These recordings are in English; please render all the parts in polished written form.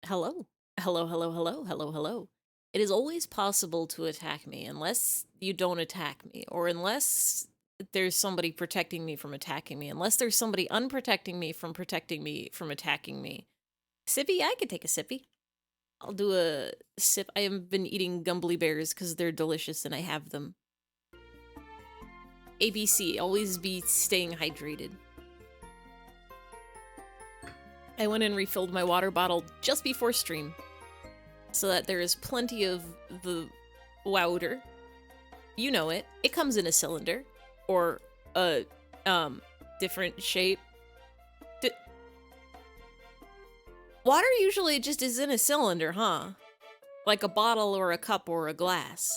Hello. Hello, hello, hello, hello, hello. It is always possible to attack me unless you don't attack me, or unless there's somebody protecting me from attacking me, unless there's somebody unprotecting me from protecting me from attacking me. Sippy, I could take a sippy. I'll do a sip. I have been eating gumbly bears because they're delicious and I have them. ABC, always be staying hydrated. I went and refilled my water bottle just before stream, so that there is plenty of the water. You know it. It comes in a cylinder, or a different shape. Water usually just is in a cylinder, huh? Like a bottle or a cup or a glass.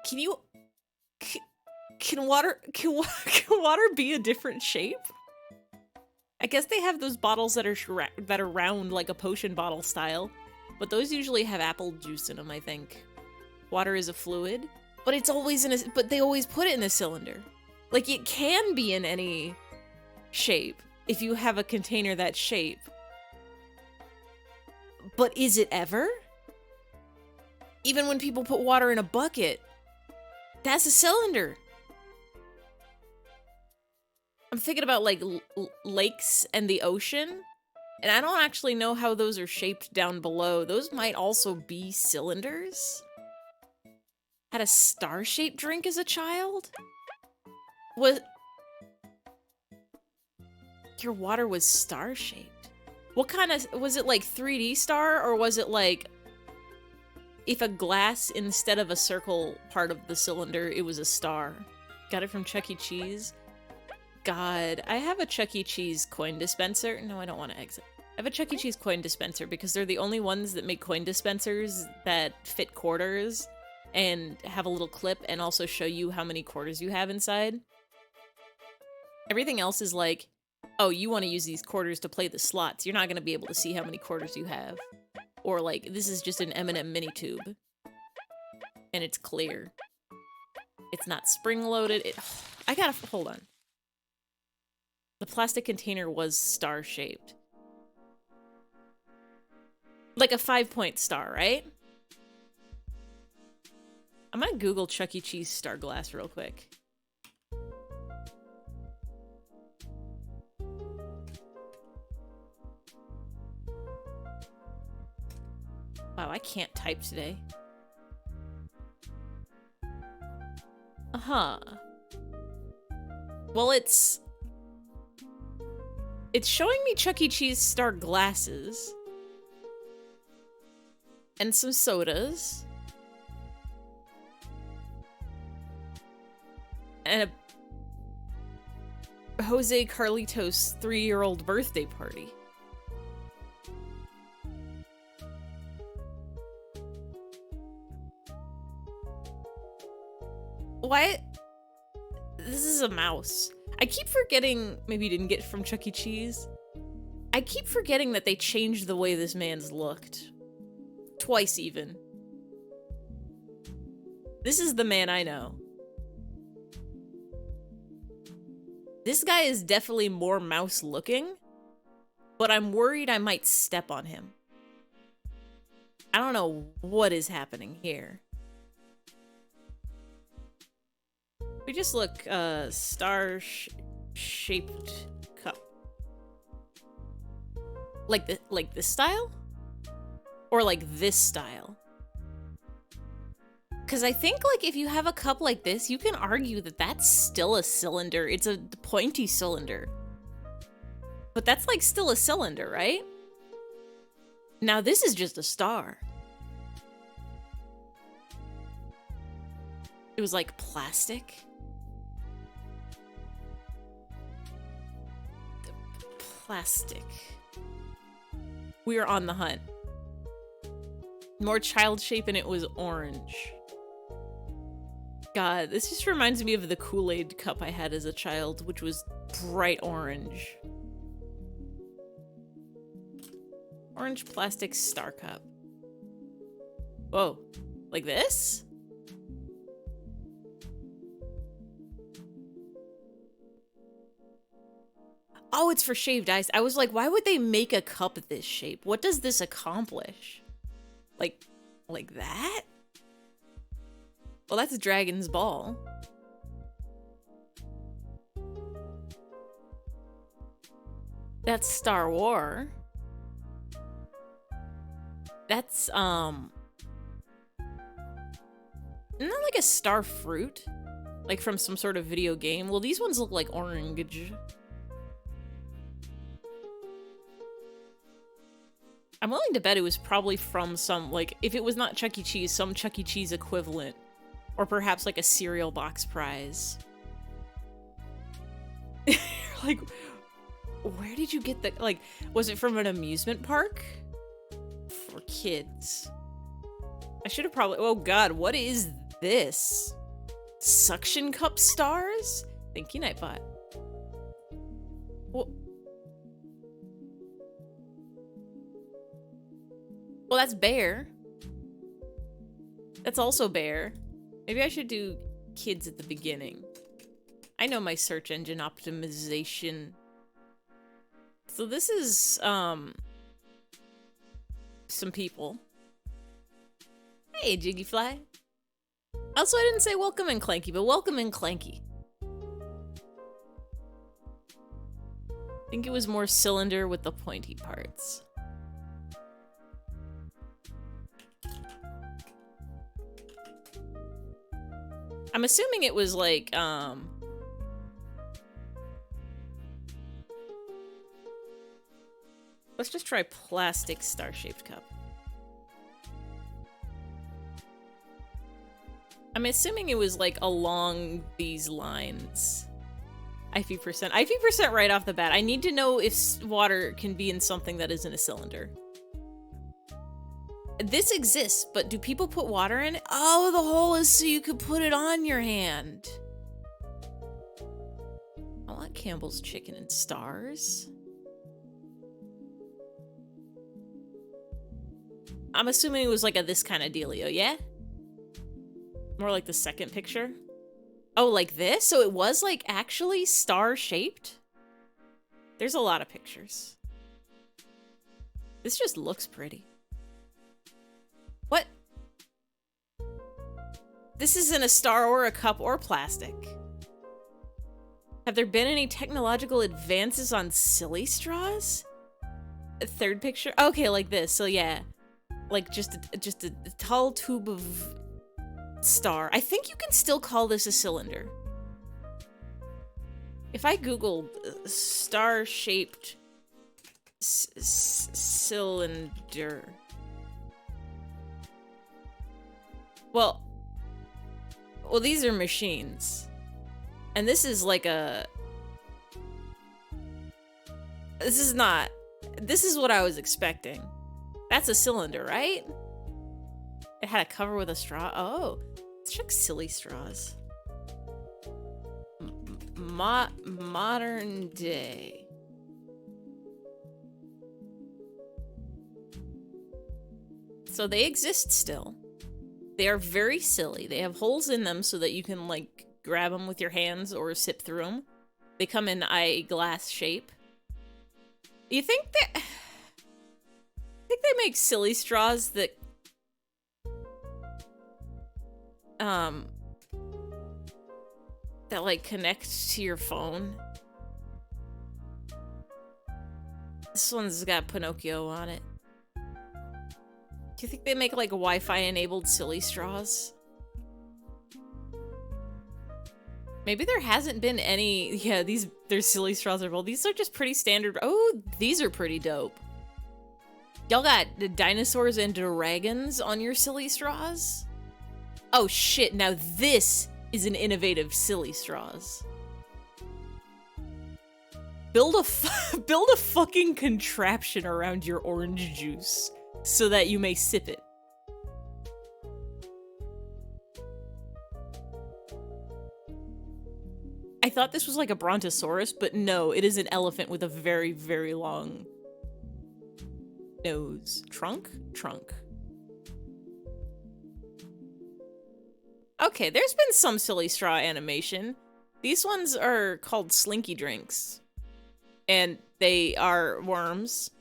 Can you... Can water be a different shape? I guess they have those bottles that are round like a potion bottle style, but those usually have apple juice in them, I think. Water is a fluid, but it's always in a... But they always put it in a cylinder. Like, it can be in any shape if you have a container that shape. But is it ever? Even when people put water in a bucket, that's a cylinder. I'm thinking about, like, lakes and the ocean, and I don't actually know how those are shaped down below. Those might also be cylinders? Had a star-shaped drink as a child? Your water was star-shaped? What kind of... Was it, like, 3D star, or was it, like... If a glass instead of a circle part of the cylinder, it was a star? Got it from Chuck E. Cheese? God, I have a Chuck E. Cheese coin dispenser. No, I don't want to exit. I have a Chuck E. Cheese coin dispenser because they're the only ones that make coin dispensers that fit quarters and have a little clip and also show you how many quarters you have inside. Everything else is like, oh, you want to use these quarters to play the slots. You're not going to be able to see how many quarters you have. Or like, this is just an M&M mini tube. And it's clear. It's not spring-loaded. I gotta... Hold on. The plastic container was star-shaped. Like a 5-point star, right? I'm gonna Google Chuck E. Cheese star glass real quick. Wow, I can't type today. Uh-huh. Well, it's showing me Chuck E. Cheese star glasses. And some sodas. And a Jose Carlitos 3-year-old birthday party. Why? This is a mouse. I keep forgetting, maybe you didn't get it from Chuck E. Cheese. I keep forgetting that they changed the way this man's looked. Twice even. This is the man I know. This guy is definitely more mouse looking, but I'm worried I might step on him. I don't know what is happening here. We just look, star-shaped cup. Like this style? Or like this style? Because I think, like, if you have a cup like this, you can argue that that's still a cylinder. It's a pointy cylinder. But that's, like, still a cylinder, right? Now, this is just a star. It was, like, plastic. Plastic. We are on the hunt. More child shape and it was orange. God, this just reminds me of the Kool-Aid cup I had as a child, which was bright orange. Orange plastic star cup. Whoa, like this? Oh, it's for shaved ice. I was like, why would they make a cup this shape? What does this accomplish? Like that? Well, that's a dragon's ball. That's Star Wars. That's, isn't that like a star fruit? Like from some sort of video game? Well, these ones look like orange. I'm willing to bet it was probably from some, like, if it was not Chuck E. Cheese, some Chuck E. Cheese equivalent. Or perhaps like a cereal box prize. Like, where did you get the, like, was it from an amusement park? For kids. I should have probably, oh god, what is this? Suction cup stars? Thank you, Nightbot. Well, that's bear. That's also bear. Maybe I should do kids at the beginning. I know my search engine optimization. So this is, some people. Hey, Jiggyfly. Also, I didn't say welcome in Clanky, but welcome in Clanky. I think it was more cylinder with the pointy parts. I'm assuming it was like, let's just try plastic star-shaped cup. I'm assuming it was like along these lines. eyfey percent. eyfey percent right off the bat. I need to know if water can be in something that isn't a cylinder. This exists, but do people put water in it? Oh, the hole is so you could put it on your hand. I want Campbell's chicken and stars. I'm assuming it was like a this kind of dealio, yeah? More like the second picture. Oh, like this? So it was like actually star-shaped? There's a lot of pictures. This just looks pretty. What? This isn't a star or a cup or plastic. Have there been any technological advances on silly straws? A third picture? Okay, like this. So yeah. Like just a tall tube of star. I think you can still call this a cylinder. If I googled star-shaped cylinder. Well, these are machines. And this is like a... This is not... This is what I was expecting. That's a cylinder, right? It had a cover with a straw. Oh, let's check silly straws. Modern day. So they exist still. They are very silly. They have holes in them so that you can, like, grab them with your hands or sip through them. They come in eyeglass shape. You think that... I think they make silly straws that... that, like, connect to your phone. This one's got Pinocchio on it. Do you think they make, like, Wi-Fi enabled silly straws? Maybe there hasn't been any... Yeah, their silly straws are... Well, these are just pretty standard... Oh, these are pretty dope. Y'all got the dinosaurs and dragons on your silly straws? Oh shit, now this is an innovative silly straws. Build a fucking contraption around your orange juice so that you may sip it. I thought this was like a brontosaurus, but no, it is an elephant with a very, very long nose. Trunk? Trunk. Okay, there's been some silly straw animation. These ones are called Slinky Drinks. And they are worms.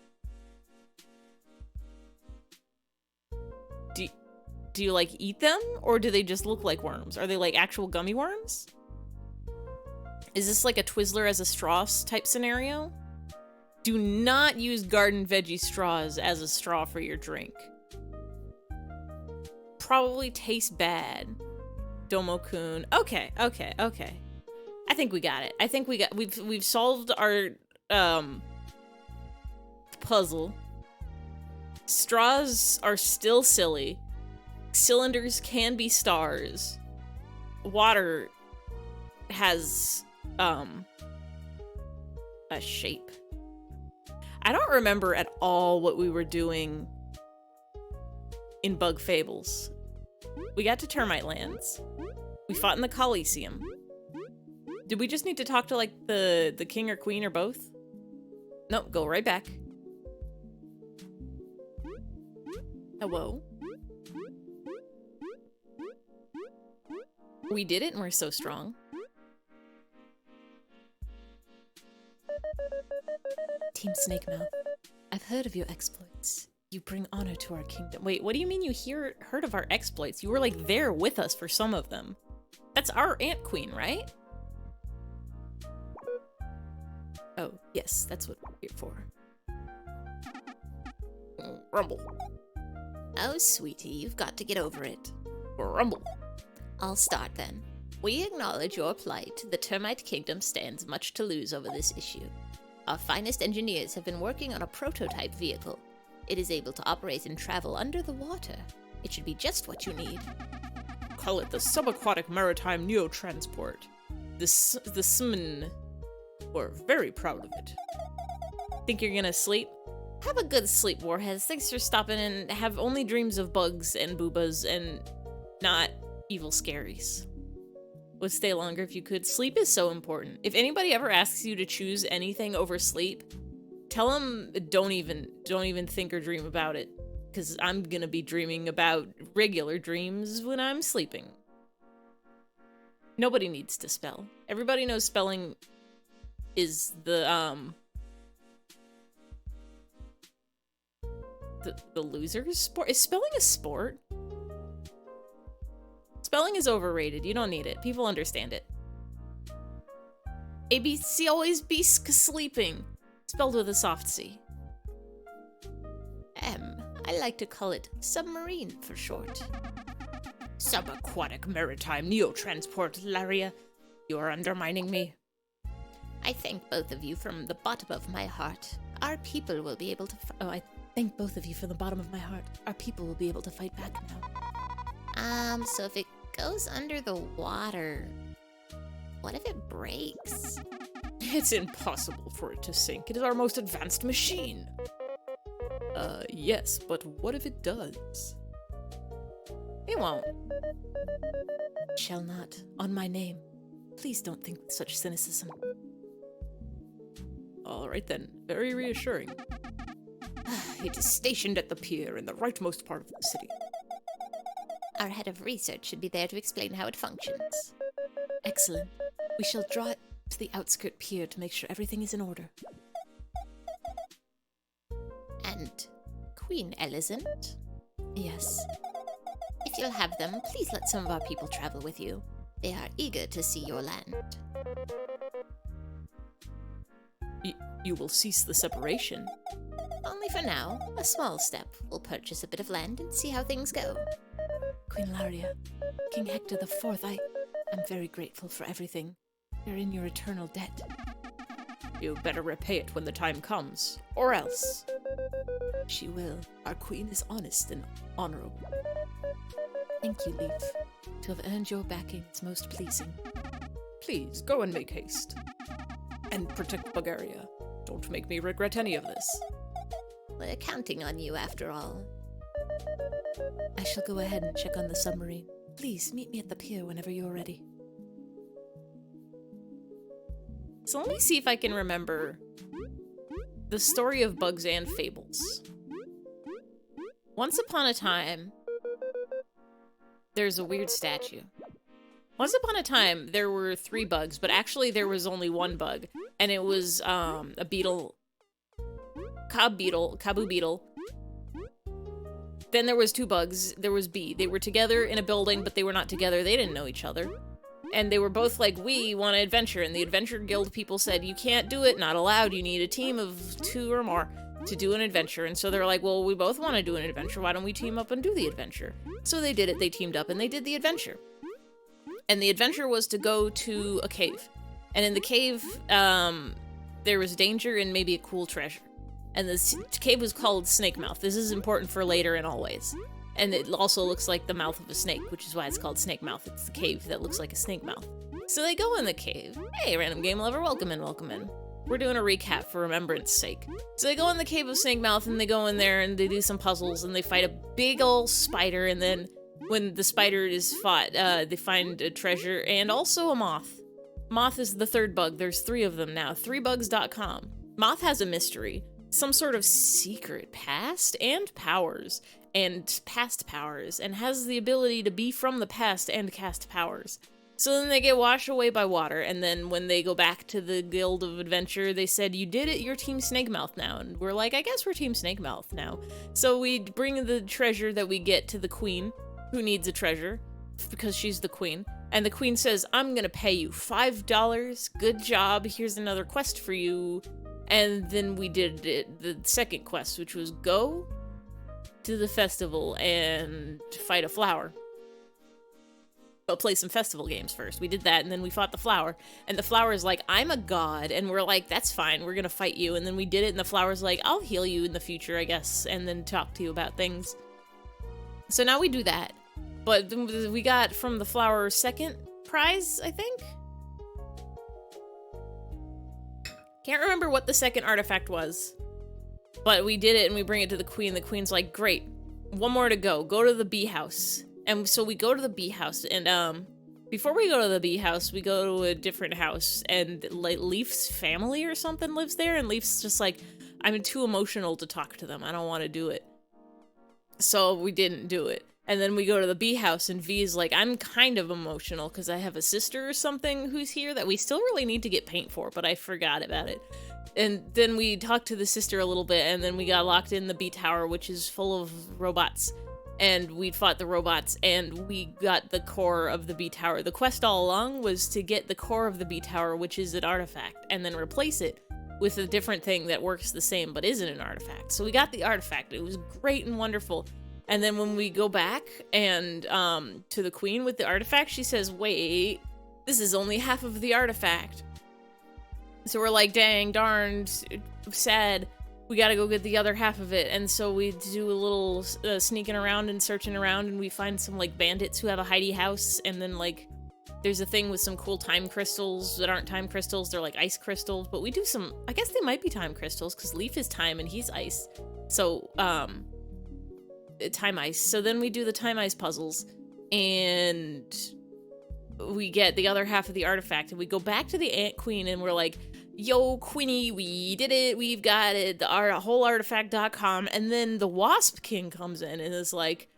Do you, like, eat them? Or do they just look like worms? Are they, like, actual gummy worms? Is this like a Twizzler as a straw type scenario? Do not use garden veggie straws as a straw for your drink. Probably tastes bad. Domo-kun. Okay. I think we got it. I think we've solved our puzzle. Straws are still silly. Cylinders can be stars. Water has a shape. I don't remember at all what we were doing in Bug Fables. We got to Termite Lands. We fought in the Coliseum. Did we just need to talk to, like, the king or queen or both? Nope, go right back. Hello? We did it and we're so strong. Team Snakemouth, I've heard of your exploits. You bring honor to our kingdom. Wait, what do you mean you heard of our exploits? You were, like, there with us for some of them. That's our Ant Queen, right? Oh, yes, that's what we're here for. Rumble. Oh, sweetie, you've got to get over it. Rumble. I'll start then. We acknowledge your plight. The Termite Kingdom stands much to lose over this issue. Our finest engineers have been working on a prototype vehicle. It is able to operate and travel under the water. It should be just what you need. Call it the Subaquatic Maritime Neotransport. The SMN. We're very proud of it. Think you're gonna sleep? Have a good sleep, Warheads. Thanks for stopping and have only dreams of bugs and boobas and not evil scaries. Would stay longer if you could. Sleep is so important. If anybody ever asks you to choose anything over sleep, tell them don't even think or dream about it. Because I'm gonna be dreaming about regular dreams when I'm sleeping. Nobody needs to spell. Everybody knows spelling is the loser's sport. Is spelling a sport? Spelling is overrated. You don't need it. People understand it. ABC always be sleeping. Spelled with a soft C. I like to call it submarine for short. Subaquatic Maritime Neotransport, Laria. You are undermining me. I thank both of you from the bottom of my heart. Our people will be able to... I thank both of you from the bottom of my heart. Our people will be able to fight back now. So if it goes under the water, what if it breaks? It's impossible for it to sink. It is our most advanced machine. Yes, but what if it does? It won't. Shall not, on my name. Please don't think with such cynicism. All right then, very reassuring. It is stationed at the pier in the rightmost part of the city. Our head of research should be there to explain how it functions. Excellent. We shall draw it to the outskirt pier to make sure everything is in order. And Queen Elizant? Yes. If you'll have them, please let some of our people travel with you. They are eager to see your land. You will cease the separation? Only for now. A small step. We'll purchase a bit of land and see how things go. Queen Laria, King Hector IV, I'm very grateful for everything. You're in your eternal debt. You better repay it when the time comes, or else. She will. Our queen is honest and honorable. Thank you, Leaf. To have earned your backing is most pleasing. Please, go and make haste. And protect Bulgaria. Don't make me regret any of this. We're counting on you, after all. I shall go ahead and check on the submarine. Please, meet me at the pier whenever you're ready. So let me see if I can remember the story of Bugs and Fables. Once upon a time, there's a weird statue. Once upon a time, there were 3 bugs, but actually there was only 1 bug. and it was a beetle, Kabu beetle. Then there was 2 bugs. There was bee. They were together in a building, but they were not together. They didn't know each other. And they were both like, we want to adventure. And the Adventure Guild people said, you can't do it, not allowed. You need a team of 2 or more to do an adventure. And so they're like, well, we both want to do an adventure. Why don't we team up and do the adventure? So they did it. They teamed up and they did the adventure. And the adventure was to go to a cave. And in the cave, there was danger and maybe a cool treasure. And the cave was called Snake Mouth. This is important for later and always. And it also looks like the mouth of a snake, which is why it's called Snake Mouth. It's the cave that looks like a snake mouth. So they go in the cave. Hey, random game lover, welcome in, welcome in. We're doing a recap for remembrance sake. So they go in the cave of Snake Mouth and they go in there and they do some puzzles and they fight a big old spider. And then when the spider is fought, they find a treasure and also a moth. Moth is the 3rd bug. There's 3 of them now. 3bugs.com. Moth has a mystery. Some sort of secret past and powers, and past powers, and has the ability to be from the past and cast powers. So then they get washed away by water, and then when they go back to the Guild of Adventure, they said, you did it, you're Team Snakemouth now. And we're like, I guess we're Team Snakemouth now. So we bring the treasure that we get to the queen, who needs a treasure, because she's the queen. And the queen says, I'm gonna pay you $5, good job, here's another quest for you. And then we did it, the second quest, which was go to the festival and fight a flower. But play some festival games first. We did that, and then we fought the flower. And the flower is like, I'm a god. And we're like, that's fine, we're gonna fight you. And then we did it, and the flower's like, I'll heal you in the future, I guess, and then talk to you about things. So now we do that. But we got from the flower 2nd prize, I think? Can't remember what the 2nd artifact was, but we did it and we bring it to the queen. The queen's like, great, 1 more to go. Go to the bee house. And so we go to the bee house, and before we go to the bee house, we go to a different house, and like Leaf's family or something lives there, and Leaf's just like, I'm too emotional to talk to them. I don't want to do it. So we didn't do it. And then we go to the bee house, and V is like, I'm kind of emotional because I have a sister or something who's here that we still really need to get paint for, but I forgot about it. And then we talked to the sister a little bit, and then we got locked in the bee tower, which is full of robots. And we fought the robots, and we got the core of the bee tower. The quest all along was to get the core of the bee tower, which is an artifact, and then replace it with a different thing that works the same but isn't an artifact. So we got the artifact. It was great and wonderful. And then when we go back and to the queen with the artifact, she says, wait, this is only half of the artifact. So we're like, dang, darn, sad. We gotta go get the other half of it. And so we do a little sneaking around and searching around, and we find some like bandits who have a hidey house. And then like there's a thing with some cool time crystals that aren't time crystals. They're like ice crystals, but we do some, I guess they might be time crystals because Leaf is time and he's ice. So time ice. So then we do the time ice puzzles, and we get the other half of the artifact, and we go back to the Ant Queen, and we're like, yo, Queenie, we did it, we've got it, our whole artifact.com. And then the Wasp King comes in and is like,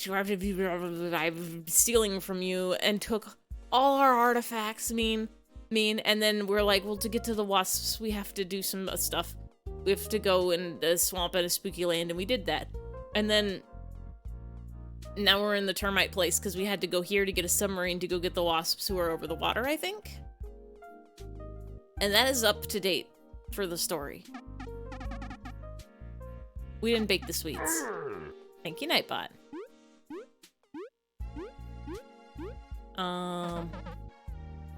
I'm stealing from you, and took all our artifacts, mean. And then we're like, well, to get to the wasps, we have to do some stuff. We have to go in the swamp at a spooky land, and we did that. And then now we're in the termite place because we had to go here to get a submarine to go get the wasps who are over the water, I think. And that is up to date for the story. We didn't bake the sweets. Thank you, Nightbot.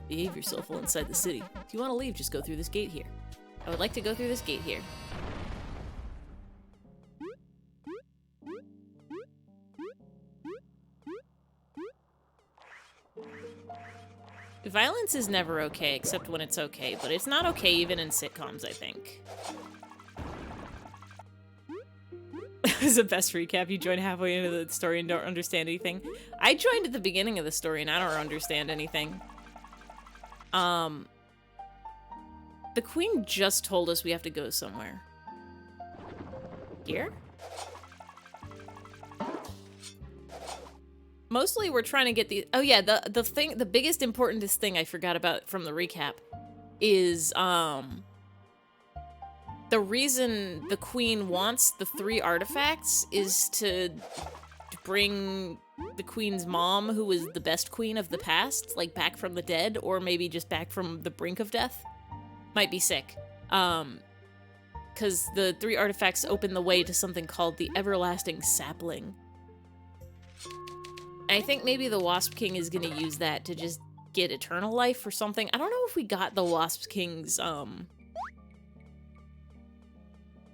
Behave yourself while inside the city. If you want to leave, just go through this gate here. I would like to go through this gate here. Violence is never okay, except when it's okay, but it's not okay even in sitcoms, I think. This is the best recap. You join halfway into the story and don't understand anything. I joined at the beginning of the story and I don't understand anything. The queen just told us we have to go somewhere. Here? Mostly we're trying to get the, oh yeah, the biggest importantest thing I forgot about from the recap is, the reason the queen wants the 3 artifacts is to bring the queen's mom, who was the best queen of the past, like, back from the dead, or maybe just back from the brink of death. Might be sick. Because the 3 artifacts open the way to something called the Everlasting Sapling. And I think maybe the Wasp King is gonna use that to just get eternal life or something. I don't know if we got the Wasp King's,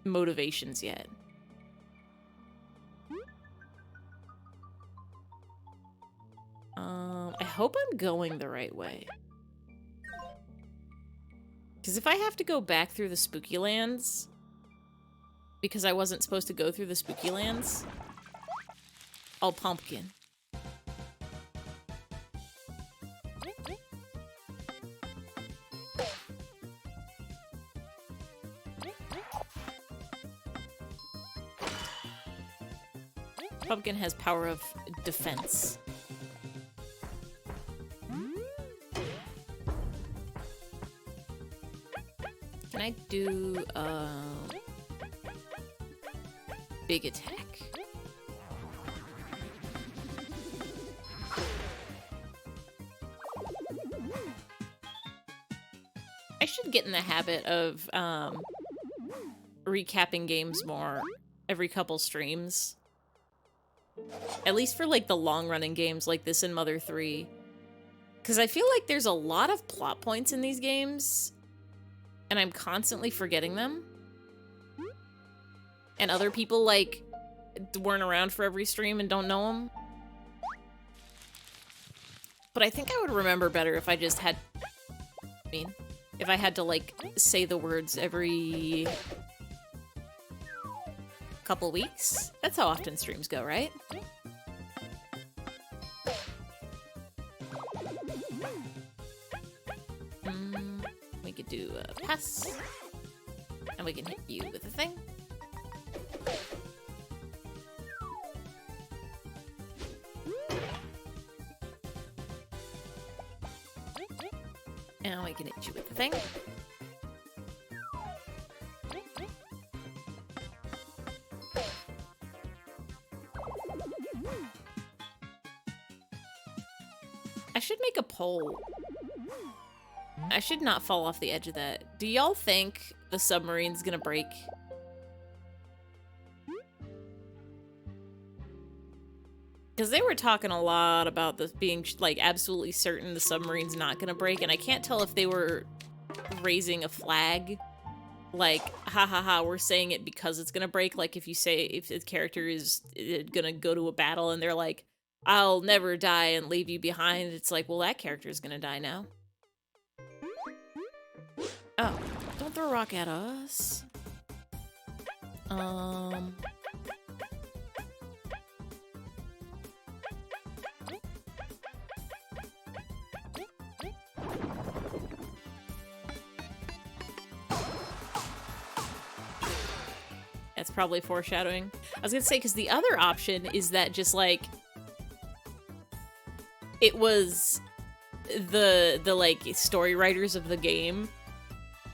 motivations yet. I hope I'm going the right way. Because if I have to go back through the Spooky Lands, because I wasn't supposed to go through the Spooky Lands, I'll pumpkin. Pumpkin has power of defense. Can I do big attack? I should get in the habit of recapping games more every couple streams. At least for, like, the long-running games like this and Mother 3. Because I feel like there's a lot of plot points in these games, and I'm constantly forgetting them. And other people, like, weren't around for every stream and don't know them. But I think I would remember better if I just had... if I had to, like, say the words every... couple weeks? That's how often streams go, right? We could do a pass. And we can hit you with a thing. And we can hit you with a thing. I should make a poll. I should not fall off the edge of that. Do y'all think the submarine's gonna break? Because they were talking a lot about this being, like, absolutely certain the submarine's not gonna break, and I can't tell if they were raising a flag. Like, ha ha ha, we're saying it because it's gonna break. Like, if you say, if the character is gonna go to a battle and they're like, I'll never die and leave you behind. It's like, well, that character's gonna die now. Oh, don't throw a rock at us. That's probably foreshadowing. I was gonna say, because the other option is that just, like, it was the like, story writers of the game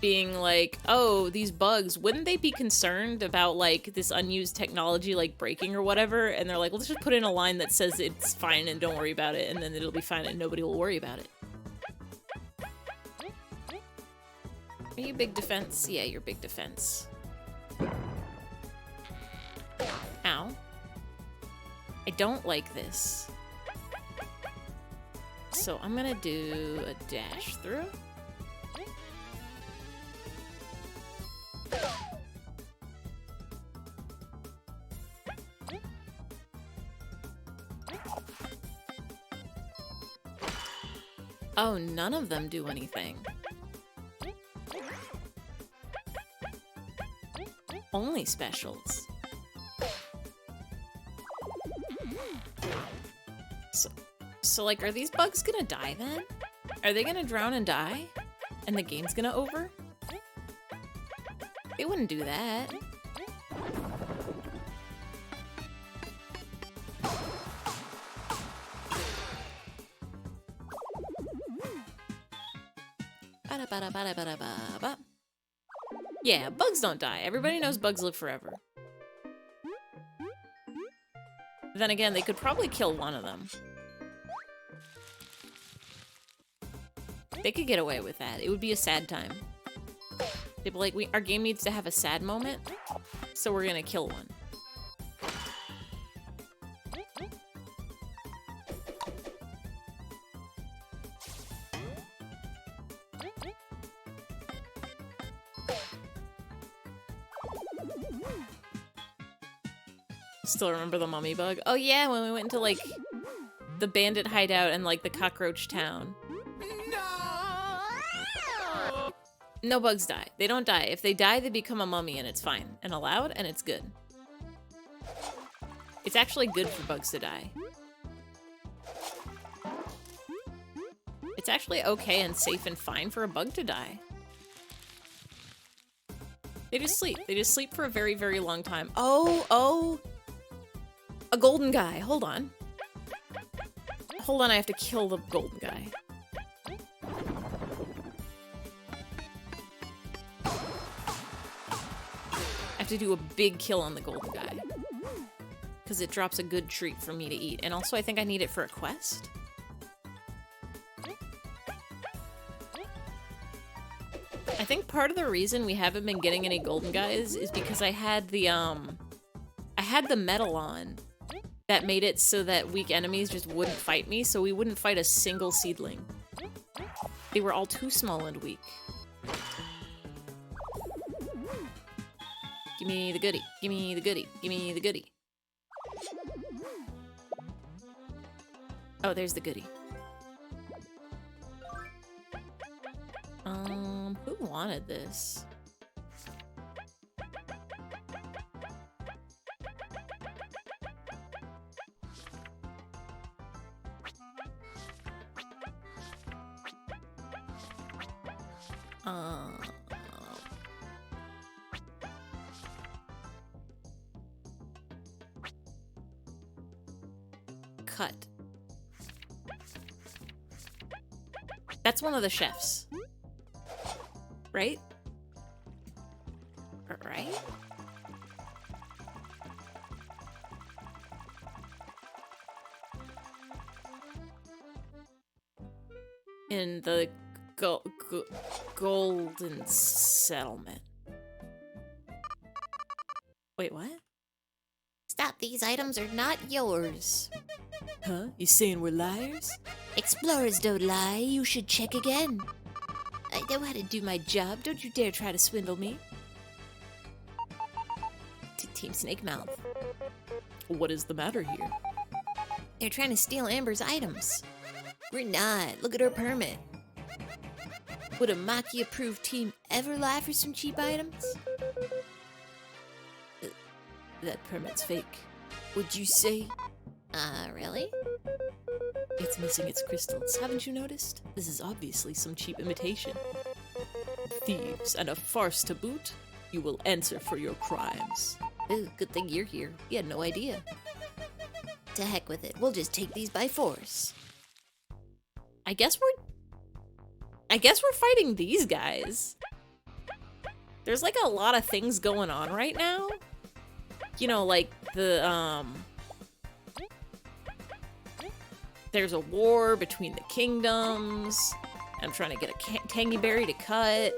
being like, oh, these bugs, wouldn't they be concerned about, like, this unused technology, like, breaking or whatever? And they're like, well, let's just put in a line that says it's fine and don't worry about it, and then it'll be fine and nobody will worry about it. Are you big defense? Yeah, you're big defense. Ow. I don't like this. So I'm gonna do a dash through. Oh, none of them do anything. Only specials. So, like, are these bugs gonna die then? Are they gonna drown and die? And the game's gonna over? They wouldn't do that. Ba-da-ba-da-ba-da-ba-da-ba. Yeah, bugs don't die. Everybody knows bugs live forever. Then again, they could probably kill one of them. They could get away with that. It would be a sad time. They'd be like, our game needs to have a sad moment, so we're gonna kill one. Still remember the mummy bug? Oh yeah, when we went into, like, the bandit hideout and, like, the cockroach town. No bugs die. They don't die. If they die, they become a mummy, and it's fine. And allowed, and it's good. It's actually good for bugs to die. It's actually okay and safe and fine for a bug to die. They just sleep. They just sleep for a very, very long time. Oh! A golden guy. Hold on. Hold on, I have to kill the golden guy. I have to do a big kill on the golden guy. Because it drops a good treat for me to eat. And also, I think I need it for a quest. I think part of the reason we haven't been getting any golden guys is because I had the medal on that made it so that weak enemies just wouldn't fight me, so we wouldn't fight a single seedling. They were all too small and weak. Give me the goodie. Give me the goodie. Give me the goodie. Oh, there's the goodie. Who wanted this? Cut. That's one of the chefs. Right? Right? In the golden settlement. Wait, what? Stop, these items are not yours. Huh? You saying we're liars? Explorers don't lie, you should check again. I know how to do my job, don't you dare try to swindle me. Team Snake Mouth. What is the matter here? They're trying to steal Amber's items. We're not, look at her permit. Would a Maki-approved team ever lie for some cheap items? That permit's fake. Would you say? Really? It's missing its crystals, haven't you noticed? This is obviously some cheap imitation. Thieves, and a farce to boot? You will answer for your crimes. Ooh, good thing you're here. We had no idea. To heck with it, we'll just take these by force. I guess we're fighting these guys. There's like a lot of things going on right now. You know, like the, there's a war between the kingdoms. I'm trying to get a tangy berry to cut.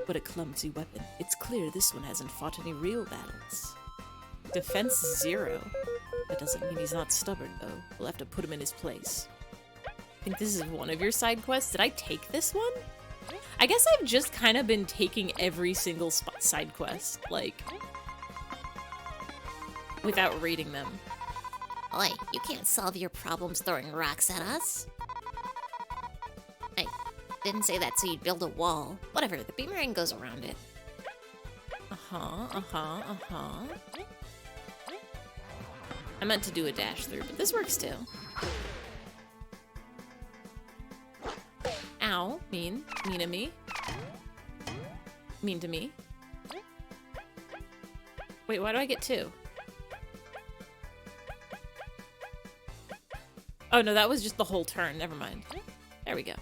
What a clumsy weapon. It's clear this one hasn't fought any real battles. Defense 0. That doesn't mean he's not stubborn, though. We'll have to put him in his place. I think this is one of your side quests. Did I take this one? I guess I've just kind of been taking every single side quest, like, without reading them. Oi, you can't solve your problems throwing rocks at us. I didn't say that so you'd build a wall. Whatever, the boomerang goes around it. I meant to do a dash through, but this works too. Ow, mean to me. Mean to me. Wait, why do I get 2? Oh no, that was just the whole turn, never mind. There we go.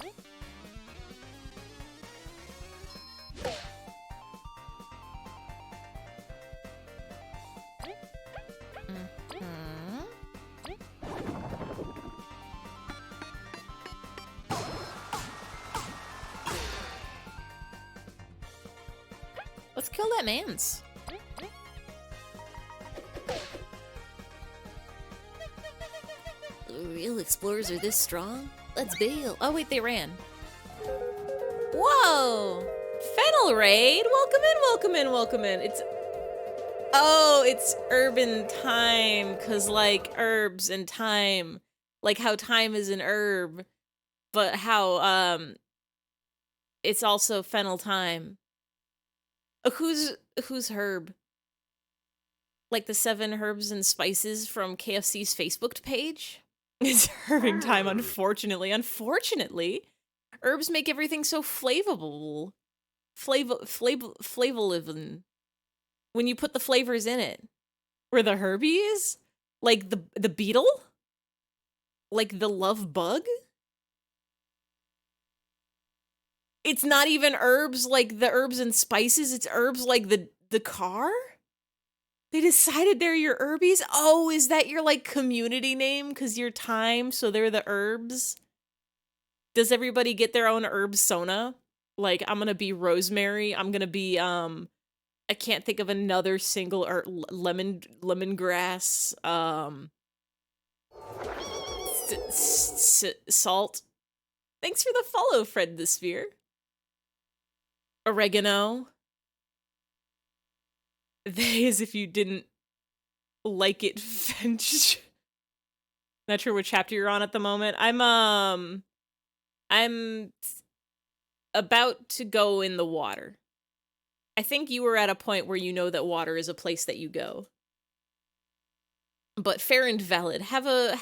kill that man's. Real explorers are this strong? Let's bail. Oh wait, they ran. Whoa! Fennel Raid! Welcome in, welcome in, welcome in. It's urban time, cause like herbs and time. Like how time is an herb, but how it's also fennel time. Who's herb? Like the 7 herbs and spices from KFC's Facebook page? It's herbing time, unfortunately. Unfortunately, herbs make everything so flavorful. Flavolivin. When you put the flavors in it. Where the Herbie is? Like the beetle? Like the love bug? It's not even herbs like the herbs and spices, it's herbs like the car? They decided they're your herbies? Oh, is that your like community name? Cause you're time, so they're the herbs? Does everybody get their own herb sona? Like, I'm gonna be rosemary, I'm gonna be, I can't think of another single lemongrass, salt. Thanks for the follow, Fred the Sphere. Oregano. They as if you didn't like it, Finch. Not sure what chapter you're on at the moment. I'm about to go in the water. I think you were at a point where you know that water is a place that you go. But fair and valid. Have a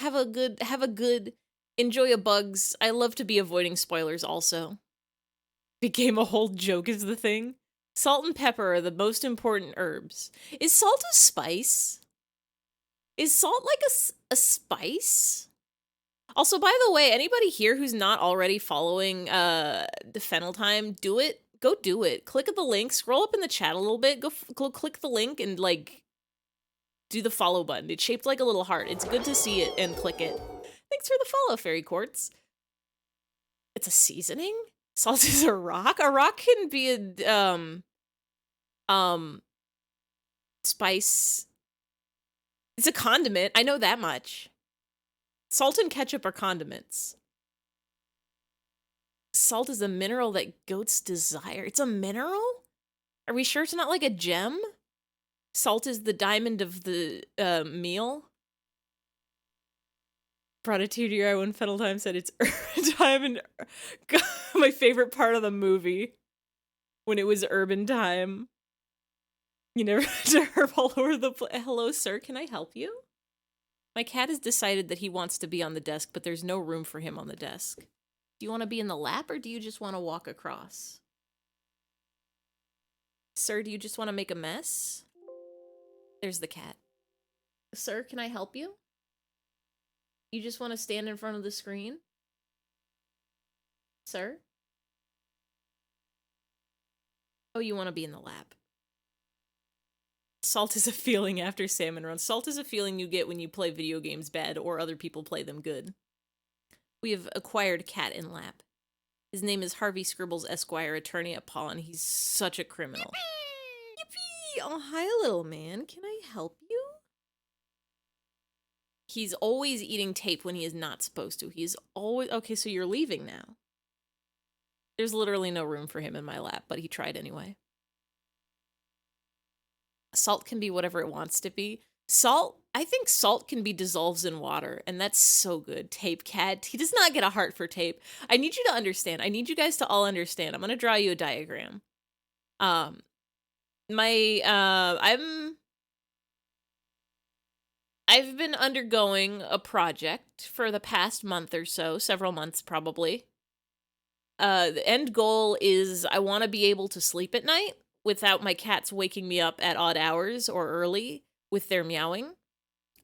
good enjoy a bugs. I love to be avoiding spoilers also. Became a whole joke is the thing. Salt and pepper are the most important herbs. Is salt a spice? Is salt like a spice? Also, by the way, anybody here who's not already following the Fennel Time, do it. Go do it. Click at the link, scroll up in the chat a little bit, go click the link and like do the follow button. It's shaped like a little heart. It's good to see it and click it. Thanks for the follow, Fairy Quartz. It's a seasoning? Salt is a rock? A rock can be a spice. It's a condiment. I know that much. Salt and ketchup are condiments. Salt is a mineral that goats desire. It's a mineral? Are we sure it's not like a gem? Salt is the diamond of the meal? Brought a tear to your eye when Fennel Time said it's urban time and my favorite part of the movie. When it was urban time. You never had to herb all over the place. Hello, sir, can I help you? My cat has decided that he wants to be on the desk, but there's no room for him on the desk. Do you want to be in the lap, or do you just want to walk across? Sir, do you just want to make a mess? There's the cat. Sir, can I help you? You just want to stand in front of the screen? Sir? Oh, you want to be in the lap. Salt is a feeling after salmon run. Salt is a feeling you get when you play video games bad or other people play them good. We have acquired cat in lap. His name is Harvey Scribbles Esquire, attorney at Paul, and he's such a criminal. Yippee! Oh, hi, little man. Can I help you? He's always eating tape when he is not supposed to. He's always... Okay, so you're leaving now. There's literally no room for him in my lap, but he tried anyway. Salt can be whatever it wants to be. I think salt can be dissolved in water, and that's so good. Tape cat. He does not get a heart for tape. I need you to understand. I need you guys to all understand. I'm going to draw you a diagram. I've been undergoing a project for the past month or so, several months probably. The end goal is I want to be able to sleep at night without my cats waking me up at odd hours or early with their meowing.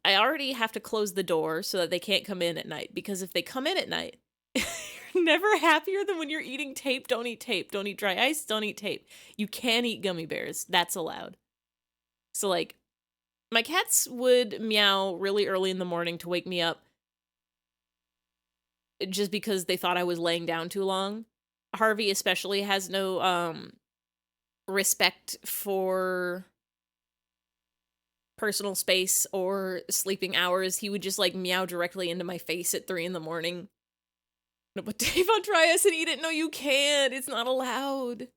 I already have to close the door so that they can't come in at night, because if they come in at night, you're never happier than when you're eating tape. Don't eat tape. Don't eat dry ice. Don't eat tape. You can eat gummy bears. That's allowed. So, like, my cats would meow really early in the morning to wake me up just because they thought I was laying down too long. Harvey especially has no respect for personal space or sleeping hours, he would just like meow directly into my face at 3 in the morning. No, but Davon, try us and eat it. No, you can't. It's not allowed.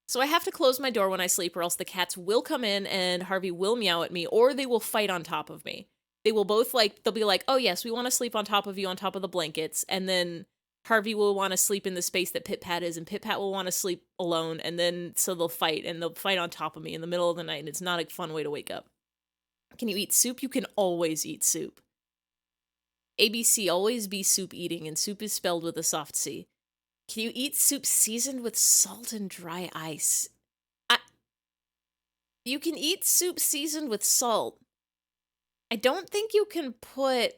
So I have to close my door when I sleep, or else the cats will come in and Harvey will meow at me, or they will fight on top of me. They will both they'll be like, oh yes, we want to sleep on top of you, on top of the blankets, and then Harvey will want to sleep in the space that Pit Pat is, and Pit Pat will want to sleep alone, and then so they'll fight, and they'll fight on top of me in the middle of the night, and it's not a fun way to wake up. Can you eat soup? You can always eat soup. ABC, always be soup eating, and soup is spelled with a soft C. Can you eat soup seasoned with salt and dry ice? You can eat soup seasoned with salt. I don't think you can put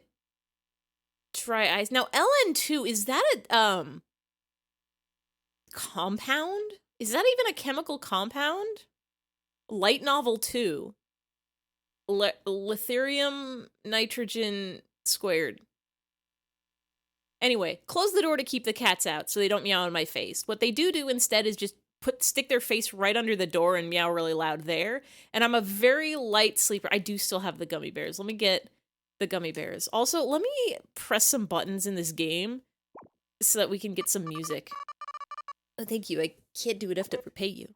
dry ice. Now, LN2, is that a, compound? Is that even a chemical compound? Light Novel 2. Lithium nitrogen squared. Anyway, close the door to keep the cats out so they don't meow in my face. What they do instead is just stick their face right under the door and meow really loud there. And I'm a very light sleeper. I do still have the gummy bears. Let me get the gummy bears. Also, let me press some buttons in this game so that we can get some music. Oh, thank you. I can't do enough to repay you.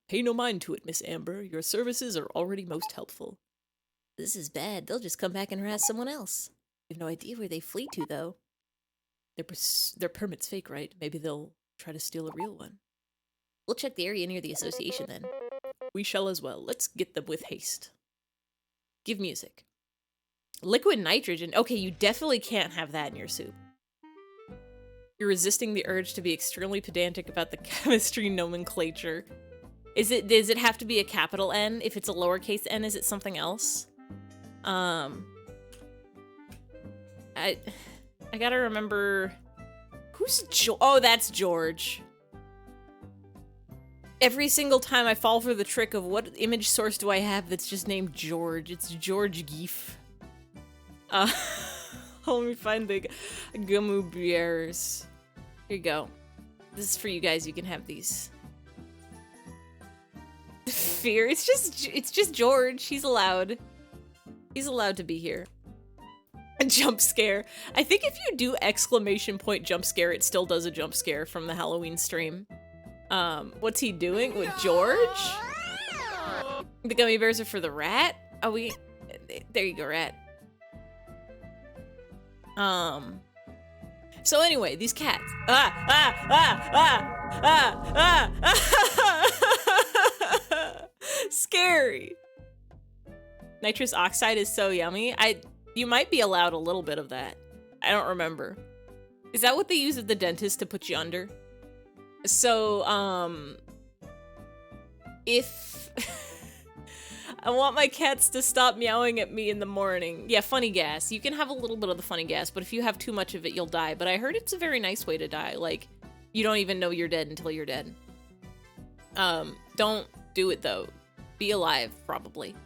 Pay no mind to it, Miss Amber. Your services are already most helpful. This is bad. They'll just come back and harass someone else. I have no idea where they flee to, though. Their permit's fake, right? Maybe they'll try to steal a real one. We'll check the area near the association, then. We shall as well. Let's get them with haste. Give music. Liquid nitrogen. Okay, you definitely can't have that in your soup. You're resisting the urge to be extremely pedantic about the chemistry nomenclature. Does it have to be a capital N? If it's a lowercase n, is it something else? I gotta remember... Who's George? Oh, that's George. Every single time I fall for the trick of what image source do I have that's just named George. It's George Geef. Let me find the Gummy Bears. Here you go. This is for you guys. You can have these. Fear. It's just George. He's allowed. He's allowed to be here. A jump scare. I think if you do exclamation point jump scare, it still does a jump scare from the Halloween stream. What's he doing with George? The gummy bears are for the rat? Oh, there you go, rat. So anyway, these cats. Scary. Nitrous oxide is so yummy. You might be allowed a little bit of that. I don't remember. Is that what they use at the dentist to put you under? So, if I want my cats to stop meowing at me in the morning. Yeah, funny gas. You can have a little bit of the funny gas, but if you have too much of it, you'll die. But I heard it's a very nice way to die. Like, you don't even know you're dead until you're dead. Don't do it, though. Be alive, probably.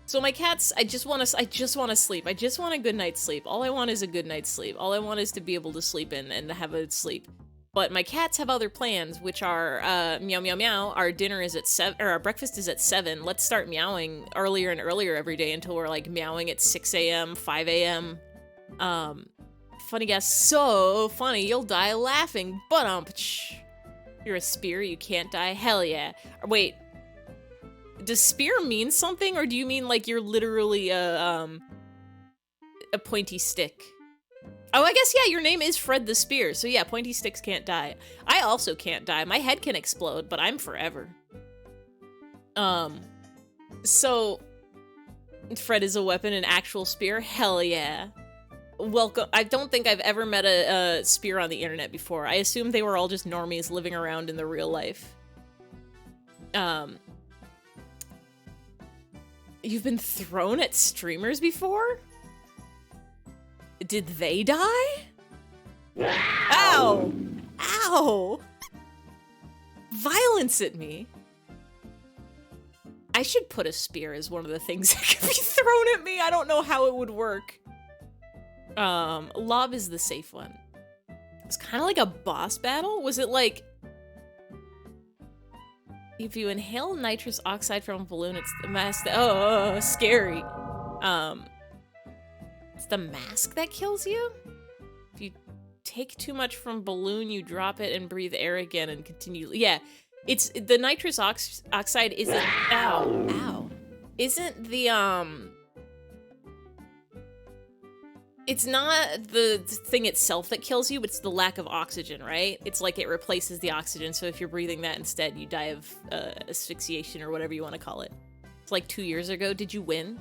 So my cats, I just want to sleep. I just want a good night's sleep. All I want is a good night's sleep. All I want is to be able to sleep in and to have a sleep. But my cats have other plans, which are, meow, meow, meow. Our dinner is at 7, or our breakfast is at 7. Let's start meowing earlier and earlier every day until we're, like, meowing at 6 a.m., 5 a.m. Funny guess, so funny, you'll die laughing. You're a spear, you can't die? Hell yeah. Wait, does spear mean something, or do you mean, like, you're literally a pointy stick? Oh, I guess, yeah, your name is Fred the Spear, so yeah, pointy sticks can't die. I also can't die. My head can explode, but I'm forever. So, Fred is a weapon, an actual spear? Hell yeah. Welcome. I don't think I've ever met a spear on the internet before. I assume they were all just normies living around in the real life. You've been thrown at streamers before? Did they die? Ow! Ow! Violence at me. I should put a spear as one of the things that could be thrown at me. I don't know how it would work. Lob is the safe one. It's kind of like a boss battle. Was it like... If you inhale nitrous oxide from a balloon, it's the mask that, oh, scary. It's the mask that kills you? If you take too much from balloon, you drop it and breathe air again and continue. Yeah, it's the nitrous oxide isn't, ow, isn't the, it's not the thing itself that kills you, it's the lack of oxygen, right? It's like it replaces the oxygen, so if you're breathing that instead, you die of asphyxiation or whatever you want to call it. It's like 2 years ago. Did you win?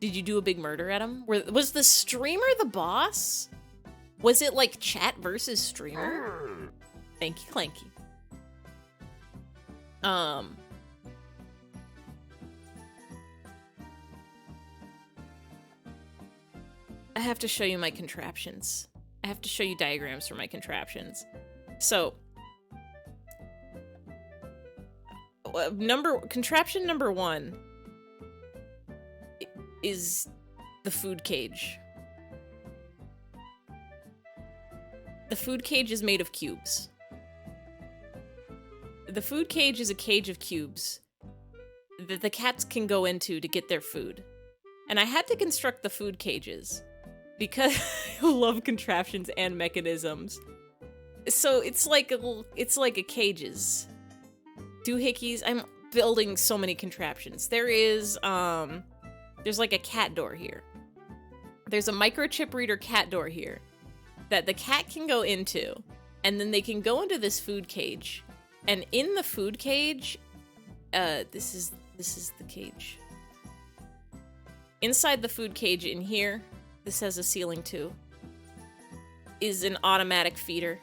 Did you do a big murder at him? Was the streamer the boss? Was it like chat versus streamer? Thank you, Clanky. I have to show you my contraptions. I have to show you diagrams for my contraptions. So, contraption number 1 is the food cage. The food cage is made of cubes. The food cage is a cage of cubes that the cats can go into to get their food. And I had to construct the food cages because I love contraptions and mechanisms. So it's like a cages. Doohickeys. I'm building so many contraptions. There's like a cat door here. There's a microchip reader cat door here that the cat can go into, and then they can go into this food cage. And in the food cage, this is the cage. Inside the food cage in here, this has a ceiling too, is an automatic feeder.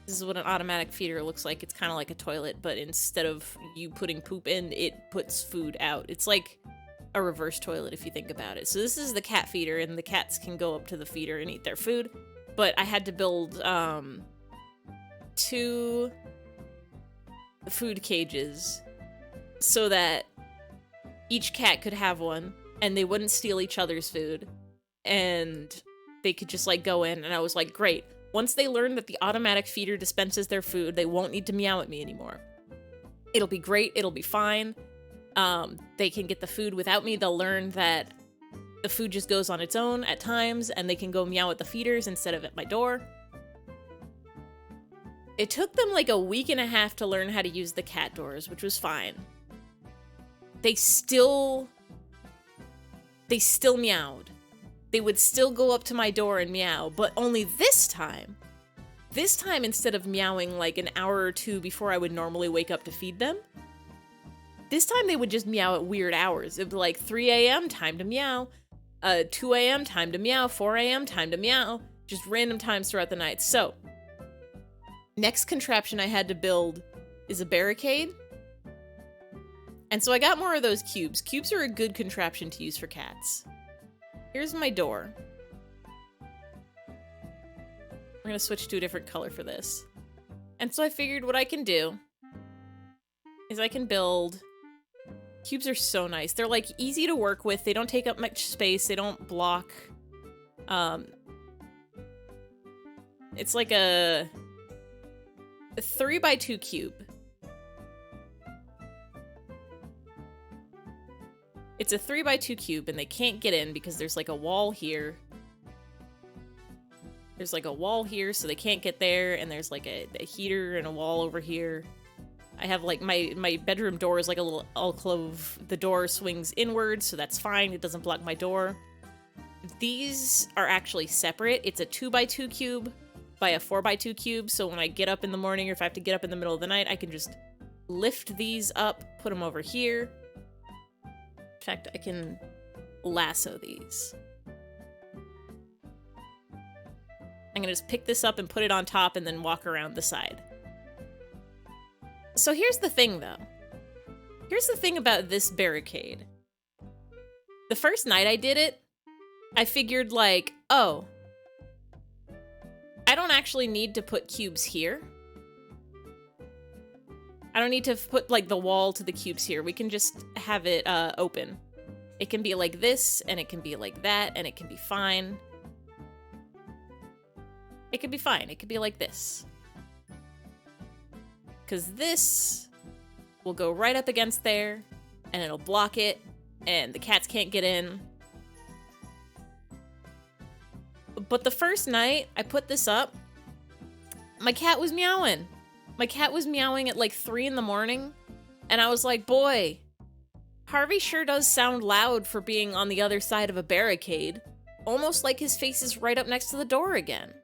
This is what an automatic feeder looks like. It's kind of like a toilet, but instead of you putting poop in, it puts food out. It's like a reverse toilet if you think about it. So this is the cat feeder, and the cats can go up to the feeder and eat their food. But I had to build 2 food cages so that each cat could have one, and they wouldn't steal each other's food, and they could just like go in. And I was like, great. Once they learn that the automatic feeder dispenses their food, they won't need to meow at me anymore. It'll be great. It'll be fine. They can get the food without me. They'll learn that the food just goes on its own at times, and they can go meow at the feeders instead of at my door. It took them like a week and a half to learn how to use the cat doors, which was fine. They still meowed. They would still go up to my door and meow, but only this time, instead of meowing like an hour or 2 before I would normally wake up to feed them, this time they would just meow at weird hours. It'd be like 3 a.m., time to meow, 2 a.m., time to meow, 4 a.m., time to meow, just random times throughout the night. So, next contraption I had to build is a barricade. And so I got more of those cubes. Cubes are a good contraption to use for cats. Here's my door. We're gonna switch to a different color for this. And so I figured what I can do is I can build... Cubes are so nice. They're like easy to work with. They don't take up much space. They don't block. It's like a 3x2 cube. It's a 3x2 cube, and they can't get in because there's like a wall here. There's like a wall here, so they can't get there, and there's like a heater and a wall over here. I have like my bedroom door is like a little alcove. The door swings inward, so that's fine. It doesn't block my door. These are actually separate. It's a 2x2 cube by a 4x2 cube, so when I get up in the morning or if I have to get up in the middle of the night, I can just lift these up, put them over here. In fact, I can lasso these. I'm gonna just pick this up and put it on top and then walk around the side. So here's the thing, though. Here's the thing about this barricade. The first night I did it, I figured like, oh, I don't actually need to put cubes here. I don't need to put like the wall to the cubes here. We can just have it open. It can be like this, and it can be like that, and it can be fine. It could be fine. It could be like this. Because this will go right up against there, and it'll block it, and the cats can't get in. But the first night I put this up, my cat was meowing. My cat was meowing at like 3 in the morning, and I was like, boy, Harvey sure does sound loud for being on the other side of a barricade. Almost like his face is right up next to the door again.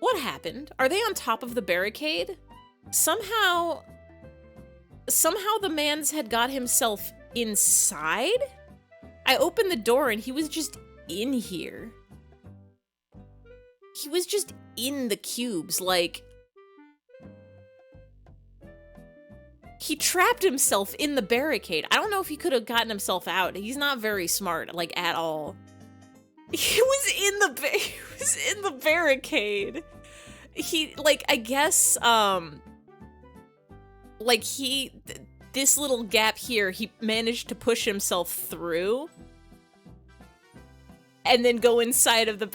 What happened? Are they on top of the barricade? Somehow the man's had got himself inside? I opened the door and he was just in here. He was just in the cubes, like... He trapped himself in the barricade. I don't know if he could have gotten himself out. He's not very smart, like, at all. He was in the barricade. He, like, I guess, like, this little gap here, he managed to push himself through and then go inside of the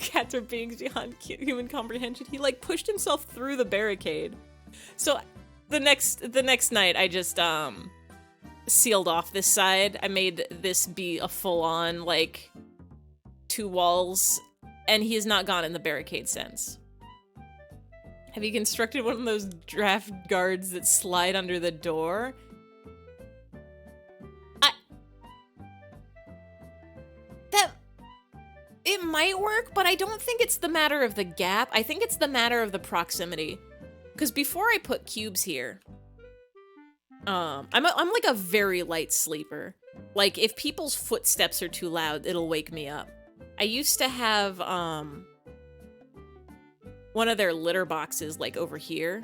cats are beings beyond human comprehension. He, like, pushed himself through the barricade. So the next night, I just, sealed off this side. I made this be a full-on, like, 2 walls, and he has not gone in the barricade since. Have you constructed one of those draft guards that slide under the door? It might work, but I don't think it's the matter of the gap. I think it's the matter of the proximity. Because before I put cubes here, I'm like a very light sleeper. Like, if people's footsteps are too loud, it'll wake me up. I used to have, one of their litter boxes, like, over here.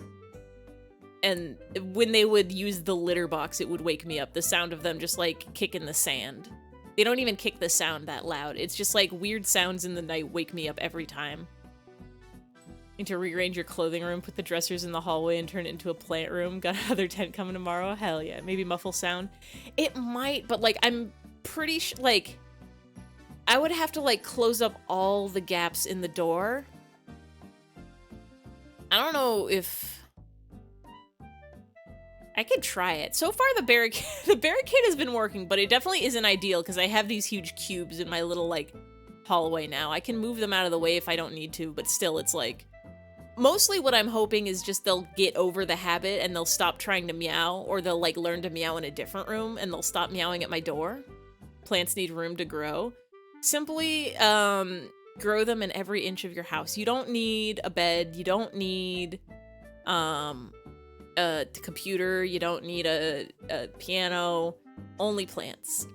And when they would use the litter box, it would wake me up. The sound of them just, like, kicking the sand. They don't even kick the sound that loud. It's just, like, weird sounds in the night wake me up every time. Need to rearrange your clothing room, put the dressers in the hallway, and turn it into a plant room. Got another tent coming tomorrow? Hell yeah. Maybe muffle sound? It might, but, like, I'm pretty sure, like, I would have to, like, close up all the gaps in the door. I don't know if... I could try it. So far, the barricade has been working, but it definitely isn't ideal because I have these huge cubes in my little, like, hallway now. I can move them out of the way if I don't need to, but still, it's like... Mostly what I'm hoping is just they'll get over the habit and they'll stop trying to meow, or they'll, like, learn to meow in a different room and they'll stop meowing at my door. Plants need room to grow. Simply, grow them in every inch of your house. You don't need a bed. You don't need, a computer. You don't need a piano. Only plants.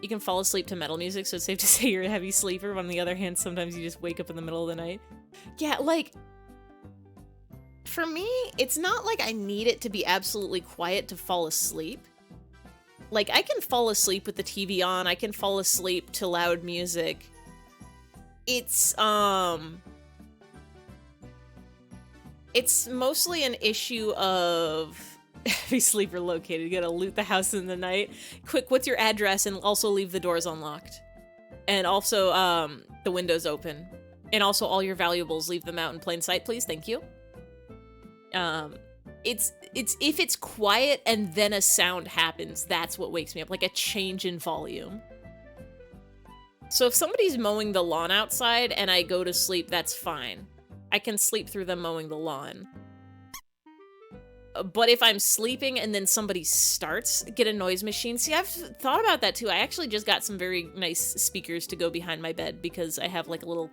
You can fall asleep to metal music, so it's safe to say you're a heavy sleeper. But on the other hand, sometimes you just wake up in the middle of the night. Yeah, like... For me, it's not like I need it to be absolutely quiet to fall asleep. Like, I can fall asleep with the TV on, I can fall asleep to loud music. It's mostly an issue of heavy sleeper located. You gotta loot the house in the night. Quick, what's your address? And also leave the doors unlocked. And also, the windows open. And also all your valuables, leave them out in plain sight, please. Thank you. It's if it's quiet and then a sound happens, that's what wakes me up, like a change in volume. So if somebody's mowing the lawn outside and I go to sleep, that's fine. I can sleep through them mowing the lawn. But if I'm sleeping and then somebody starts, get a noise machine. See, I've thought about that too. I actually just got some very nice speakers to go behind my bed because I have like a little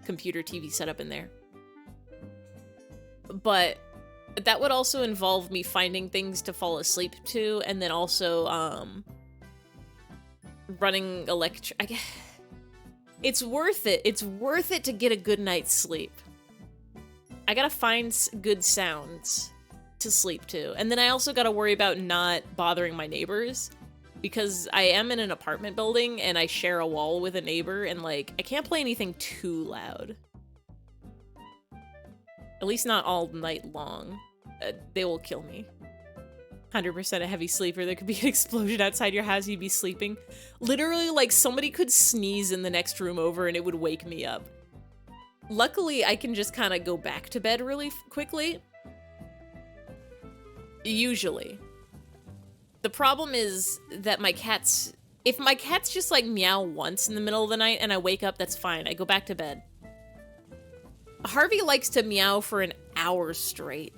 computer TV set up in there. But that would also involve me finding things to fall asleep to, and then also, running electric. It's worth it. It's worth it to get a good night's sleep. I gotta find good sounds to sleep to. And then I also gotta worry about not bothering my neighbors, because I am in an apartment building and I share a wall with a neighbor, and, like, I can't play anything too loud. At least not all night long. They will kill me. 100% a heavy sleeper. There could be an explosion outside your house, you'd be sleeping. Literally, like, somebody could sneeze in the next room over and it would wake me up. Luckily, I can just kind of go back to bed really quickly. Usually. The problem is that my cats... If my cats just, like, meow once in the middle of the night and I wake up, that's fine. I go back to bed. Harvey likes to meow for an hour straight.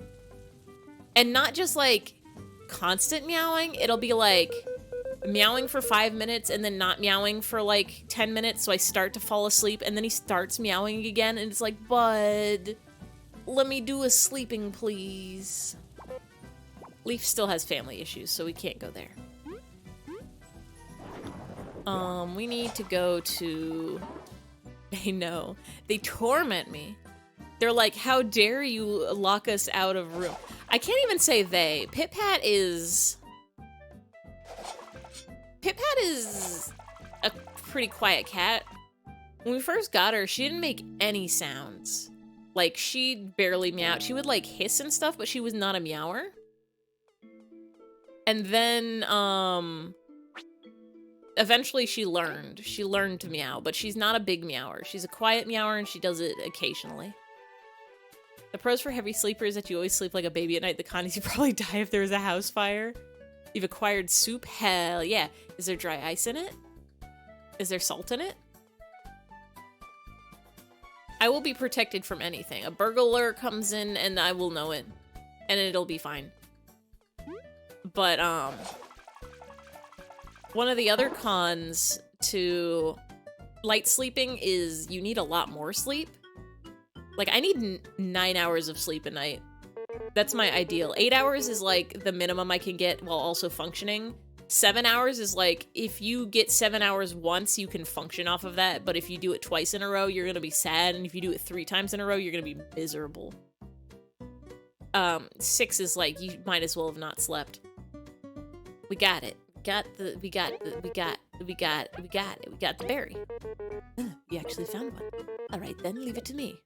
And not just, like, constant meowing. It'll be, like, meowing for 5 minutes and then not meowing for, like, 10 minutes, so I start to fall asleep, and then he starts meowing again, and it's like, bud, let me do a sleeping, please. Leaf still has family issues, so we can't go there. We need to go to... They know. They torment me. They're like, how dare you lock us out of room? I can't even say they. Pit-Pat is a pretty quiet cat. When we first got her, she didn't make any sounds. Like, she barely meowed. She would, like, hiss and stuff, but she was not a meower. And then, eventually she learned. She learned to meow, but she's not a big meower. She's a quiet meower, and she does it occasionally. The pros for heavy sleepers is that you always sleep like a baby at night. The con is you probably die if there was a house fire. You've acquired soup? Hell yeah. Is there dry ice in it? Is there salt in it? I will be protected from anything. A burglar comes in and I will know it. And it'll be fine. But, one of the other cons to light sleeping is you need a lot more sleep. Like, I need 9 hours of sleep a night. That's my ideal. 8 hours is, like, the minimum I can get while also functioning. 7 hours is, like, if you get 7 hours once, you can function off of that. But if you do it twice in a row, you're gonna be sad. And if you do it 3 times in a row, you're gonna be miserable. 6 is, like, you might as well have not slept. We got it. We got it. We got the berry. You actually found one. All right, then leave it to me.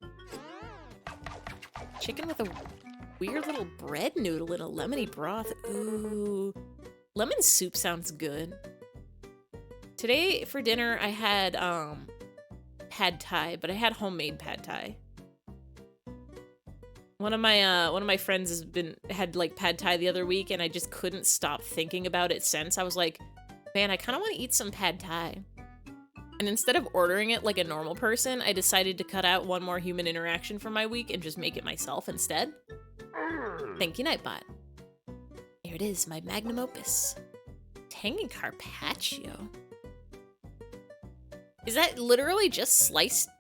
Chicken with a weird little bread noodle in a lemony broth. Ooh. Lemon soup sounds good. Today for dinner I had pad thai, but I had homemade pad thai. One of my friends had like pad thai the other week, and I just couldn't stop thinking about it since. I was like, man, I kind of want to eat some pad thai. And instead of ordering it like a normal person, I decided to cut out one more human interaction from my week and just make it myself instead. Thank you, Nightbot. Here it is, my magnum opus. Tangy carpaccio. Is that literally just sliced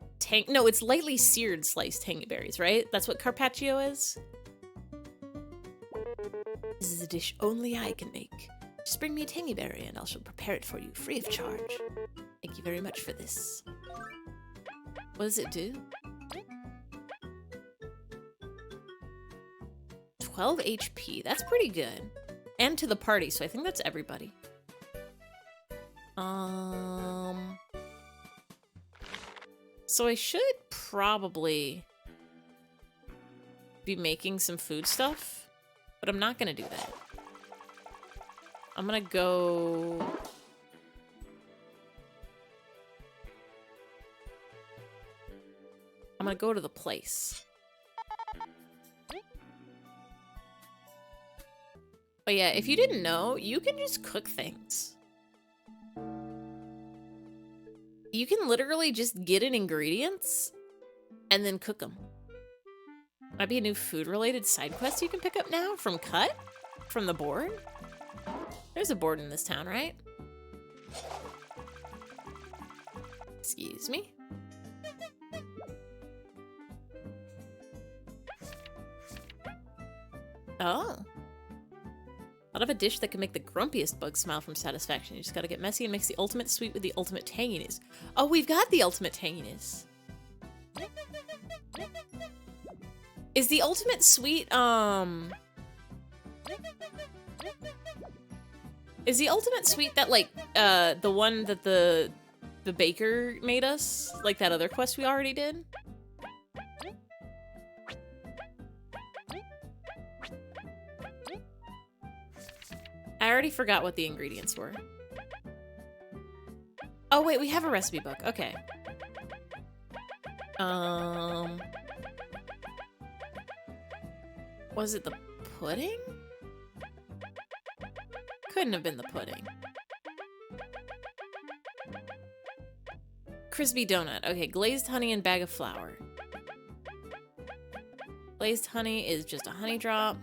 no, it's lightly seared sliced tangy berries, right? That's what carpaccio is? This is a dish only I can make. Just bring me a tangy berry and I shall prepare it for you free of charge. Thank you very much for this. What does it do? 12 HP. That's pretty good. And to the party, so I think that's everybody. So I should probably be making some food stuff, but I'm not gonna do that. I'm gonna go... I'm gonna go to the place. But yeah, if you didn't know, you can just cook things. You can literally just get in ingredients and then cook them. Might be a new food-related side quest you can pick up now from Cut? From the board? There's a board in this town, right? Excuse me? Oh. Thought of a dish that can make the grumpiest bug smile from satisfaction. You just gotta get messy and mix the ultimate sweet with the ultimate tanginess. Oh, we've got the ultimate tanginess. Is the ultimate sweet, is the ultimate sweet that, like, the one that the baker made us? Like that other quest we already did? I already forgot what the ingredients were. Oh wait, we have a recipe book. Okay. Was it the pudding? couldn't have been the pudding. Crispy donut. Okay, glazed honey and bag of flour. Glazed honey is just a honey drop.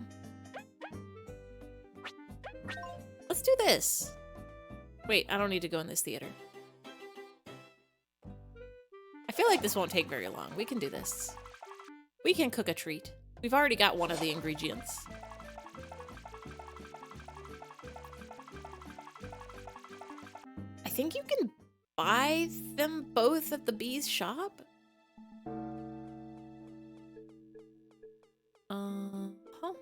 Let's do this. Wait, I don't need to go in this theater. I feel like this won't take very long. We can do this. We can cook a treat. We've already got one of the ingredients. I think you can buy them both at the bee's shop? Huh.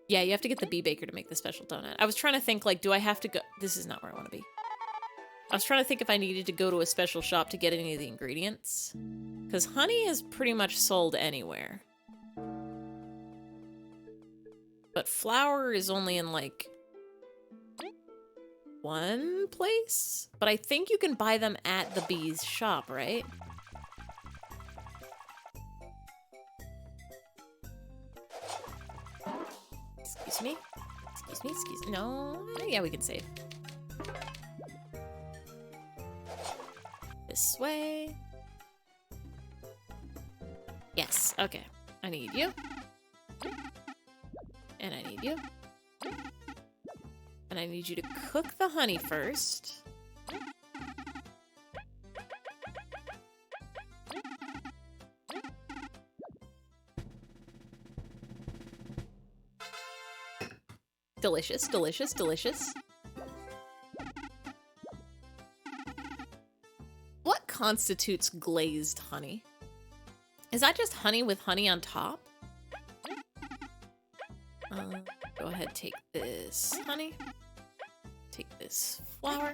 Yeah, you have to get the bee baker to make the special donut. I was trying to think, like, do I have to go? This is not where I want to be. I was trying to think if I needed to go to a special shop to get any of the ingredients. Because honey is pretty much sold anywhere. But flour is only in, like, one place? But I think you can buy them at the bee's shop, right? Excuse me? Excuse me? Excuse me? No? Yeah, we can save. This way. Yes, okay. I need you. And I need you. And I need you to cook the honey first. Delicious, delicious, delicious. What constitutes glazed honey? Is that just honey with honey on top? Go ahead, take this honey. Take this flour.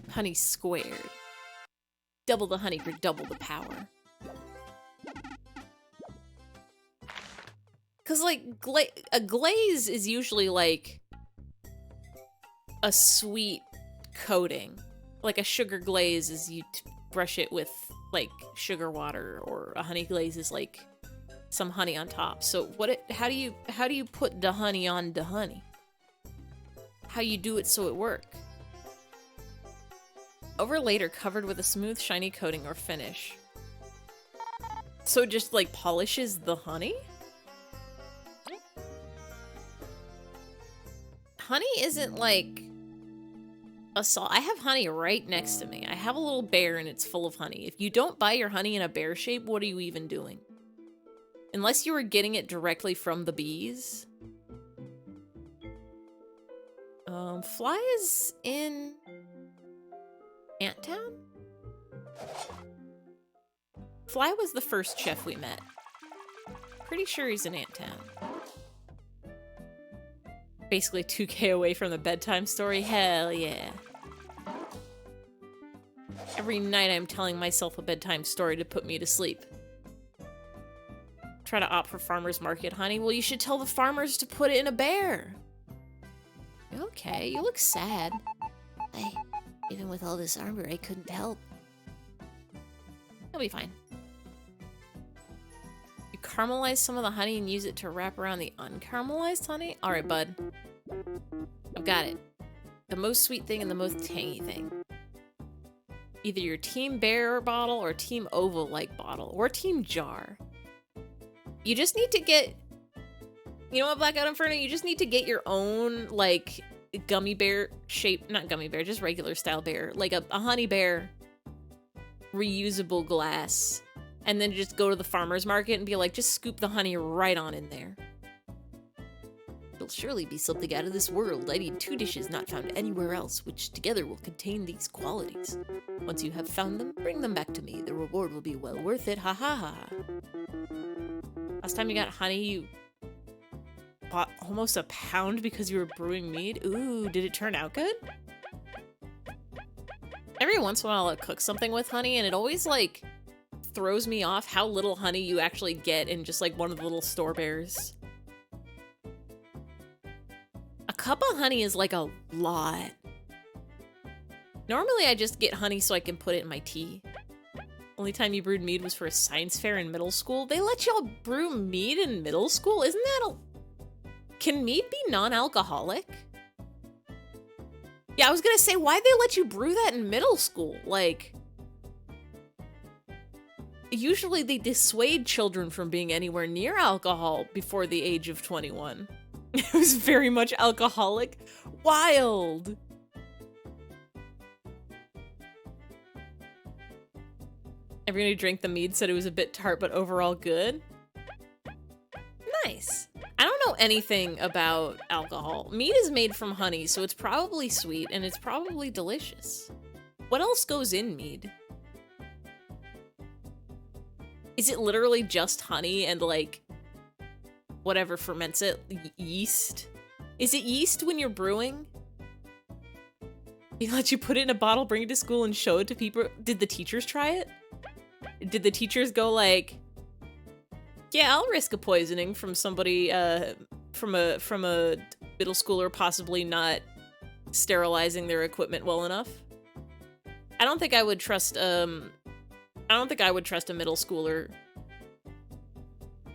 Honey squared. Double the honey for double the power. Because, like, a glaze is usually, like, a sweet coating. Like, a sugar glaze is you brush it with, like, sugar water, or a honey glaze is, like, some honey on top. So how do you put the honey on the honey? How you do it so it work? Overlaid or covered with a smooth, shiny coating or finish. So it just, like, polishes the honey? Honey isn't, like, a salt. I have honey right next to me. I have a little bear and it's full of honey. If you don't buy your honey in a bear shape, what are you even doing? Unless you were getting it directly from the bees. Fly is in Anttown? Fly was the first chef we met. Pretty sure he's in Anttown. Basically 2K away from the bedtime story. Hell yeah. Every night I'm telling myself a bedtime story to put me to sleep. Try to opt for farmer's market honey. Well, you should tell the farmers to put it in a bear. Okay, you look sad. Even with all this armor, I couldn't help. You'll be fine. You caramelize some of the honey and use it to wrap around the uncaramelized honey? Alright, bud. I've got it. The most sweet thing and the most tangy thing. Either your team bear bottle or team oval-like bottle. Or team jar. You just need to get... You know what, Blackout Inferno? You just need to get your own, like, gummy bear shape... Not gummy bear, just regular style bear. Like a honey bear reusable glass. And then just go to the farmer's market and be like, just scoop the honey right on in there. It'll surely be something out of this world. I need 2 dishes not found anywhere else, which together will contain these qualities. Once you have found them, bring them back to me. The reward will be well worth it. Ha ha ha. Last time you got honey, you bought almost a pound because you were brewing mead? Ooh, did it turn out good? Every once in a while I'll cook something with honey and it always, like, throws me off how little honey you actually get in just, like, one of the little store bears. A cup of honey is, like, a lot. Normally I just get honey so I can put it in my tea. Only time you brewed mead was for a science fair in middle school. They let y'all brew mead in middle school? Isn't that a... Can mead be non-alcoholic? Yeah, I was gonna say, why'd they let you brew that in middle school? Like, usually they dissuade children from being anywhere near alcohol before the age of 21. It was very much alcoholic. Wild! Everyone who drank the mead said it was a bit tart, but overall good. Nice. I don't know anything about alcohol. Mead is made from honey, so it's probably sweet, and it's probably delicious. What else goes in mead? Is it literally just honey and, like, whatever ferments it? Yeast? Is it yeast when you're brewing? They let you put it in a bottle, bring it to school, and show it to people? Did the teachers try it? Did the teachers go like, yeah, I'll risk a poisoning from somebody, from a middle schooler possibly not sterilizing their equipment well enough? I don't think I would trust, a middle schooler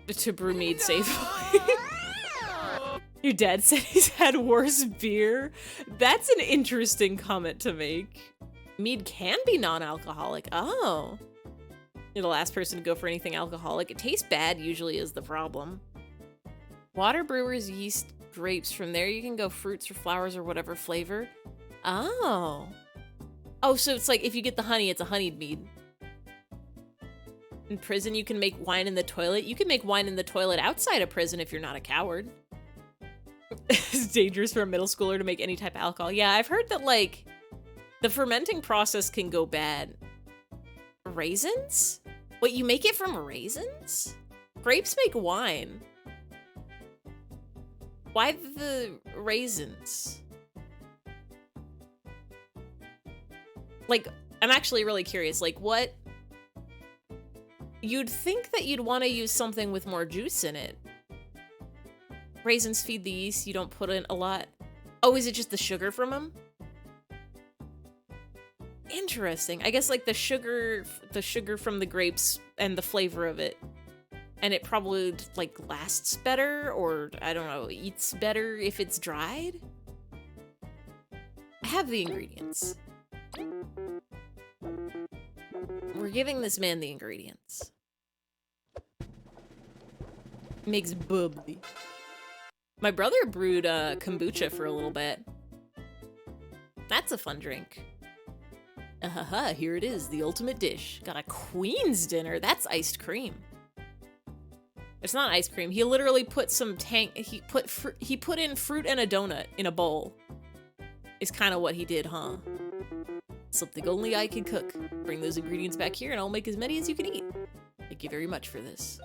to brew mead safely. Your dad said he's had worse beer? That's an interesting comment to make. Mead can be non-alcoholic. Oh. You're the last person to go for anything alcoholic. It tastes bad usually is the problem. Water brewers, yeast, grapes. From there you can go fruits or flowers or whatever flavor. Oh. Oh, so it's like if you get the honey, it's a honeyed mead. In prison, you can make wine in the toilet. You can make wine in the toilet outside of prison if you're not a coward. It's dangerous for a middle schooler to make any type of alcohol. Yeah, I've heard that, like, the fermenting process can go bad. Raisins? Wait, you make it from raisins? Grapes make wine. Why the raisins? Like, I'm actually really curious. Like, what? You'd think that you'd want to use something with more juice in it. Raisins feed the yeast, you don't put in a lot. Oh, is it just the sugar from them? Interesting. I guess like the sugar from the grapes and the flavor of it. And it probably like lasts better, or I don't know, eats better if it's dried. I have the ingredients. We're giving this man the ingredients. Makes bubbly. My brother brewed kombucha for a little bit. That's a fun drink. Here it is, the ultimate dish. Got a queen's dinner. That's iced cream. It's not ice cream. He literally put some he put in fruit and a donut in a bowl. Is kind of what he did, huh? Something only I can cook. Bring those ingredients back here and I'll make as many as you can eat. Thank you very much for this.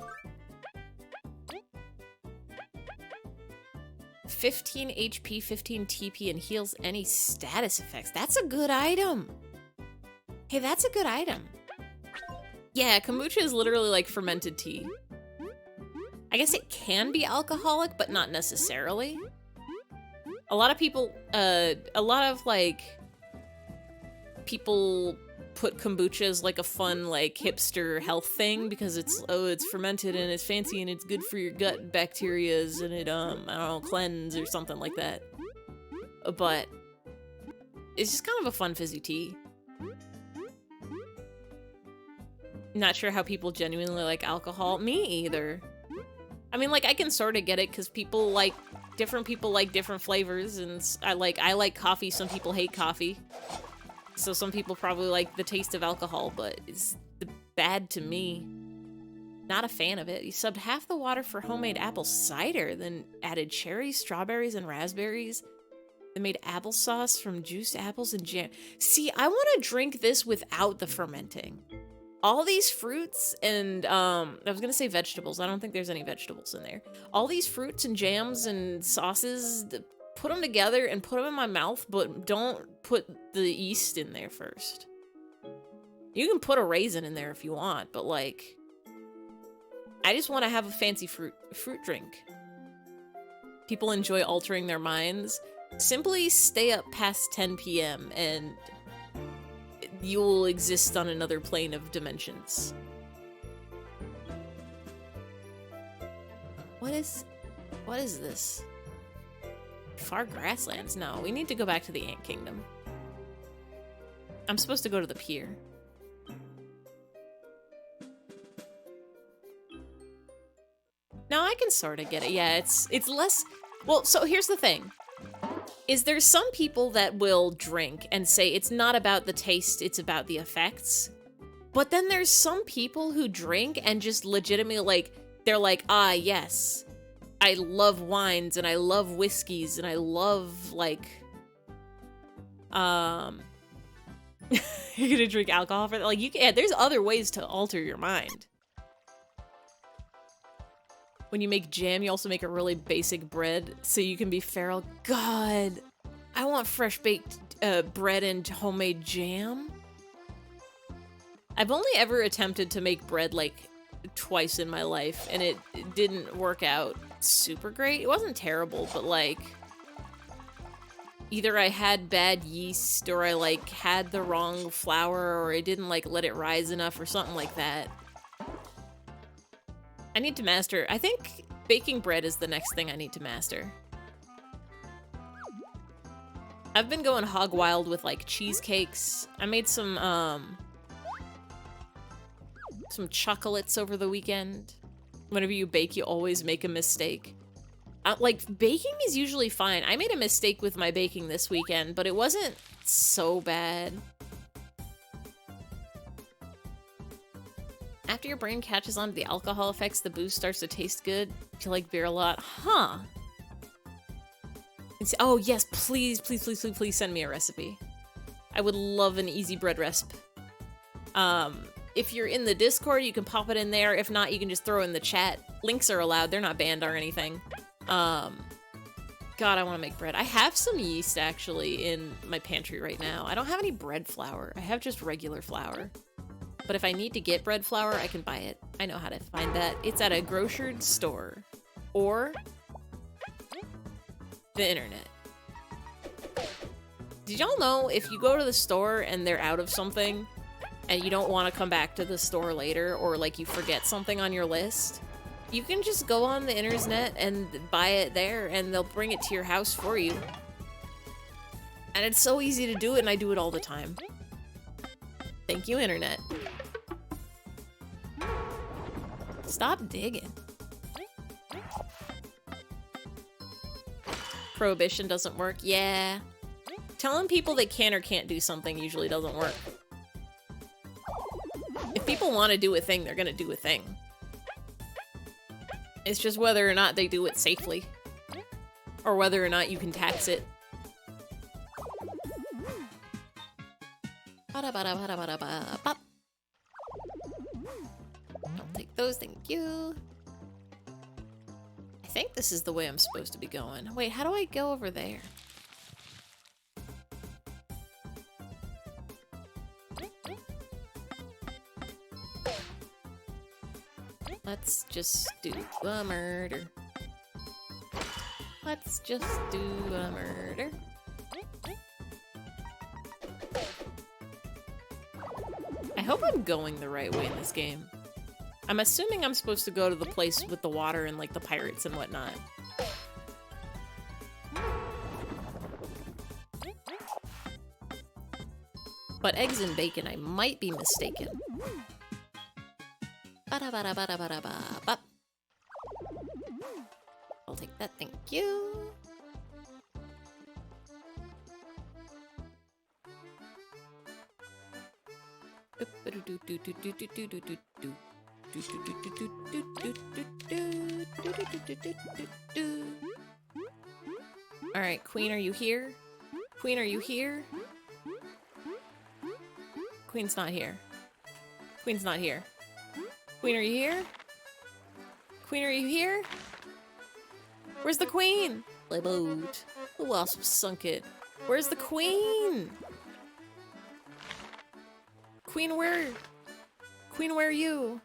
15 HP, 15 TP, and heals any status effects. That's a good item. Hey, that's a good item. Yeah, kombucha is literally like fermented tea. I guess it can be alcoholic, but not necessarily. A lot of people, people put kombucha as like a fun, like, hipster health thing because it's fermented and it's fancy and it's good for your gut bacterias and it, I don't know, cleanse or something like that. But it's just kind of a fun fizzy tea. Not sure how people genuinely like alcohol. Me either. I mean, like, I can sort of get it because different people like different flavors, and I like coffee. Some people hate coffee. So some people probably like the taste of alcohol, but it's bad to me. Not a fan of it. You subbed half the water for homemade apple cider, then added cherries, strawberries, and raspberries. They made applesauce from juiced apples and jam. See, I want to drink this without the fermenting. All these fruits and, I was gonna say vegetables. I don't think there's any vegetables in there. All these fruits and jams and sauces, put them together and put them in my mouth, but don't put the yeast in there first. You can put a raisin in there if you want, but, like, I just want to have a fancy fruit drink. People enjoy altering their minds. Simply stay up past 10 p.m. and you'll exist on another plane of dimensions. What is this? Far grasslands? No, we need to go back to the Ant Kingdom. I'm supposed to go to the pier. Now I can sort of get it. Yeah, it's less... Well, so here's the thing. Is there's some people that will drink and say it's not about the taste, it's about the effects. But then there's some people who drink and just legitimately, like, they're like, ah, yes, I love wines and I love whiskeys and I love, like, you're gonna drink alcohol for that? Like, yeah, there's other ways to alter your mind. When you make jam, you also make a really basic bread so you can be feral. God, I want fresh baked bread and homemade jam. I've only ever attempted to make bread like twice in my life, and it didn't work out super great. It wasn't terrible, but like either I had bad yeast or I like had the wrong flour or I didn't like let it rise enough or something like that. I need to master, I think baking bread is the next thing I need to master. I've been going hog wild with like cheesecakes. I made some chocolates over the weekend. Whenever you bake, you always make a mistake. Like, baking is usually fine. I made a mistake with my baking this weekend, but it wasn't so bad. After your brain catches on to the alcohol effects, the booze starts to taste good. You like beer a lot. Huh. Oh, yes, please, please, please, please, please send me a recipe. I would love an easy bread recipe. If you're in the Discord, you can pop it in there. If not, you can just throw it in the chat. Links are allowed. They're not banned or anything. God, I want to make bread. I have some yeast, actually, in my pantry right now. I don't have any bread flour. I have just regular flour. But if I need to get bread flour, I can buy it. I know how to find that. It's at a grocery store. Or the internet. Did y'all know if you go to the store and they're out of something, and you don't want to come back to the store later, or like you forget something on your list, you can just go on the internet and buy it there, and they'll bring it to your house for you. And it's so easy to do it, and I do it all the time. Thank you, internet. Stop digging. Prohibition doesn't work. Yeah. Telling people they can or can't do something usually doesn't work. If people want to do a thing, they're gonna do a thing. It's just whether or not they do it safely. Or whether or not you can tax it. I'll take those, thank you. I think this is the way I'm supposed to be going. Wait, how do I go over there? Let's just do a murder. Let's just do a murder. I hope I'm going the right way in this game. I'm assuming I'm supposed to go to the place with the water and like the pirates and whatnot. But eggs and bacon, I might be mistaken. Ba-da-ba-da-ba-da-ba-da-ba. I'll take that, thank you. Alright, Queen, are you here? Queen, are you here? Queen's not here. Queen's not here. Queen, are you here? Queen, are you here? Where's the queen? My boat. The wasp sunk it. Where's the queen? Queen, where? Queen, where are you?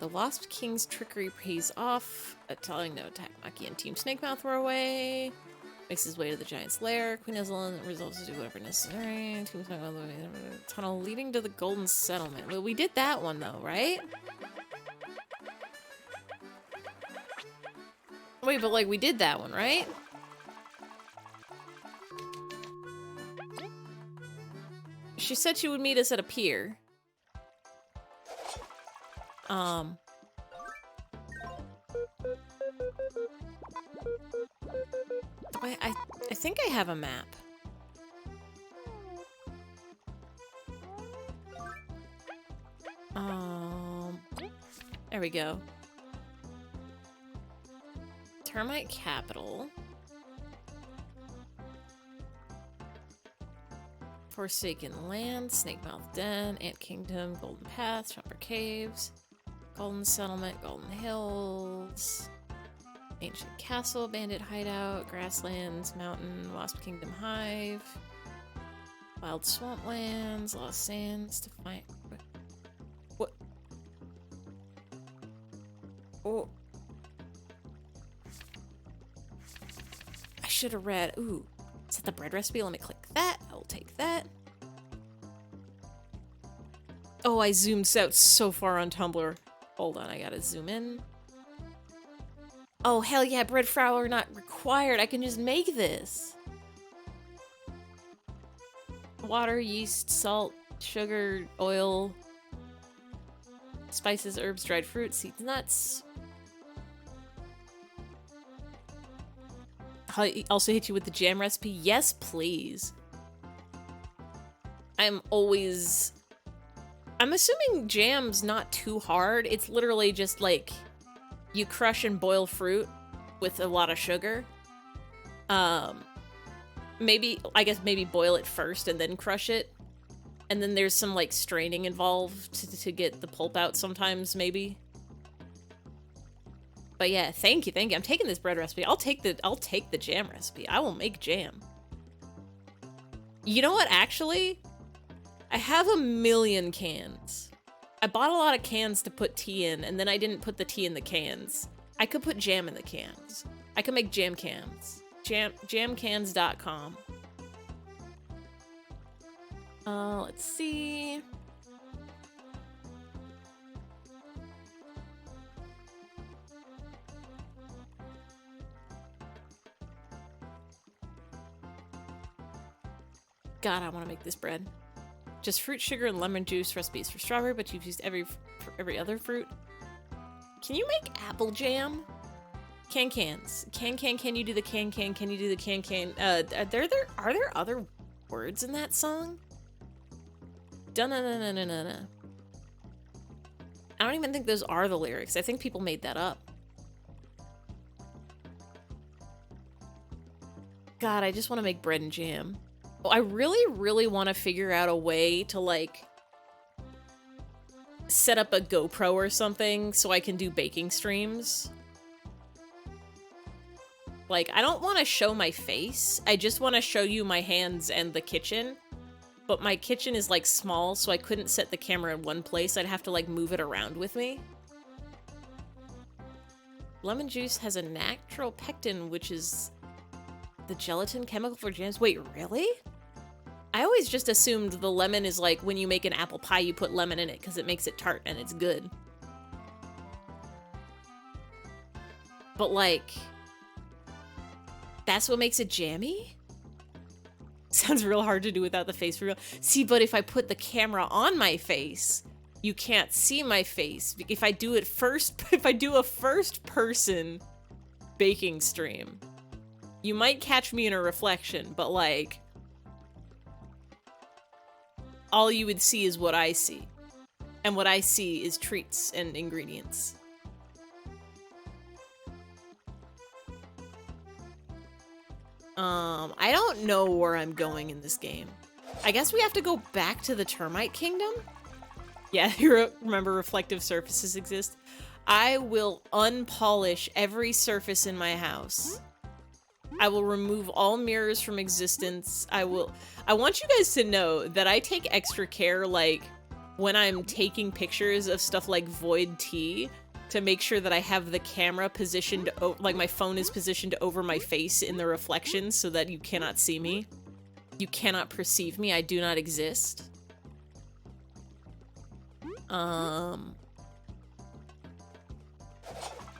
The Wasp King's trickery pays off. Telling no attack. Maki and Team Snakemouth were away. Makes his way to the giant's lair. Queen Hazelin resolves to do whatever necessary. Team Snakemouth tunnel leading to the Golden Settlement. Well, we did that one though, right? Wait, but like we did that one, right? She said she would meet us at a pier. I think I have a map. There we go. Termite Capital. Forsaken Land, Snakemouth Den, Ant Kingdom, Golden Path, Chopper Caves, Golden Settlement, Golden Hills, Ancient Castle, Bandit Hideout, Grasslands, Mountain, Wasp Kingdom Hive, Wild Swamplands, Lost Sands, to find... What? Oh. I should have read... Ooh. Is that the bread recipe? Let me click that. I will take that. Oh, I zoomed out so far on Tumblr. Hold on, I gotta zoom in. Oh, hell yeah, bread flour not required. I can just make this. Water, yeast, salt, sugar, oil, spices, herbs, dried fruit, seeds, nuts. I'll also hit you with the jam recipe. Yes, please. I'm assuming jam's not too hard. It's literally just like you crush and boil fruit with a lot of sugar. I guess maybe boil it first and then crush it. And then there's some like straining involved to get the pulp out sometimes, maybe. But yeah, thank you. I'm taking this bread recipe. I'll take the jam recipe. I will make jam. You know what, actually? I have a million cans. I bought a lot of cans to put tea in, and then I didn't put the tea in the cans. I could put jam in the cans. I could make jam cans. Jamcans.com. Let's see. God, I want to make this bread. Just fruit, sugar, and lemon juice. Recipes for strawberry, but you've used every other fruit. Can you make apple jam? Cans. Can you do the can? Can you do the can? Are there other words in that song? Dun-na-na-na-na-na-na. I don't even think those are the lyrics. I think people made that up. God, I just want to make bread and jam. I really, really want to figure out a way to, like, set up a GoPro or something so I can do baking streams. Like, I don't want to show my face. I just want to show you my hands and the kitchen. But my kitchen is, like, small, so I couldn't set the camera in one place. I'd have to, like, move it around with me. Lemon juice has a natural pectin, which is the gelatin chemical for jams. Wait, really? I always just assumed the lemon is like when you make an apple pie, you put lemon in it because it makes it tart and it's good. But like, that's what makes it jammy? Sounds real hard to do without the face for real. See, but if I put the camera on my face, you can't see my face. If I do it first, if I do a first person baking stream, you might catch me in a reflection, but like, all you would see is what I see. And what I see is treats and ingredients. I don't know where I'm going in this game. I guess we have to go back to the Termite Kingdom? Yeah, remember reflective surfaces exist? I will unpolish every surface in my house. I will remove all mirrors from existence. I want you guys to know that I take extra care, like, when I'm taking pictures of stuff like Void Tea to make sure that I have the camera positioned, like my phone is positioned over my face in the reflection so that you cannot see me. You cannot perceive me. I do not exist. I'm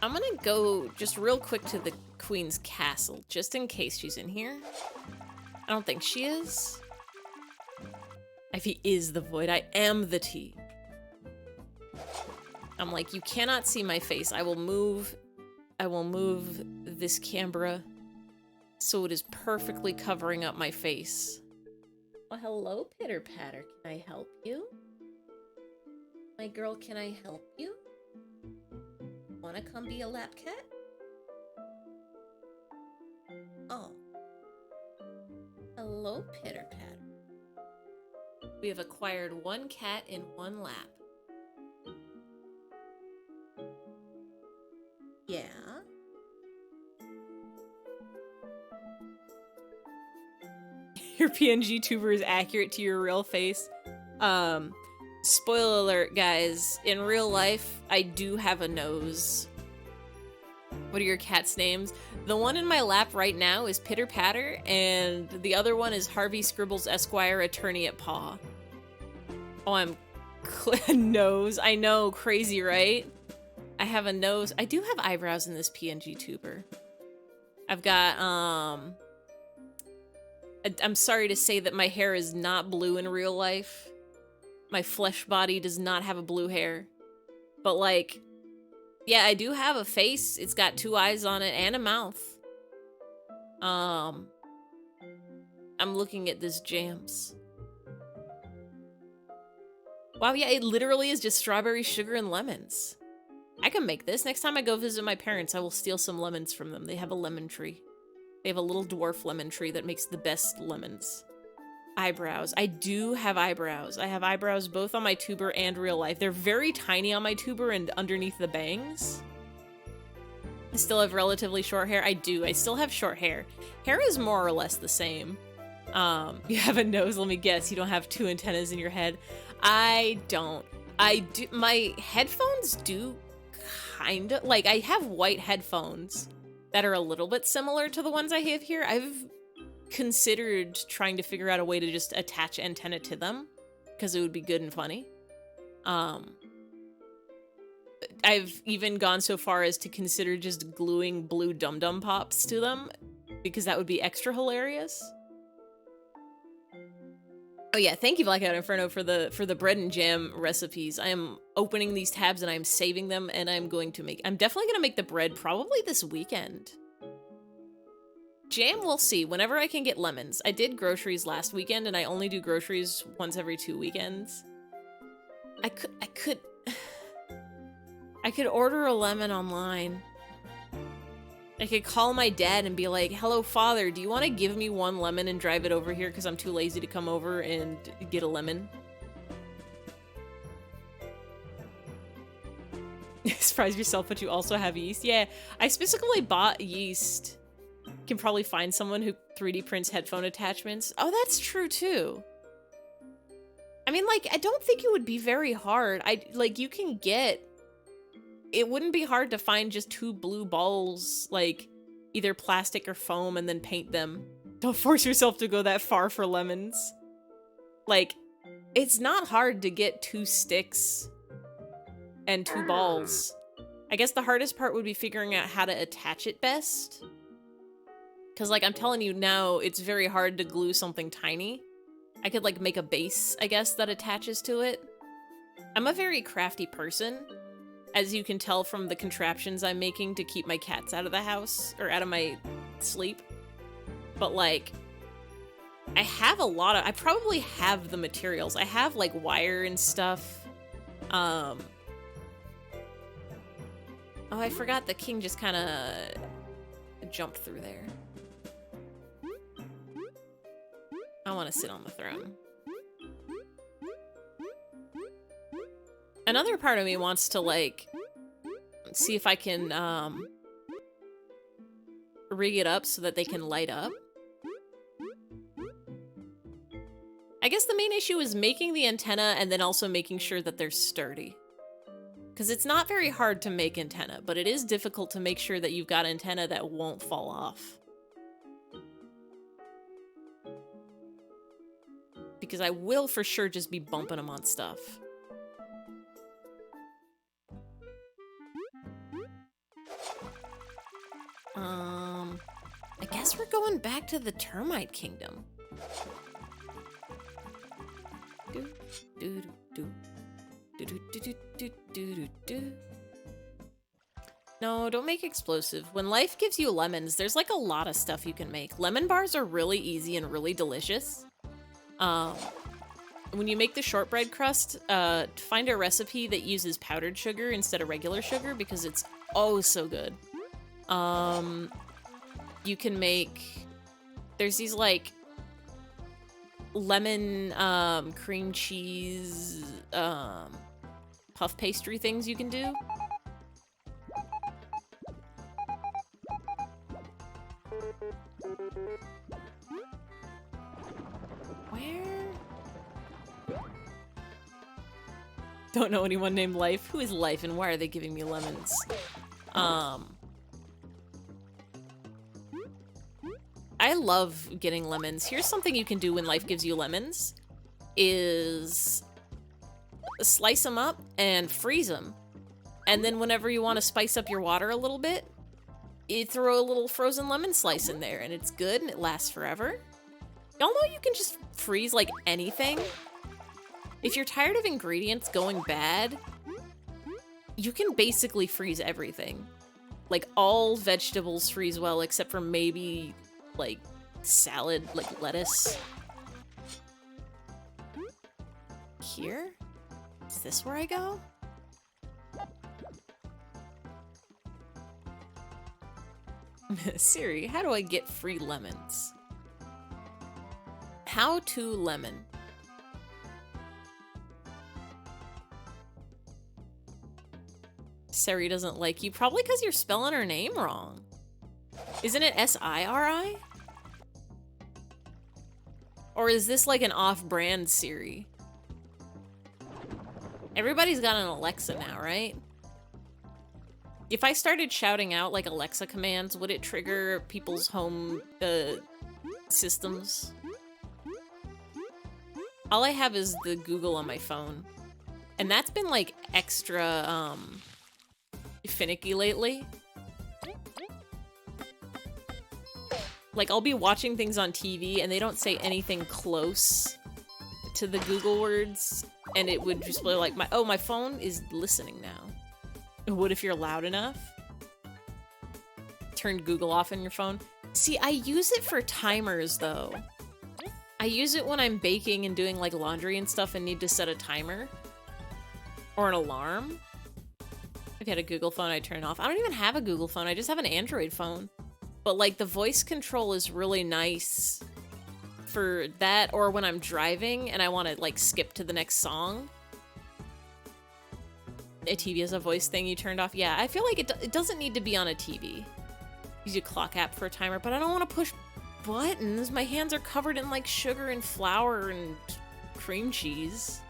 gonna go just real quick to the Queen's castle, just in case she's in here. I don't think she is. Eyfey is the void. I am the tea. I'm like, you cannot see my face. I will move this camera so it is perfectly covering up my face. Well, hello, Pitter Patter. Can I help you? My girl, can I help you? Wanna come be a lap cat? Oh. Hello, Pitter Patter. We have acquired one cat in one lap. Yeah. Your PNG tuber is accurate to your real face. Spoiler alert, guys. In real life, I do have a nose. What are your cats' names? The one in my lap right now is Pitter Patter, and the other one is Harvey Scribbles Esquire, attorney at Paw. Oh, I'm nose. I know, crazy, right? I have a nose. I do have eyebrows in this PNG tuber. I've got, I'm sorry to say that my hair is not blue in real life. My flesh body does not have a blue hair. But, like, yeah, I do have a face. It's got 2 eyes on it and a mouth. I'm looking at this jams. Wow, yeah, it literally is just strawberry sugar and lemons. I can make this. Next time I go visit my parents, I will steal some lemons from them. They have a lemon tree. They have a little dwarf lemon tree that makes the best lemons. Eyebrows. I do have eyebrows. I have eyebrows both on my tuber and real life. They're very tiny on my tuber and underneath the bangs. I still have relatively short hair. I do. I still have short hair. Hair is more or less the same. You have a nose, let me guess. You don't have 2 antennas in your head. I don't. I do. My headphones do kind of, like, I have white headphones that are a little bit similar to the ones I have here. I've considered trying to figure out a way to just attach antenna to them because it would be good and funny. I've even gone so far as to consider just gluing blue dum-dum pops to them because that would be extra hilarious. Oh yeah, thank you Blackout Inferno for the bread and jam recipes. I am opening these tabs and I'm saving them and I'm definitely gonna make the bread probably this weekend. Jam, we'll see. Whenever I can get lemons. I did groceries last weekend and I only do groceries once every 2 weekends. I could order a lemon online. I could call my dad and be like, hello, father, do you want to give me 1 lemon and drive it over here because I'm too lazy to come over and get a lemon? Surprise yourself, but you also have yeast. Yeah, I specifically bought yeast. Can probably find someone who 3D prints headphone attachments. Oh, that's true, too. I mean, like, I don't think it would be very hard. You can get... It wouldn't be hard to find just 2 blue balls, like, either plastic or foam, and then paint them. Don't force yourself to go that far for lemons. Like, it's not hard to get 2 sticks and 2 balls. I guess the hardest part would be figuring out how to attach it best. Because, like, I'm telling you now, it's very hard to glue something tiny. I could, like, make a base, I guess, that attaches to it. I'm a very crafty person. As you can tell from the contraptions I'm making to keep my cats out of the house, or out of my sleep. But, like, I probably have the materials. I have, like, wire and stuff. Oh, I forgot the king just kind of jumped through there. I want to sit on the throne. Another part of me wants to, like, see if I can, rig it up so that they can light up. I guess the main issue is making the antenna and then also making sure that they're sturdy. Because it's not very hard to make antenna, but it is difficult to make sure that you've got antenna that won't fall off. Because I will for sure just be bumping them on stuff. I guess we're going back to the termite kingdom. Do, do, do, do, do, do, do, do, do, do, do. No, don't make explosive. When life gives you lemons, there's like a lot of stuff you can make. Lemon bars are really easy and really delicious. When you make the shortbread crust, find a recipe that uses powdered sugar instead of regular sugar because it's oh so good. You can make, there's these like lemon cream cheese puff pastry things you can do. Where? Don't know anyone named Life. Who is Life and why are they giving me lemons? I love getting lemons. Here's something you can do when life gives you lemons, is slice them up and freeze them. And then whenever you want to spice up your water a little bit, you throw a little frozen lemon slice in there and it's good and it lasts forever. Y'all know you can just freeze like anything? If you're tired of ingredients going bad, you can basically freeze everything. Like all vegetables freeze well except for maybe like salad, like lettuce. Here? Is this where I go? Siri, how do I get free lemons? How to lemon. Siri doesn't like you, probably because you're spelling her name wrong. Isn't it S-I-R-I? Or is this like an off-brand Siri? Everybody's got an Alexa now, right? If I started shouting out like Alexa commands, would it trigger people's home systems? All I have is the Google on my phone. And that's been like extra finicky lately. Like, I'll be watching things on TV and they don't say anything close to the Google words, and it would just be like, my phone is listening now. What if you're loud enough? Turn Google off on your phone. See, I use it for timers, though. I use it when I'm baking and doing, like, laundry and stuff and need to set a timer. Or an alarm. If you had a Google phone, I'd turn it off. I don't even have a Google phone. I just have an Android phone. But, like, the voice control is really nice for that, or when I'm driving and I want to, like, skip to the next song. A TV has a voice thing you turned off. Yeah, I feel like it doesn't need to be on a TV. Use your clock app for a timer, but I don't want to push buttons. My hands are covered in, like, sugar and flour and cream cheese.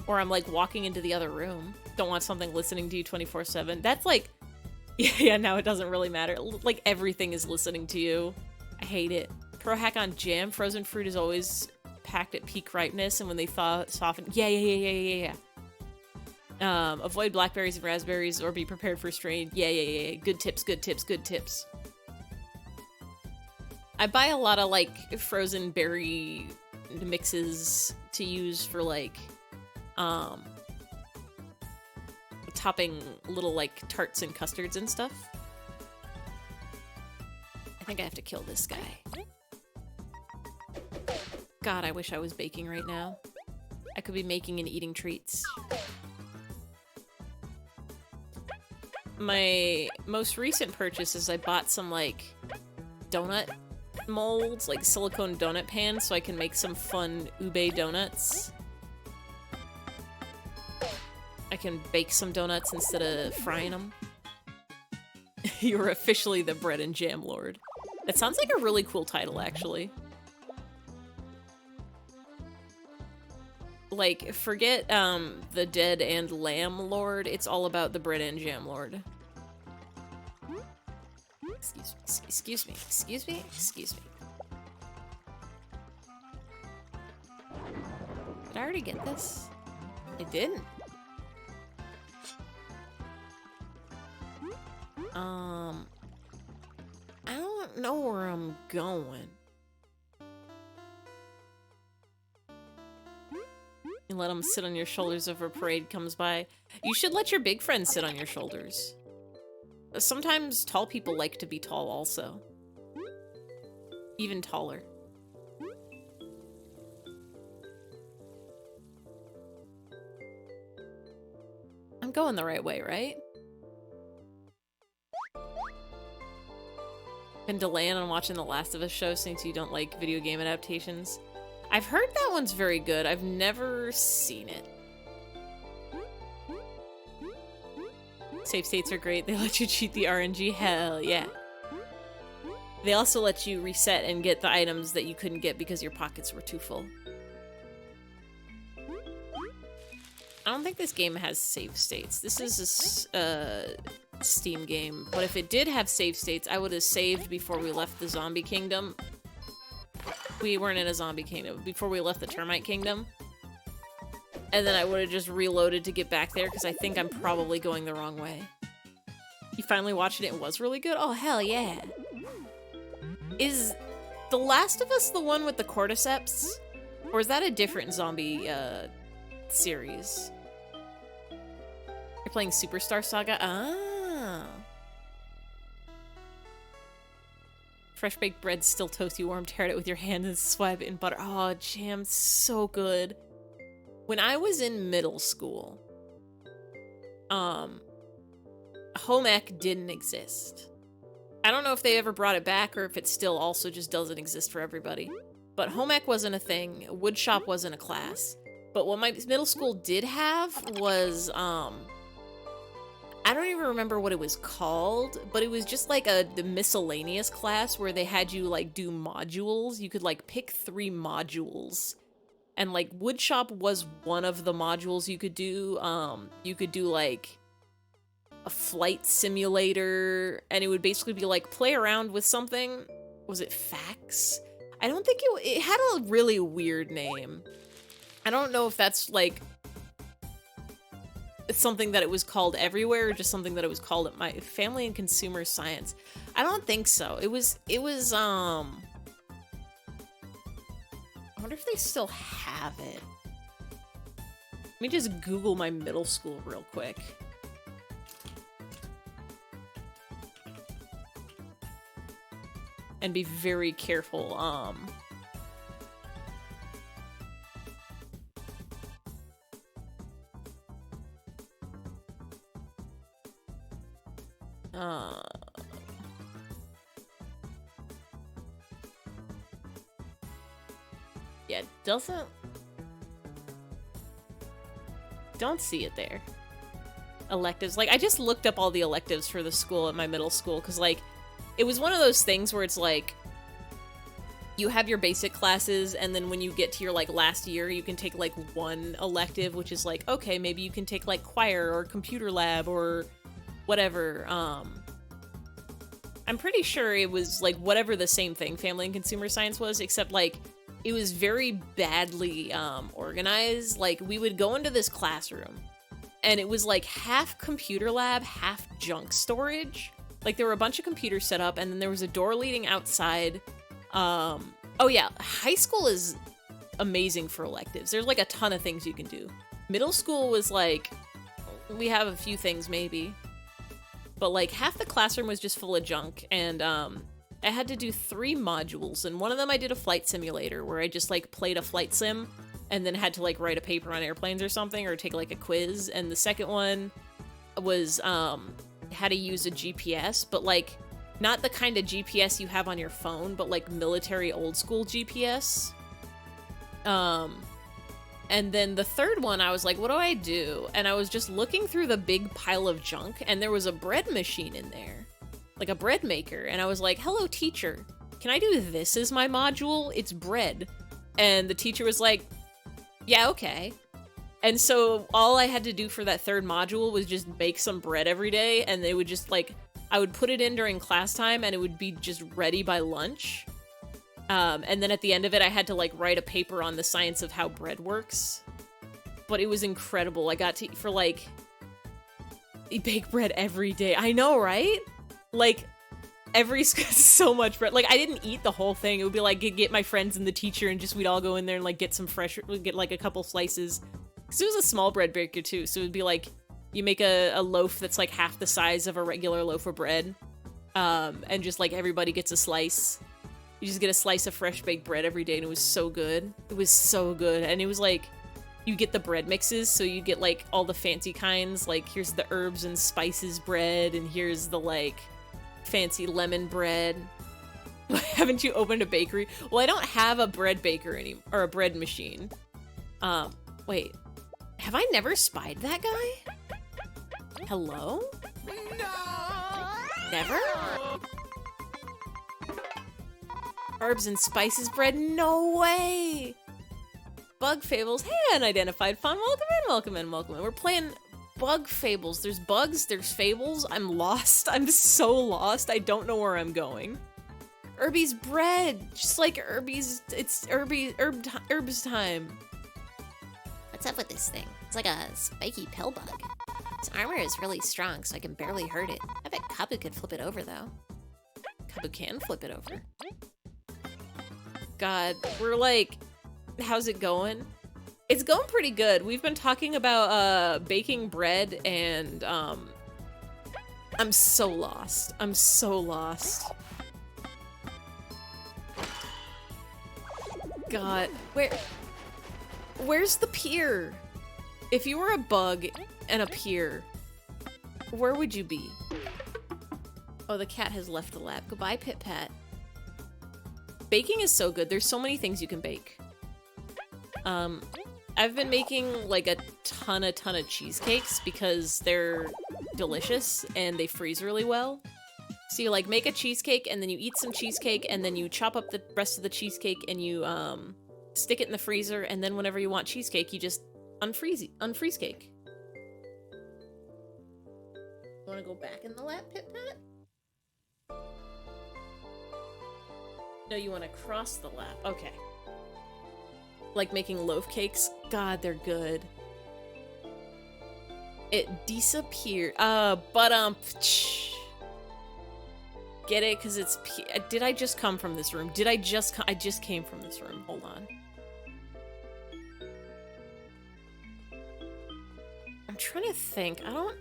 Or I'm, like, walking into the other room. Don't want something listening to you 24/7. That's, like... Yeah, now it doesn't really matter. Like, everything is listening to you. I hate it. Pro hack on jam. Frozen fruit is always packed at peak ripeness, and when they thaw, soften... Yeah. Avoid blackberries and raspberries, or be prepared for strain. Yeah. Good tips. I buy a lot of, like, frozen berry mixes to use for, like, topping little, like, tarts and custards and stuff. I think I have to kill this guy. God, I wish I was baking right now. I could be making and eating treats. My most recent purchase is I bought some, like, donut molds, like silicone donut pans, so I can make some fun ube donuts. I can bake some donuts instead of frying them. You're officially the bread and jam lord. That sounds like a really cool title, actually. like, forget, the Dead and Lamb Lord. It's all about the Bread and Jam Lord. Excuse me. Did I already get this? I didn't. I don't know where I'm going. You let them sit on your shoulders if a parade comes by. You should let your big friends sit on your shoulders. Sometimes tall people like to be tall also. Even taller. I'm going the right way, right? Been delaying on watching The Last of Us show since you don't like video game adaptations. I've heard that one's very good. I've never seen it. Save states are great. They let you cheat the RNG. Hell yeah. They also let you reset and get the items that you couldn't get because your pockets were too full. I don't think this game has save states. This is a Steam game, but if it did have save states, I would have saved before we left the zombie kingdom. We weren't in a zombie kingdom. Before we left the termite kingdom. And then I would have just reloaded to get back there, because I think I'm probably going the wrong way. You finally watched it and it was really good? Oh, hell yeah. Is The Last of Us the one with the cordyceps? Or is that a different zombie, series? You're playing Superstar Saga? Ah. Fresh baked bread, still toasty warm. Tear it with your hand and swipe it in butter. Oh, jam, so good. When I was in middle school, home ec didn't exist. I don't know if they ever brought it back or if it still also just doesn't exist for everybody. But home ec wasn't a thing. Woodshop wasn't a class. But what my middle school did have was, I don't even remember what it was called, but it was just like the miscellaneous class where they had you like do modules. You could like pick 3 modules. And like woodshop was one of the modules you could do. You could do like a flight simulator, and it would basically be like play around with something. Was it fax? I don't think it had a really weird name. I don't know if that's like something that it was called everywhere or just something that it was called at my family and consumer science. I don't think so. It was I wonder if they still have it. Let me just Google my middle school real quick. And be very careful, yeah, don't see it there. Electives. Like, I just looked up all the electives for the school at my middle school, because, like, it was one of those things where it's like, you have your basic classes, and then when you get to your, like, last year, you can take, like, one elective, which is like, okay, maybe you can take, like, choir or computer lab or whatever. I'm pretty sure it was, like, whatever the same thing family and consumer science was, except, like, it was very badly organized. Like, we would go into this classroom, and it was, like, half computer lab, half junk storage. Like, there were a bunch of computers set up, and then there was a door leading outside. Oh yeah, high school is amazing for electives. There's, like, a ton of things you can do. Middle school was, like, we have a few things, maybe. But, like, half the classroom was just full of junk, and, I had to do 3 modules, and one of them I did a flight simulator, where I just, like, played a flight sim, and then had to, like, write a paper on airplanes or something, or take, like, a quiz, and the second one was, how to use a GPS, but, like, not the kind of GPS you have on your phone, but, like, military old school GPS. And then the third one, I was like, what do I do? And I was just looking through the big pile of junk, and there was a bread machine in there. Like a bread maker. And I was like, hello, teacher. Can I do this as my module? It's bread. And the teacher was like, yeah, okay. And so all I had to do for that third module was just bake some bread every day, and they would just like, I would put it in during class time and it would be just ready by lunch. And then at the end of it, I had to like write a paper on the science of how bread works. But it was incredible. I got to, for like, bake bread every day. I know, right? Like, so much bread. Like, I didn't eat the whole thing. It would be like, get my friends and the teacher and just, we'd all go in there and like get some fresh, get like a couple slices. Because it was a small bread baker too. So it would be like, you make a loaf that's like half the size of a regular loaf of bread. And just like everybody gets a slice. You just get a slice of fresh baked bread every day, and it was so good. It was so good. And it was like, you get the bread mixes, so you get like all the fancy kinds. Like, here's the herbs and spices bread, and here's the like fancy lemon bread. Haven't you opened a bakery? Well, I don't have a bread baker anymore, or a bread machine. Wait. Have I never spied that guy? Hello? No! Never? Herbs and spices bread? No way! Bug Fables. Hey, unidentified fun. Welcome in, welcome in, welcome in. We're playing Bug Fables. There's bugs, there's fables. I'm lost. I'm so lost. I don't know where I'm going. Herbie's bread. Just like Herbie's. It's herbs time. What's up with this thing? It's like a spiky pill bug. Its armor is really strong, so I can barely hurt it. I bet Kabu could flip it over, though. Kabu can flip it over. God, we're like, how's it going? It's going pretty good. We've been talking about baking bread, and I'm so lost. I'm so lost. God, where's the pier? If you were a bug and a pier, where would you be? Oh, the cat has left the lab. Goodbye, Pit Pat. Baking is so good. There's so many things you can bake. I've been making like a ton of cheesecakes because they're delicious and they freeze really well. So you like make a cheesecake and then you eat some cheesecake and then you chop up the rest of the cheesecake and you stick it in the freezer, and then whenever you want cheesecake, you just unfreeze cake. Want to go back in the lab, Pit Pat? No, you want to cross the lap. Okay. Like making loaf cakes? God, they're good. It disappeared. Get it? Because it's... Did I just come from this room? I just came from this room. Hold on. I'm trying to think. I don't...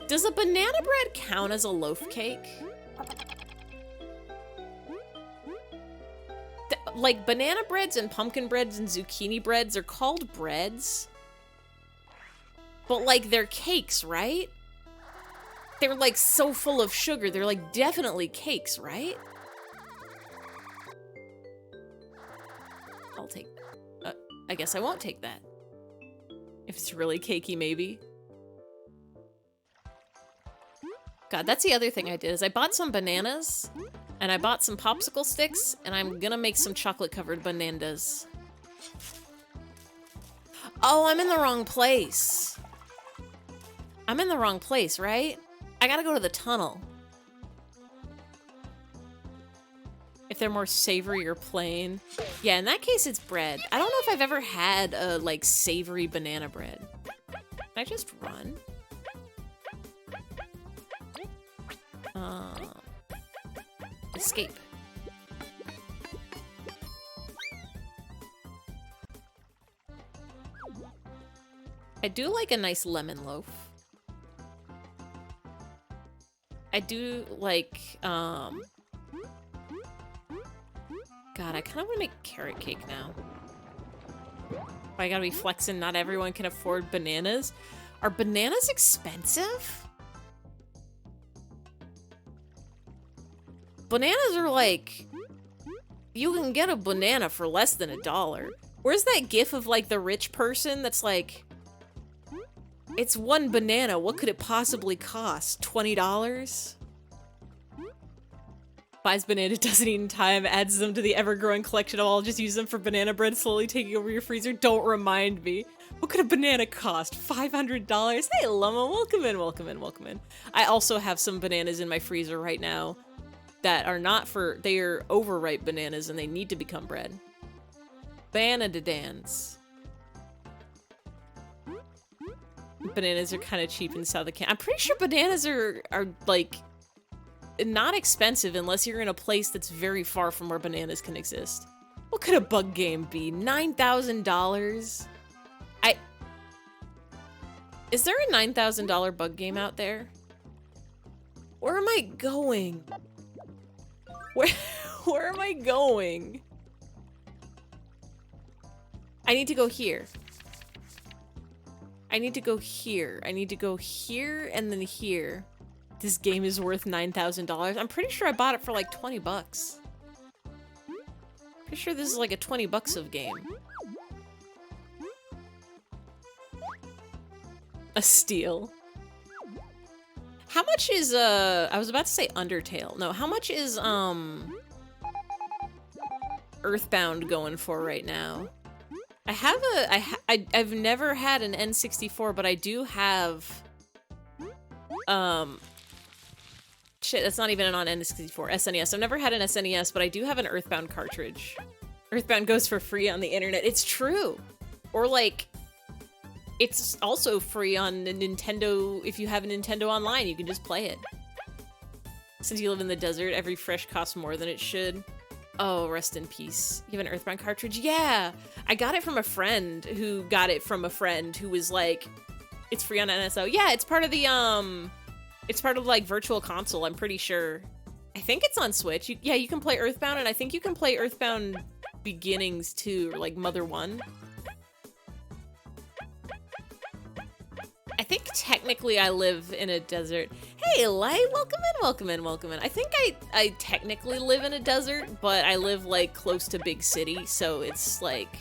Does a banana bread count as a loaf cake? Like, banana breads and pumpkin breads and zucchini breads are called breads. But, like, they're cakes, right? They're, like, so full of sugar. They're, like, definitely cakes, right? I'll take... I guess I won't take that. If it's really cakey, maybe. God, that's the other thing I did, is I bought some bananas, and I bought some popsicle sticks, and I'm gonna make some chocolate-covered bananas. Oh, I'm in the wrong place. I'm in the wrong place, right? I gotta go to the tunnel. If they're more savory or plain. Yeah, in that case, it's bread. I don't know if I've ever had a, like, savory banana bread. Can I just run? Escape. I do like a nice lemon loaf. I do like, God, I kind of want to make carrot cake now. I gotta be flexing, not everyone can afford bananas. Are bananas expensive? Bananas are like, you can get a banana for less than $1. Where's that gif of like the rich person that's like, it's one banana, what could it possibly cost? $20? buys banana, doesn't eat in time, adds them to the ever-growing collection of all, just use them for banana bread, slowly taking over your freezer. Don't remind me. What could a banana cost? $500? Hey, Llama, welcome in, welcome in, welcome in. I also have some bananas in my freezer right now that are not for, they are overripe bananas and they need to become bread. Banana-dance. Bananas are kind of cheap in Southern Canada. I'm pretty sure bananas are like, not expensive unless you're in a place that's very far from where bananas can exist. What could a bug game be? $9,000? Is there a $9,000 bug game out there? Where am I going? Where am I going? I need to go here. I need to go here. I need to go here and then here. This game is worth $9,000. I'm pretty sure I bought it for like 20 bucks. Pretty sure this is like a 20 bucks of game. A steal. How much is, I was about to say Undertale. No, how much is, Earthbound going for right now? I have I've never had an N64, but I do have, shit, that's not even on N64, SNES. I've never had an SNES, but I do have an Earthbound cartridge. Earthbound goes for free on the internet. It's true. Or like, it's also free on Nintendo. If you have a Nintendo Online, you can just play it. Since you live in the desert, every fresh costs more than it should. Oh, rest in peace. You have an Earthbound cartridge? Yeah! I got it from a friend who got it from a friend who was like, it's free on NSO. Yeah, it's part of the, it's part of like Virtual Console, I'm pretty sure. I think it's on Switch. Yeah, you can play Earthbound, and I think you can play Earthbound Beginnings too, or like Mother 1. I think technically I live in a desert. Hey, Light, welcome in, welcome in, welcome in. I think I technically live in a desert, but I live like close to big city, so it's like,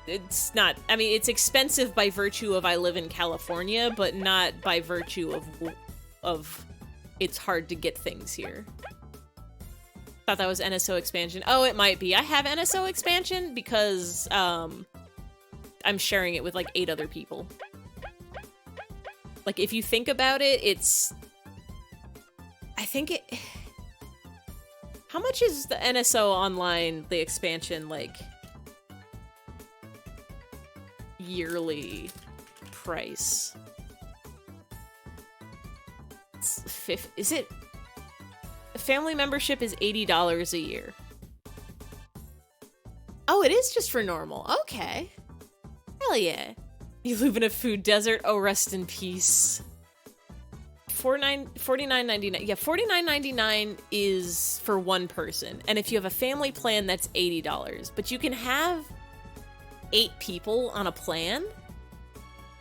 it's not, I mean, it's expensive by virtue of I live in California, but not by virtue of it's hard to get things here. Thought that was NSO expansion. Oh, it might be. I have NSO expansion because, I'm sharing it with like 8 other people. Like if you think about it, it's, I think it, how much is the NSO Online, the expansion, like yearly price? Is it, family membership is $80 a year. Oh, it is just for normal. Okay. Hell yeah. You live in a food desert? Oh, rest in peace. $49.99. Yeah, $49.99 is for one person. And if you have a family plan, that's $80. But you can have 8 people on a plan?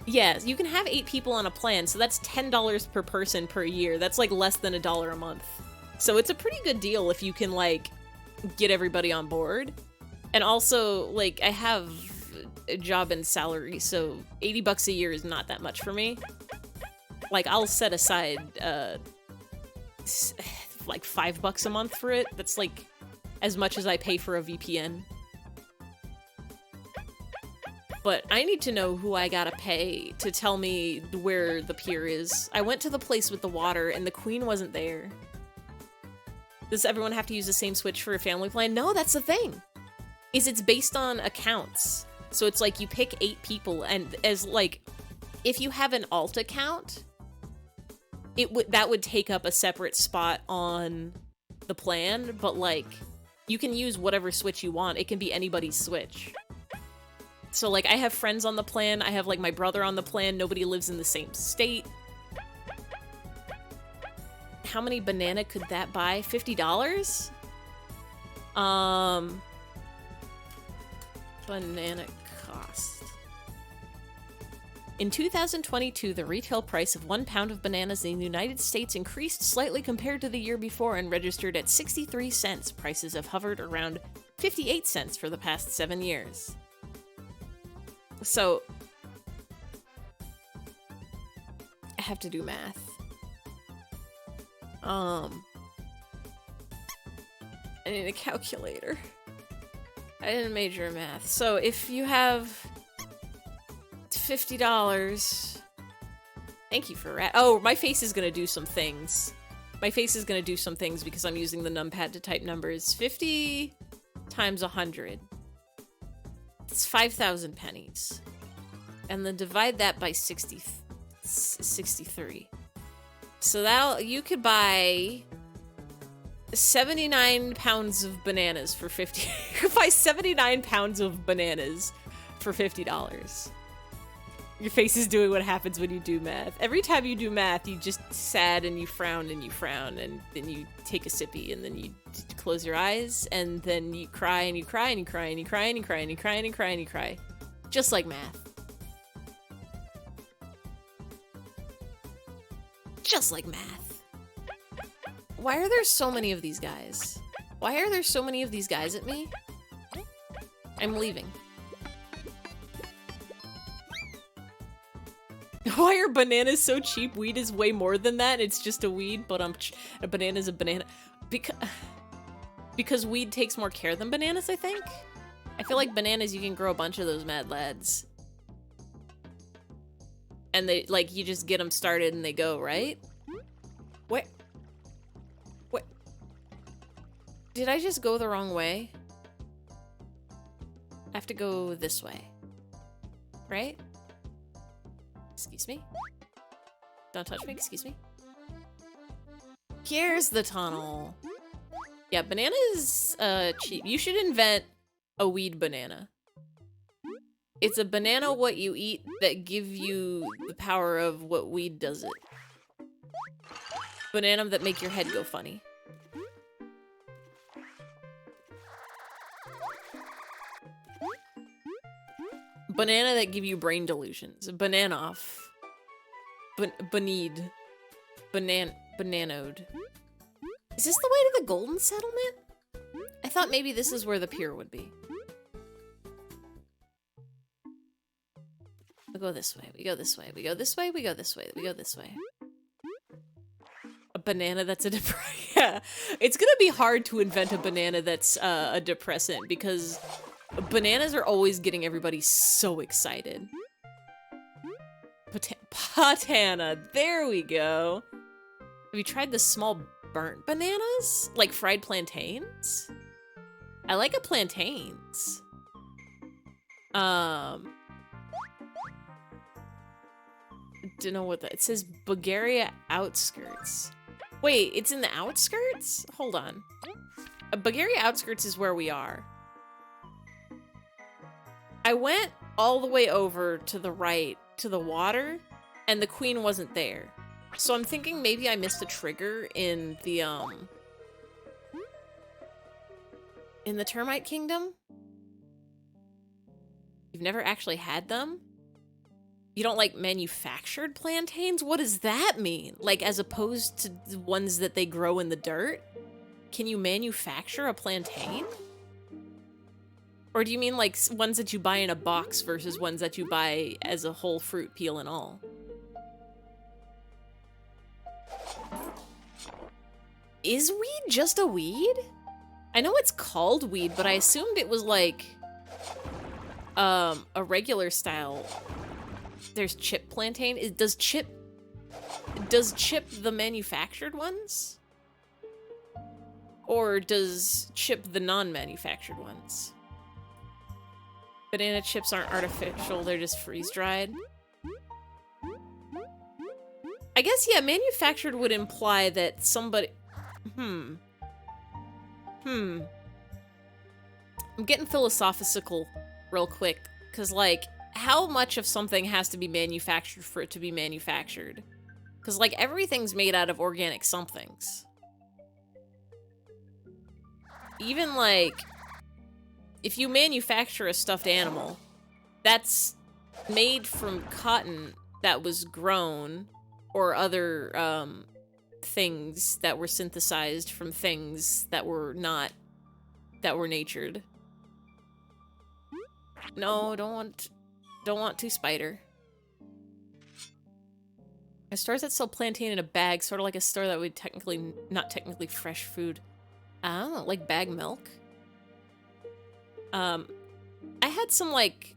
Yes, you can have 8 people on a plan, so that's $10 per person per year. That's like less than $1 a month. So it's a pretty good deal if you can, like, get everybody on board. And also, like, I have a job and salary, so 80 bucks a year is not that much for me. Like, I'll set aside, like $5 a month for it. That's like as much as I pay for a VPN. But I need to know who I gotta pay to tell me where the pier is. I went to the place with the water and the queen wasn't there. Does everyone have to use the same Switch for a family plan? No, that's the thing. It's based on accounts. So it's like you pick 8 people, and as like, if you have an alt account, that would take up a separate spot on the plan, but like, you can use whatever Switch you want. It can be anybody's Switch. So like, I have friends on the plan, I have like my brother on the plan, nobody lives in the same state. How many banana could that buy? $50? Banana cost. In 2022, the retail price of 1 pound of bananas in the United States increased slightly compared to the year before and registered at 63 cents. Prices have hovered around 58 cents for the past 7 years. So, I have to do math. I need a calculator. I didn't major in math. So if you have $50... Thank you for oh, my face is gonna do some things. My face is gonna do some things because I'm using the numpad to type numbers. 50 times 100. It's 5,000 pennies. And then divide that by 63. So you could buy 79 pounds of bananas for 50. You could buy 79 pounds of bananas for $50. Your face is doing what happens when you do math. Every time you do math, you just sad and you frown and you frown, and then you take a sippy, and then you close your eyes, and then you cry and you cry and you cry and you cry and you cry and you cry and you cry and you cry. Just like math. Just like math. Why are there so many of these guys? Why are there so many of these guys at me? I'm leaving. Why are bananas so cheap? Weed is way more than that. It's just a weed, but a banana's a banana. Because weed takes more care than bananas, I think? I feel like bananas, you can grow a bunch of those mad lads. And they, like, you just get them started and they go, right? What? What? Did I just go the wrong way? I have to go this way. Right? Excuse me? Don't touch me, excuse me. Here's the tunnel. Yeah, bananas, cheap. You should invent a weed banana. It's a banana what you eat that give you the power of what weed does it. Banana that make your head go funny. Banana that give you brain delusions. Banana off. Banid. Bananode. Is this the way to the Golden Settlement? I thought maybe this is where the pier would be. We go this way, we go this way, we go this way, we go this way, we go this way. A banana that's a depressant. Yeah, it's gonna be hard to invent a banana that's a depressant because bananas are always getting everybody so excited. Patana, there we go. Have you tried the small burnt bananas? Like fried plantains? I like a plantains. Don't know what that, it says Bulgaria outskirts. Wait, it's in the outskirts? Hold on. Bulgaria outskirts is where we are. I went all the way over to the right to the water and the queen wasn't there. So I'm thinking maybe I missed a trigger in the Termite Kingdom. You've never actually had them? You don't like manufactured plantains? What does that mean? Like, as opposed to the ones that they grow in the dirt? Can you manufacture a plantain? Or do you mean like ones that you buy in a box versus ones that you buy as a whole fruit, peel and all? Is weed just a weed? I know it's called weed, but I assumed it was like a regular style. There's chip plantain. Does chip the manufactured ones? Or does chip the non-manufactured ones? Banana chips aren't artificial, they're just freeze-dried. I guess, yeah, manufactured would imply that somebody... I'm getting philosophical real quick, because, like, how much of something has to be manufactured for it to be manufactured? Because, like, everything's made out of organic somethings. Even, like, if you manufacture a stuffed animal, that's made from cotton that was grown, or other, things that were synthesized from things that were not, that were natured. No, don't want to, spider. A store that sell plantain in a bag, sort of like a store that would not technically fresh food. Oh, like bag milk? I had some like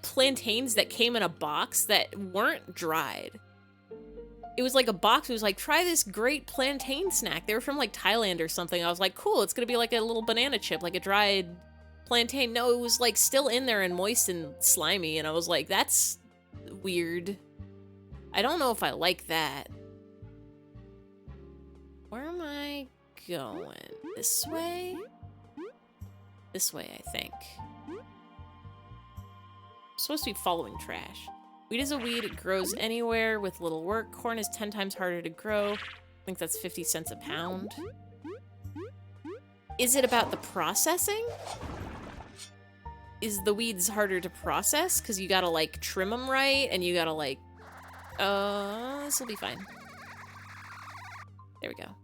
plantains that came in a box that weren't dried. It was like a box. It was like, try this great plantain snack. They were from like Thailand or something. I was like, cool, it's gonna be like a little banana chip, like a dried plantain. No, it was like still in there and moist and slimy. And I was like, that's weird. I don't know if I like that. Where am I going? This way? This way, I think. I'm supposed to be following trash. Wheat is a weed. It grows anywhere with little work. Corn is 10 times harder to grow. I think that's 50 cents a pound. Is it about the processing? Is the weeds harder to process? Because you gotta, like, trim them right, and you gotta, like... This'll be fine. There we go.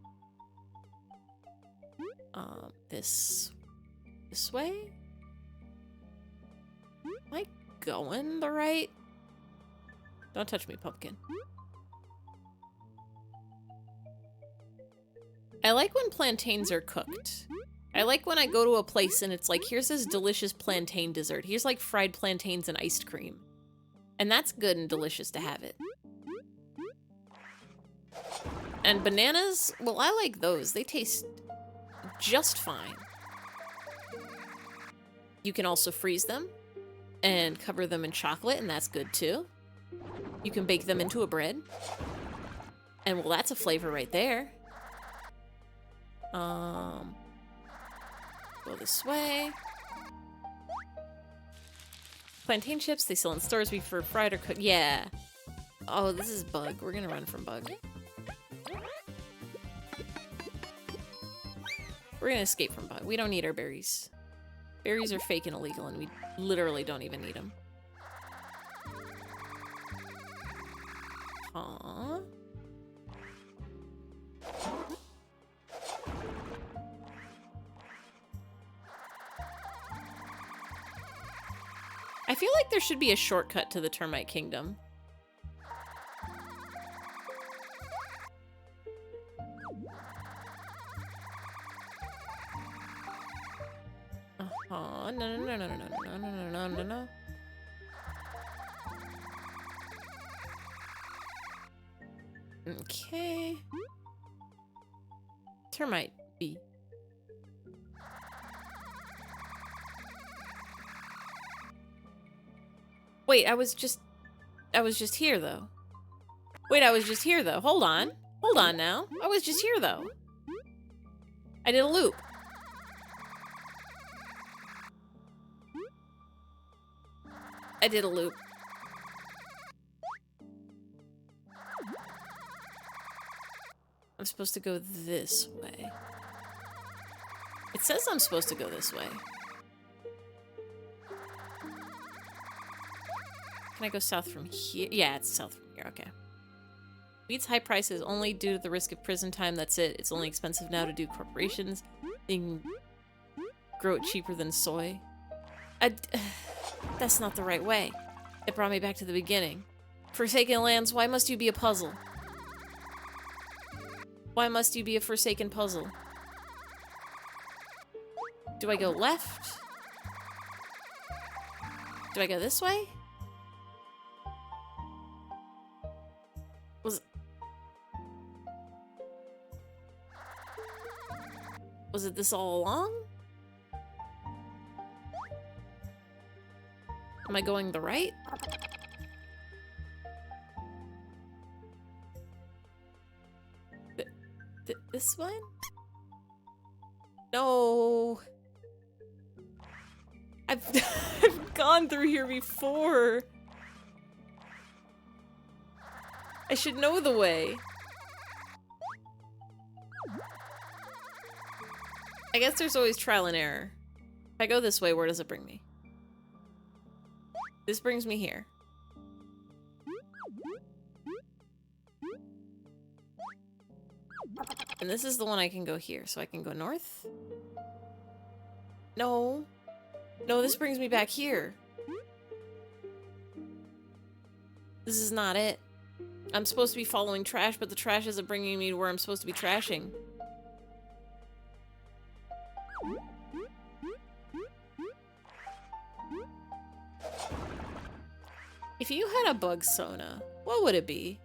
This way? Am I going the right? Don't touch me, pumpkin. I like when plantains are cooked. I like when I go to a place and it's like, here's this delicious plantain dessert. Here's like fried plantains and iced cream. And that's good and delicious to have it. And bananas, well, I like those. They taste just fine. You can also freeze them and cover them in chocolate, and that's good too. You can bake them into a bread. And well, that's a flavor right there. Go this way. Plantain chips, they sell in stores, be for fried or cooked. Yeah. Oh, this is Bug. We're gonna run from Bug. We're gonna escape from Bug. We don't need our berries. Berries are fake and illegal, and we literally don't even need them. Aww. I feel like there should be a shortcut to the Termite Kingdom. No, no, no, no, no, no, no, no, no, no, no. Okay. Termite bee. Wait, I was just here though. Wait, I was just here though. Hold on. Hold on now. I was just here though. I did a loop. I did a loop. I'm supposed to go this way. It says I'm supposed to go this way. Can I go south from here? Yeah, it's south from here. Okay. Wheat's high price is only due to the risk of prison time. That's it. It's only expensive now to do corporations. They can grow it cheaper than soy. That's not the right way. It brought me back to the beginning. Forsaken lands, why must you be a puzzle? Why must you be a forsaken puzzle? Do I go left? Do I go this way? Was it this all along? Am I going the right? This one? No. I've gone through here before. I should know the way. I guess there's always trial and error. If I go this way, where does it bring me? This brings me here. And this is the one I can go here, so I can go north? No. No, this brings me back here. This is not it. I'm supposed to be following trash, but the trash isn't bringing me to where I'm supposed to be trashing. If you had a bug sona, what would it be?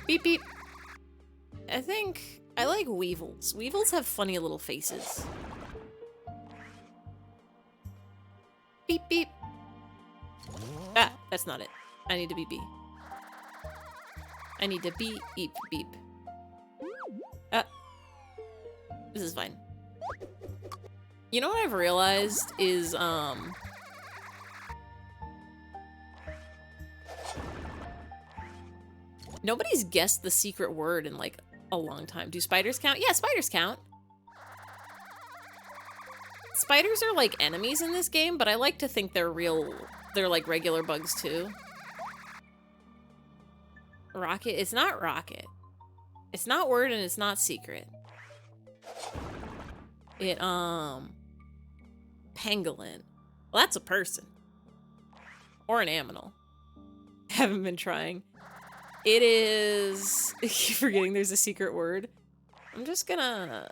Beep beep. I think I like weevils. Weevils have funny little faces. Beep beep. Ah, that's not it. I need to be B. I need to beep beep beep. Ah. This is fine. You know what I've realized is, nobody's guessed the secret word in, like, a long time. Do spiders count? Yeah, spiders count. Spiders are, like, enemies in this game, but I like to think they're like, regular bugs, too. Rocket? It's not rocket. It's not word and it's not secret. It, pangolin. Well, that's a person. Or an aminal. Haven't been trying. It is... I keep forgetting there's a secret word. I'm just gonna...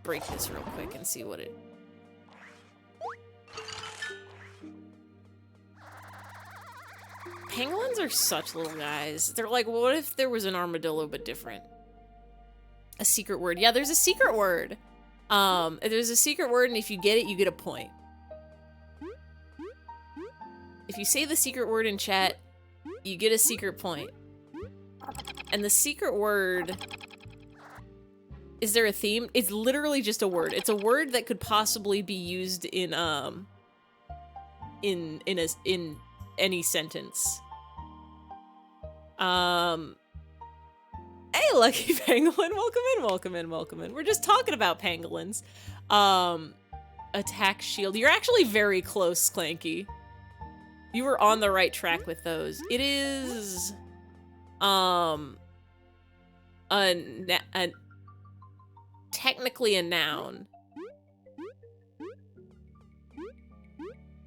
break this real quick and see what it... Pangolins are such little guys. They're like, what if there was an armadillo but different? A secret word. Yeah, there's a secret word. There's a secret word, and if you get it, you get a point. If you say the secret word in chat, you get a secret point. And the secret word... Is there a theme? It's literally just a word. It's a word that could possibly be used in any sentence. Hey, Lucky Pangolin, welcome in, welcome in, welcome in. We're just talking about pangolins. Attack shield. You're actually very close, Clanky. You were on the right track with those. It is, technically a noun.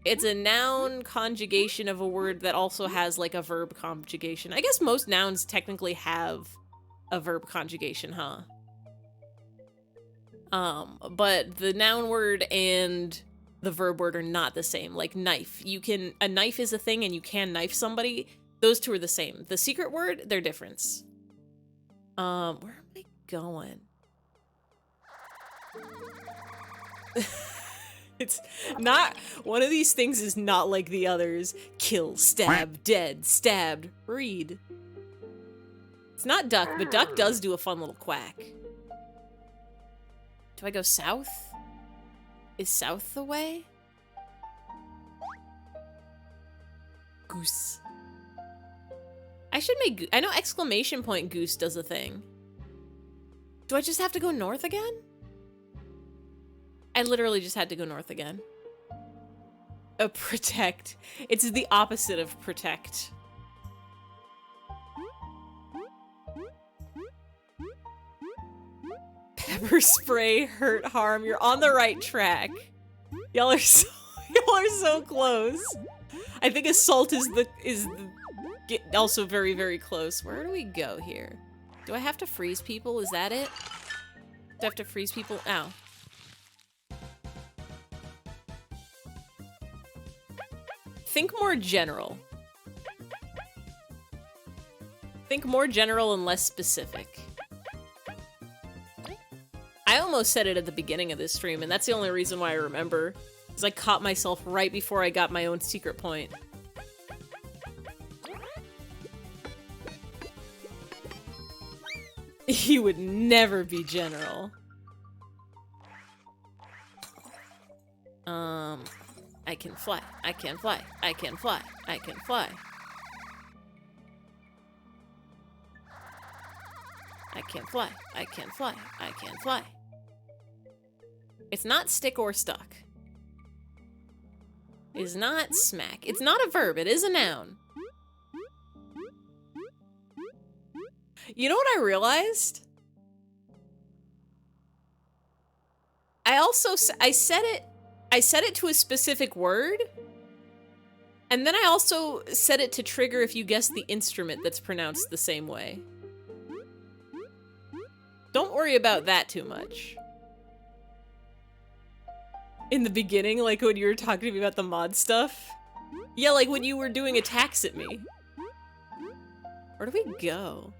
It's a noun conjugation of a word that also has, like, a verb conjugation. I guess most nouns technically have a verb conjugation, huh? But the noun word and the verb word are not the same. Like knife. A knife is a thing and you can knife somebody. Those two are the same. The secret word, they're different. Where am I going? It's not, one of these things is not like the others. Kill, stab, dead, stabbed, read. It's not duck, but duck does do a fun little quack. Do I go south? Is south the way? Goose. I should make, I know exclamation point goose does a thing. Do I just have to go north again? I literally just had to go north again. Protect. It's the opposite of protect. Pepper spray, hurt, harm. You're on the right track. Y'all are so close. I think assault is also very, very close. Where do we go here? Do I have to freeze people? Is that it? Do I have to freeze people? Ow. Think more general. Think more general and less specific. I almost said it at the beginning of this stream, and that's the only reason why I remember. Because I caught myself right before I got my own secret point. He would never be general. I can fly, I can fly, I can fly, I can fly. I can fly, I can fly, I can fly. It's not stick or stuck. It is not smack. It's not a verb, it is a noun. You know what I realized? I set it to a specific word, and then I also set it to trigger if you guess the instrument that's pronounced the same way. Don't worry about that too much. In the beginning, like when you were talking to me about the mod stuff? Yeah, like when you were doing attacks at me. Where do we go?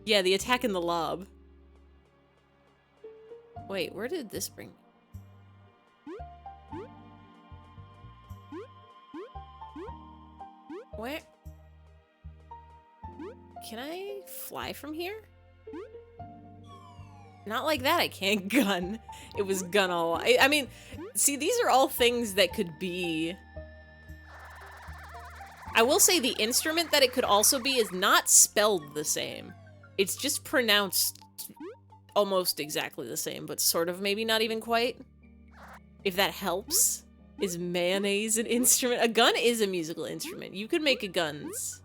Yeah, the attack in the lob. Wait, where did this bring me? Where? Can I fly from here? Not like that, I can't gun. It was gun all. I mean, see, these are all things that could be. I will say the instrument that it could also be is not spelled the same. It's just pronounced almost exactly the same, but sort of maybe not even quite. If that helps. Is mayonnaise an instrument? A gun is a musical instrument. You could make a guns.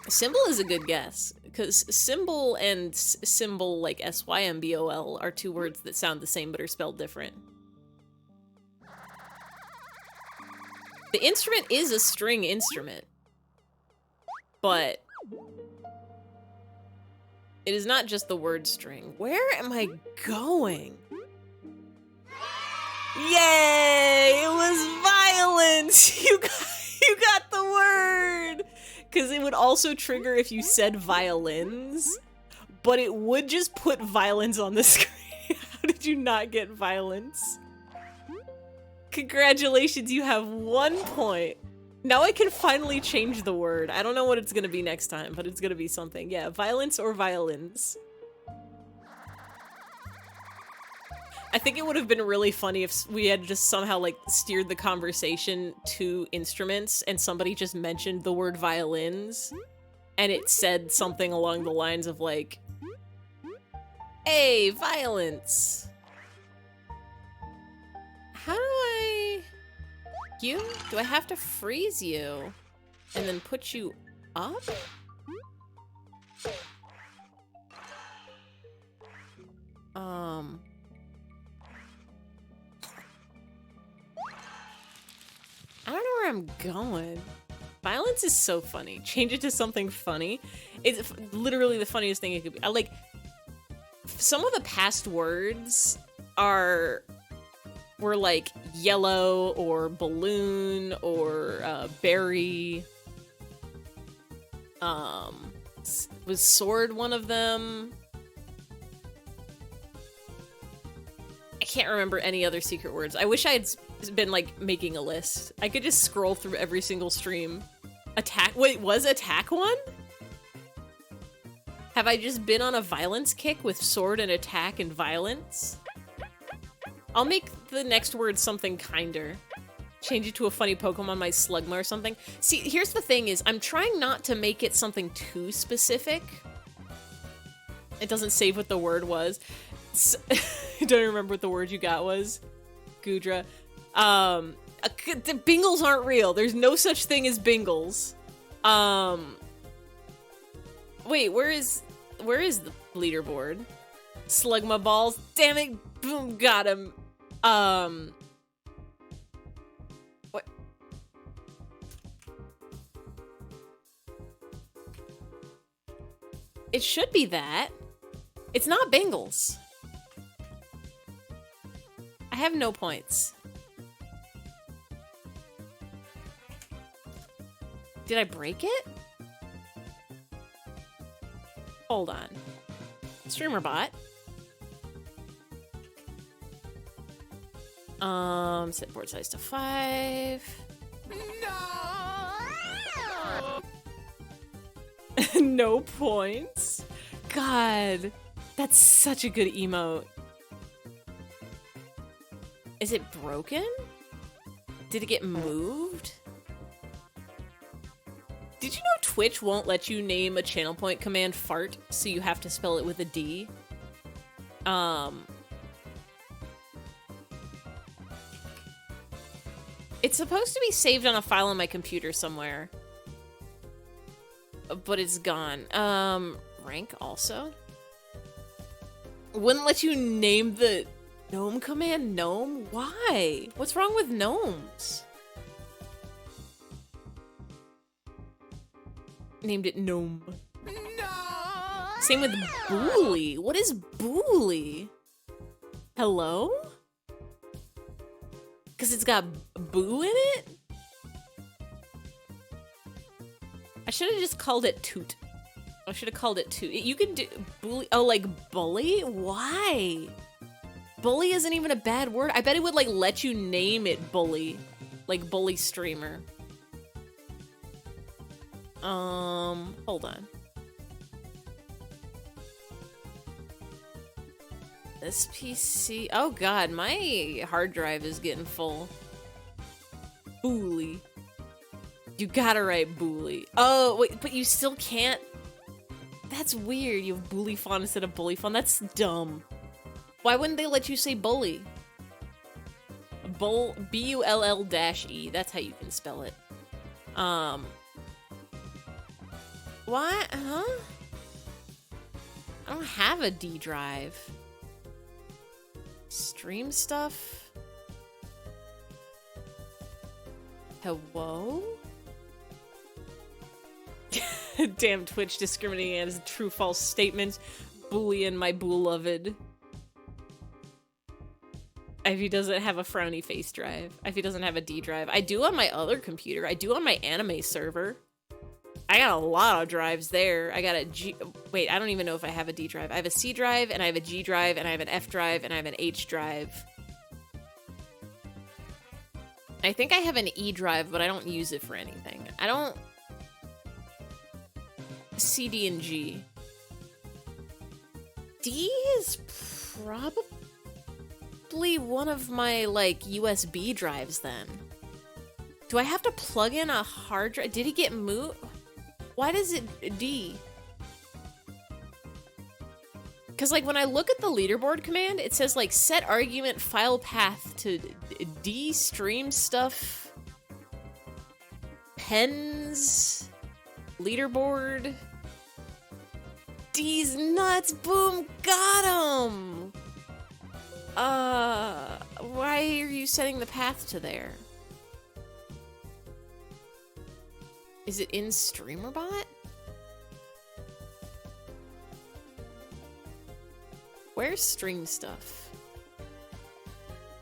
Symbol is a good guess, because symbol and symbol, like S-Y-M-B-O-L, are two words that sound the same but are spelled different. The instrument is a string instrument, but it is not just the word string. Where am I going? Yay! It was violence! You got the word! Because it would also trigger if you said violins, but it would just put violence on the screen. How did you not get violence? Congratulations, you have 1 point. Now I can finally change the word. I don't know what it's gonna be next time, but it's gonna be something. Yeah, violence or violins. I think it would have been really funny if we had just somehow, like, steered the conversation to instruments and somebody just mentioned the word violins and it said something along the lines of, like, hey, violence. How do I... You? Do I have to freeze you and then put you up? I don't know where I'm going. Violence is so funny. Change it to something funny. It's literally the funniest thing it could be. I like... Some of the past words were like yellow or balloon or berry. Was sword one of them? I can't remember any other secret words. I wish I had been like making a list. I could just scroll through every single stream. Attack. Wait, was attack one? Have I just been on a violence kick with sword and attack and violence? I'll make the next word something kinder. Change it to a funny Pokemon, my Slugma or something. See, here's the thing is, I'm trying not to make it something too specific. It doesn't save what the word was. I don't remember what the word you got was. Gudra. The Bingles aren't real. There's no such thing as Bingles. Wait, where is the leaderboard? Slugma balls. Damn it. Boom, got him. What? It should be that. It's not Bingles. I have no points. Did I break it? Hold on. Streamer bot. Set board size to 5. No! No points? God, that's such a good emote. Is it broken? Did it get moved? Did you know Twitch won't let you name a channel point command fart, so you have to spell it with a D? It's supposed to be saved on a file on my computer somewhere. But it's gone. Rank also? Wouldn't let you name the Gnome command gnome? Why? What's wrong with gnomes? Named it gnome. No! Same with Booley. What is Booley? Hello? Because it's got boo in it? I should have just called it Toot. I should have called it Toot. You can do Booley. Oh, like bully? Why? Bully isn't even a bad word. I bet it would like let you name it bully. Like bully streamer. Hold on. This PC. Oh god, my hard drive is getting full. Booley. You gotta write Booley. Oh, wait, but you still can't. That's weird. You have Booley font instead of bully font. That's dumb. Why wouldn't they let you say bully? B-U-L-L-E. That's how you can spell it. What? Huh? I don't have a D drive. Stream stuff? Hello? Damn Twitch discriminating as true-false statements. Bullying my beloved. Ivy doesn't have a frowny face drive. Ivy doesn't have a D drive. I do on my other computer. I do on my anime server. I got a lot of drives there. I got a G... Wait, I don't even know if I have a D drive. I have a C drive, and I have a G drive, and I have an F drive, and I have an H drive. I think I have an E drive, but I don't use it for anything. I don't... C, D, and G. D is probably one of my, like, USB drives, then. Do I have to plug in a hard drive? Did he get moved? Why does it D? Because, like, when I look at the leaderboard command, it says, like, set argument file path to D stream stuff. Pens. Leaderboard. D's nuts. Boom. Got him. Why are you setting the path to there? Is it in StreamerBot? Where's stream stuff?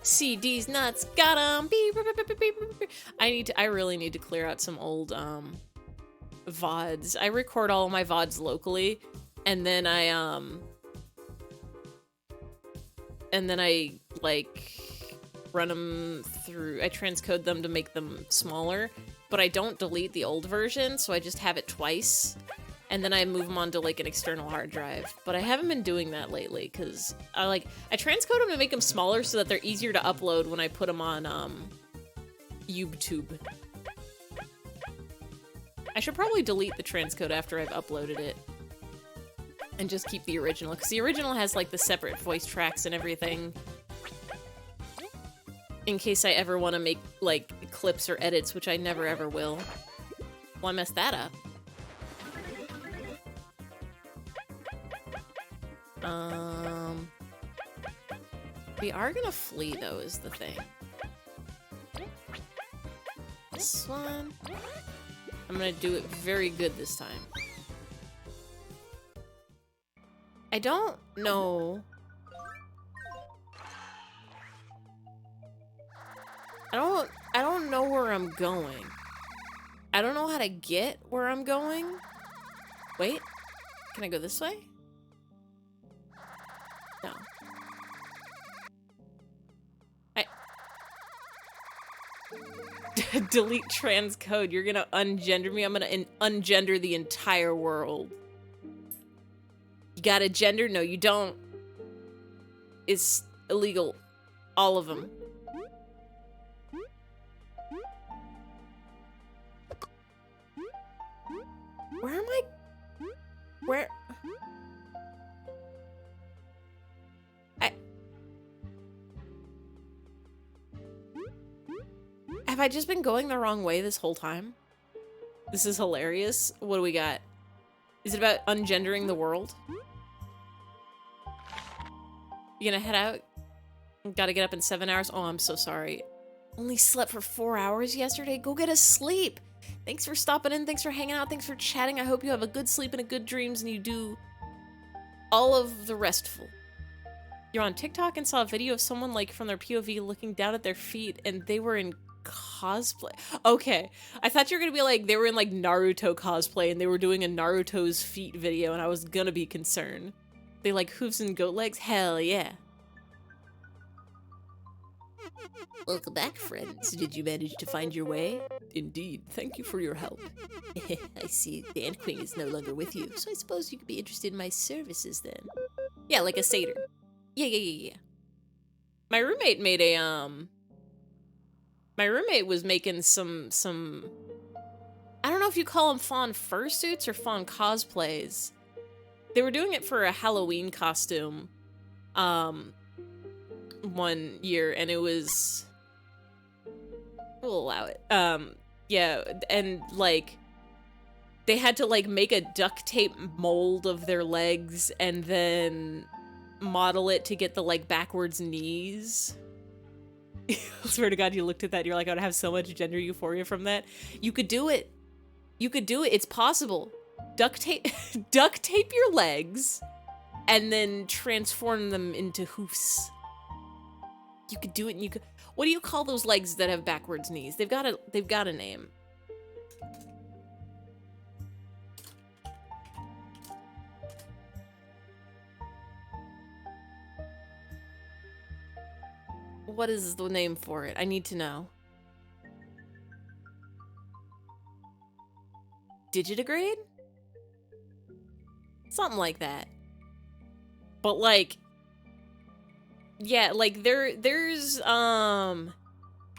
CD's nuts, got 'em. I really need to clear out some old VODs. I record all of my VODs locally, and then I like run them through. I transcode them to make them smaller, but I don't delete the old version, so I just have it twice. And then I move them onto like an external hard drive. But I haven't been doing that lately because I transcode them to make them smaller so that they're easier to upload when I put them on YouTube. I should probably delete the transcode after I've uploaded it and just keep the original, because the original has like the separate voice tracks and everything in case I ever want to make like clips or edits, which I never ever will. Well, I messed that up. We are gonna flee, though, is the thing. This one. I'm gonna do it very good this time. I don't know. I don't know where I'm going. I don't know how to get where I'm going. Wait, can I go this way? No. Delete transcode. You're gonna ungender me? I'm gonna ungender the entire world. You got a gender? No, you don't. It's illegal. All of them. Where am I? Where? Have I just been going the wrong way this whole time? This is hilarious. What do we got? Is it about ungendering the world? You gonna head out? Gotta get up in 7 hours. Oh, I'm so sorry. Only slept for 4 hours yesterday. Go get a sleep. Thanks for stopping in. Thanks for hanging out. Thanks for chatting. I hope you have a good sleep and a good dreams and you do all of the restful. You're on TikTok and saw a video of someone like from their POV looking down at their feet and they were in cosplay. Okay. I thought you were gonna be like, they were in like Naruto cosplay and they were doing a Naruto's feet video and I was gonna be concerned. They like hooves and goat legs? Hell yeah. Welcome back, friends. Did you manage to find your way? Indeed. Thank you for your help. I see the Ant Queen is no longer with you, so I suppose you could be interested in my services then. Yeah, like a satyr. Yeah. My roommate made a, my roommate was making some, I don't know if you call them fawn fursuits or fawn cosplays. They were doing it for a Halloween costume, one year, and it was, we'll allow it. Yeah, and like, they had to like make a duct tape mold of their legs and then model it to get the like backwards knees. I swear to God, you looked at that and you're like, I would have so much gender euphoria from that. You could do it. You could do it. It's possible. Duct tape your legs and then transform them into hoofs. You could do it and you could, what do you call those legs that have backwards knees? They've got a name. What is the name for it? I need to know. Digitigrade? Something like that. But like, yeah, like there's I'm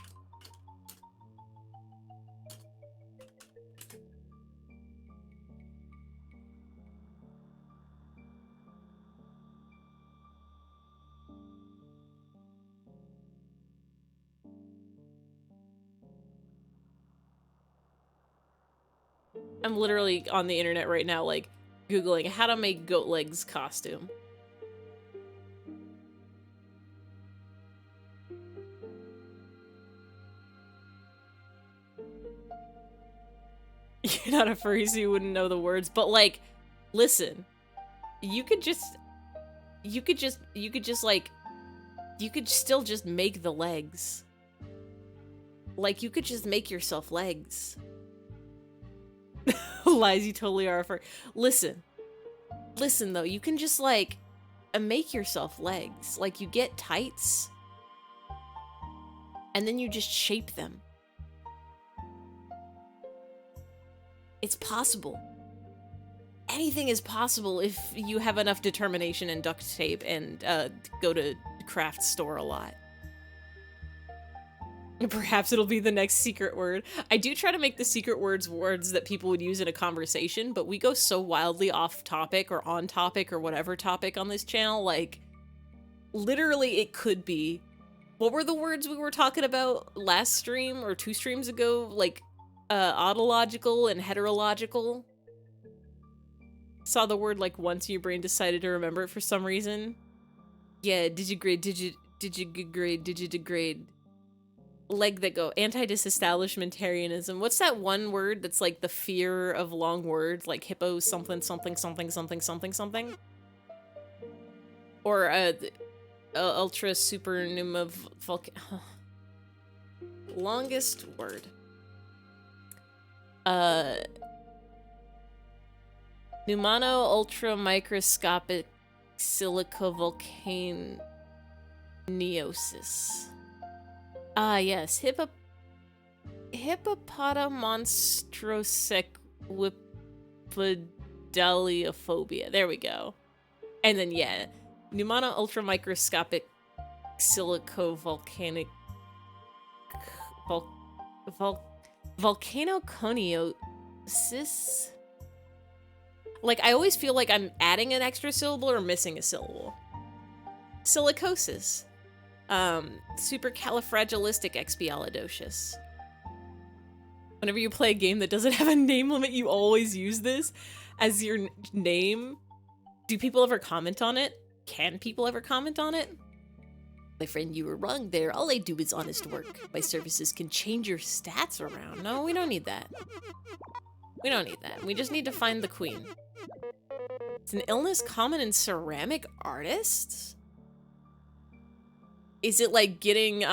literally on the internet right now, like, Googling how to make goat legs costume. You're not a furry, so you wouldn't know the words, but like, listen, you could still just make the legs. Like, you could just make yourself legs. Lies, you totally are a furry. Listen though, you can just like make yourself legs. Like, you get tights and then you just shape them. It's possible. Anything is possible if you have enough determination and duct tape and go to craft store a lot. Perhaps it'll be the next secret word. I do try to make the secret words that people would use in a conversation, but we go so wildly off topic or on topic or whatever topic on this channel, like, literally it could be, what were the words we were talking about last stream or 2 streams ago? Like, autological and heterological. Saw the word like once and your brain decided to remember it for some reason. Yeah, digigrade. Leg that go. Anti-disestablishmentarianism. What's that one word that's like the fear of long words? Like hippo something. Or ultra supernuma volcano. Longest word. Pneumano ultra microscopic silicovolcaniosis. Ah, yes. Hippopotamonstrosecwipedaliophobia. There we go. And then, yeah. Pneumano ultra microscopic silicovolcanic volcanoconiosis. Like, I always feel like I'm adding an extra syllable or missing a syllable. Silicosis. Supercalifragilisticexpialidocious. Whenever you play a game that doesn't have a name limit, you always use this as your name. Do people ever comment on it? Can people ever comment on it? My friend, you were wrong there. All I do is honest work. My services can change your stats around. No, we don't need that. We don't need that. We just need to find the queen. It's an illness common in ceramic artists? Is it like getting,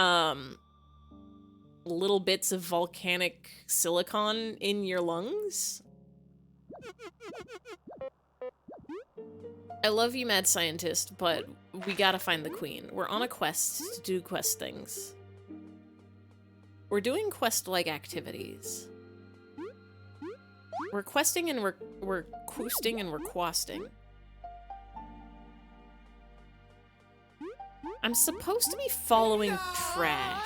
little bits of volcanic silicon in your lungs? I love you, mad scientist, but we gotta find the queen. We're on a quest to do quest things. We're doing quest-like activities. We're questing and we're quoosting and we're quasting. I'm supposed to be following trash.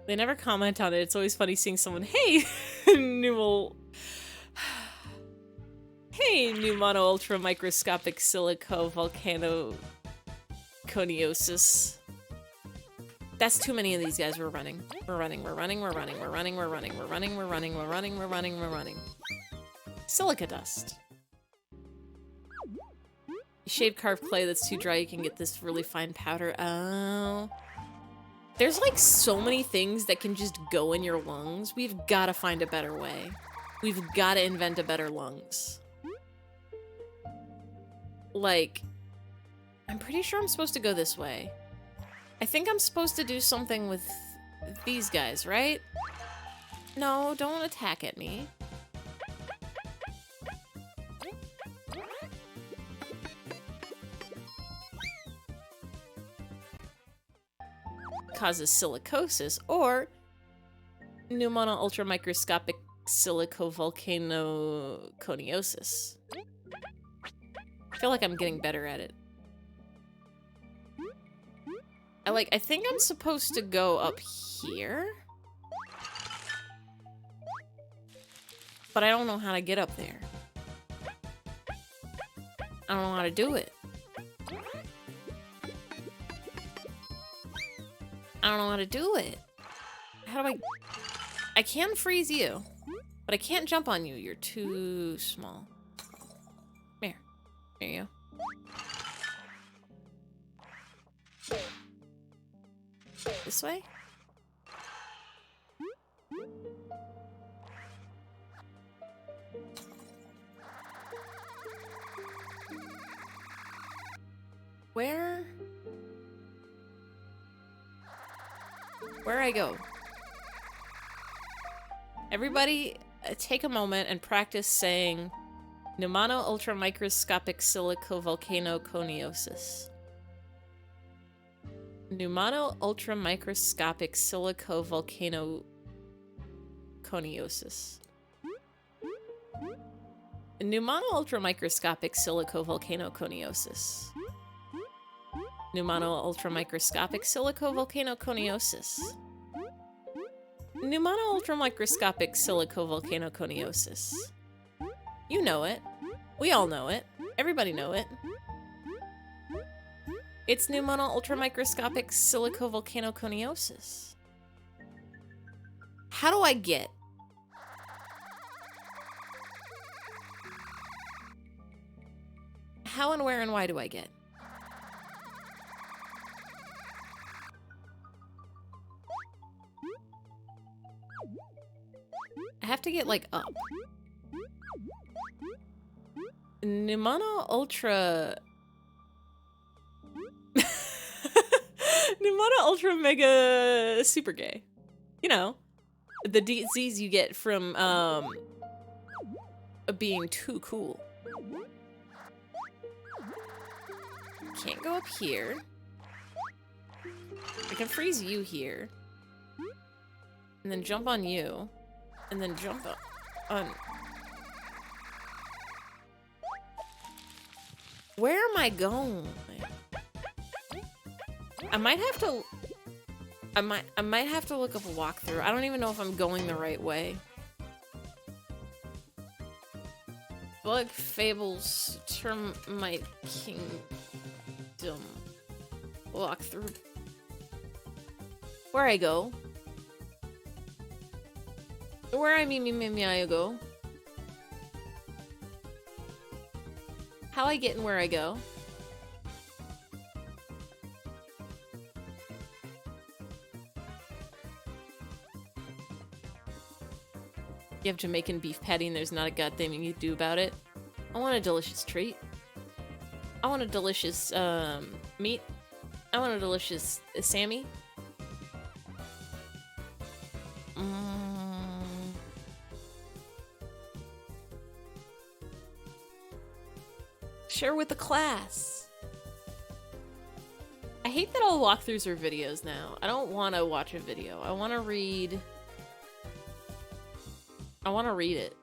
They never comment on it. It's always funny seeing someone, hey, hey, new mono ultra microscopic silico volcano coniosis. That's too many of these guys. We're running. We're running. We're running. We're running. We're running. We're running. We're running. We're running. We're running. We're running. We're running. Silica dust. Shave carved clay that's too dry. You can get this really fine powder. Oh. There's like so many things that can just go in your lungs. We've got to find a better way. We've got to invent a better lungs. Like, I'm pretty sure I'm supposed to go this way. I think I'm supposed to do something with these guys, right? No, don't attack at me. Causes silicosis, or pneumono ultramicroscopic silicovolcanoconiosis. I feel like I'm getting better at it. I think I'm supposed to go up here. But I don't know how to get up there. I don't know how to do it. I don't know how to do it. How do I can freeze you, but I can't jump on you. You're too small. Come here. There you go. This way? Where I go? Everybody, take a moment and practice saying pneumono ultramicroscopic silicovolcanoconiosis. Pneumono ultramicroscopic silicovolcanoconiosis. Pneumono ultramicroscopic silicovolcanoconiosis. Pneumono ultramicroscopic silicovolcanoconiosis. Pneumono ultramicroscopic silicovolcanoconiosis. You know it. We all know it. Everybody know it. It's pneumono ultramicroscopic silicovolcanoconiosis. How do I get? How and where and why do I get? I have to get, like, up. Pneumono ultra... Pneumono ultra mega super gay. You know, the disease you get from, being too cool. Can't go up here. I can freeze you here. And then jump on you. And then jump on... Where am I going? I might have to... I might have to look up a walkthrough. I don't even know if I'm going the right way. Bug Fables Termite Kingdom walkthrough. Where I go? Where I go? How I get and where I go? You have Jamaican beef patty and there's not a goddamn thing you can do about it. I want a delicious treat. I want a delicious meat. I want a delicious Sammy. Share with the class. I hate that all walkthroughs are videos now. I don't want to watch a video. I want to read. I want to read it.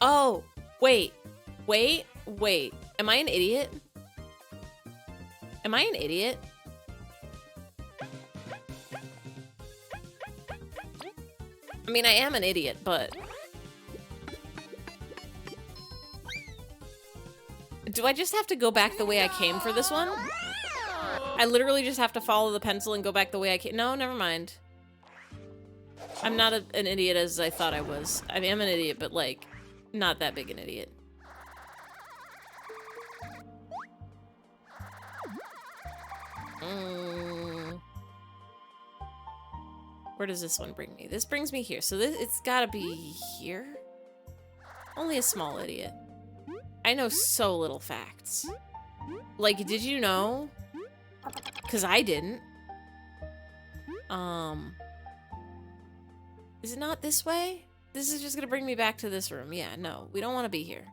Oh, wait. Am I an idiot? Am I an idiot? I mean, I am an idiot, but... Do I just have to go back the way I came for this one? I literally just have to follow the pencil and go back the way I came. No, never mind. I'm not an idiot as I thought I was. I am an idiot, but, like, not that big an idiot. Where does this one bring me? This brings me here. So it's gotta be here? Only a small idiot. I know so little facts. Like, did you know? Because I didn't. Is it not this way? This is just gonna bring me back to this room. Yeah, no, we don't want to be here.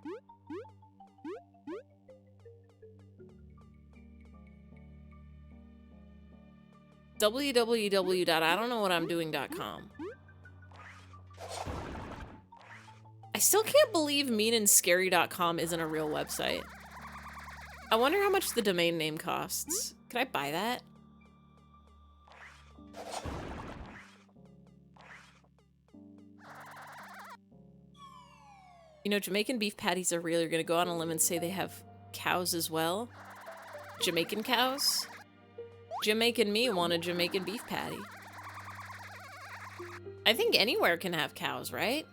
www.idon'tknowwhatimdoing.com. I still can't believe meanandscary.com isn't a real website. I wonder how much the domain name costs. Could I buy that? You know, Jamaican beef patties are real. You're gonna go on a limb and say they have cows as well? Jamaican cows? Jamaican me want a Jamaican beef patty. I think anywhere can have cows, right?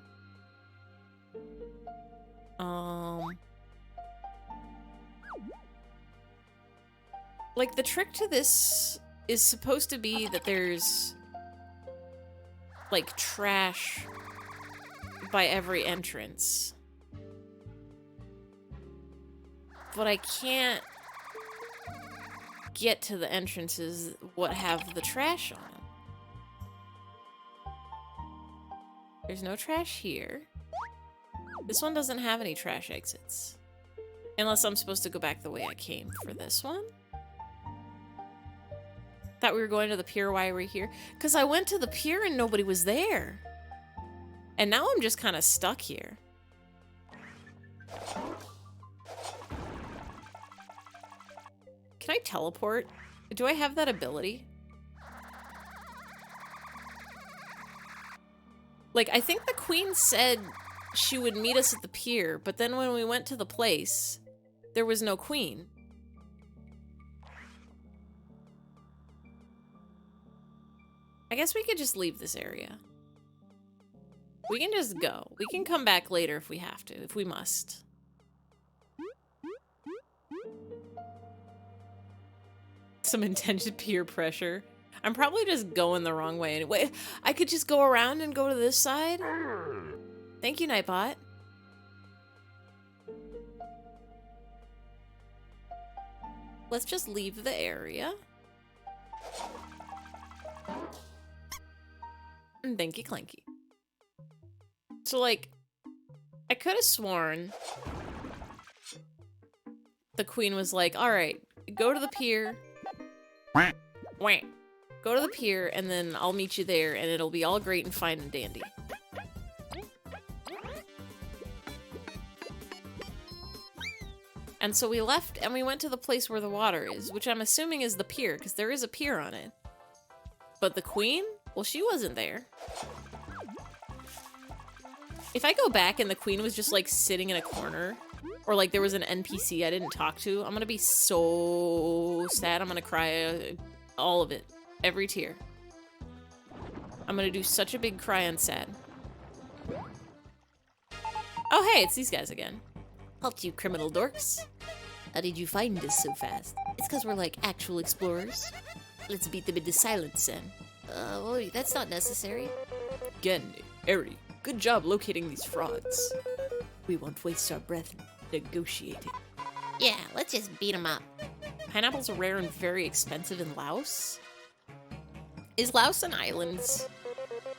Like, the trick to this is supposed to be that there's, like, trash by every entrance. But I can't get to the entrances what have the trash on them. There's no trash here. This one doesn't have any trash exits. Unless I'm supposed to go back the way I came for this one. Thought we were going to the pier while we were here. Because I went to the pier and nobody was there. And now I'm just kind of stuck here. Can I teleport? Do I have that ability? Like, I think the queen said she would meet us at the pier, but then when we went to the place, there was no queen. I guess we could just leave this area. We can just go. We can come back later if we have to, if we must. Some intended peer pressure. I'm probably just going the wrong way anyway. I could just go around and go to this side. Thank you, Nightbot. Let's just leave the area. And thank you, Clanky. So, like, I could have sworn the queen was like, all right, go to the pier. Wah. Go to the pier, and then I'll meet you there, and it'll be all great and fine and dandy. And so we left, and we went to the place where the water is, which I'm assuming is the pier, because there is a pier on it. But the queen? Well, she wasn't there. If I go back and the queen was just, like, sitting in a corner, or, like, there was an NPC I didn't talk to, I'm gonna be so sad. I'm gonna cry all of it. Every tear. I'm gonna do such a big cry on sad. Oh, hey, it's these guys again. Helped you, criminal dorks. How did you find us so fast? It's because we're like actual explorers. Let's beat them into silence then. Wait, that's not necessary. Again, Eri, good job locating these frauds. We won't waste our breath negotiating. Yeah, let's just beat them up. Pineapples are rare and very expensive in Laos? Is Laos an island?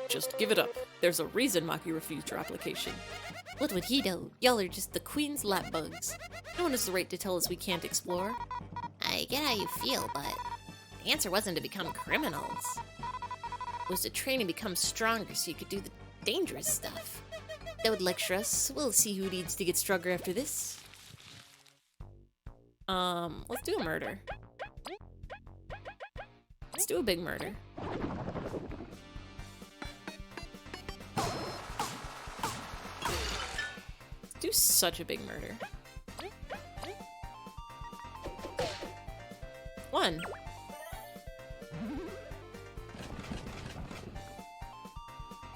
Just give it up. There's a reason Maki refused your application. What would he know? Y'all are just the queen's lapbugs. No one has the right to tell us we can't explore. I get how you feel, but the answer wasn't to become criminals. It was to train and become stronger so you could do the dangerous stuff. That would lecture us. We'll see who needs to get stronger after this. Let's do a murder. Let's do a big murder. Let's do such a big murder. 1.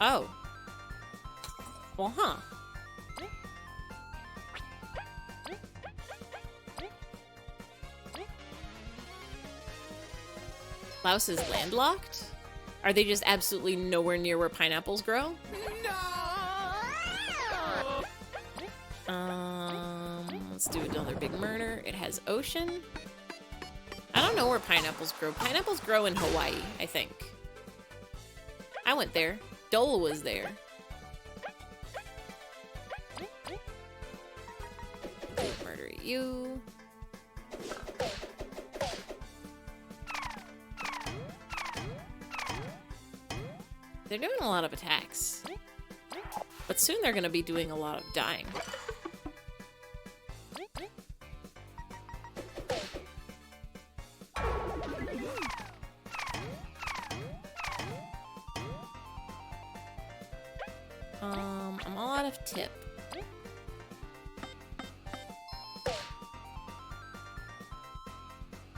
Oh. Well, huh. Laos is landlocked? Are they just absolutely nowhere near where pineapples grow? Let's do another big murder. It has ocean. I don't know where pineapples grow. Pineapples grow in Hawaii, I think. I went there. Dole was there. Murder you. They're doing a lot of attacks. But soon they're going to be doing a lot of dying. I'm all out of tip.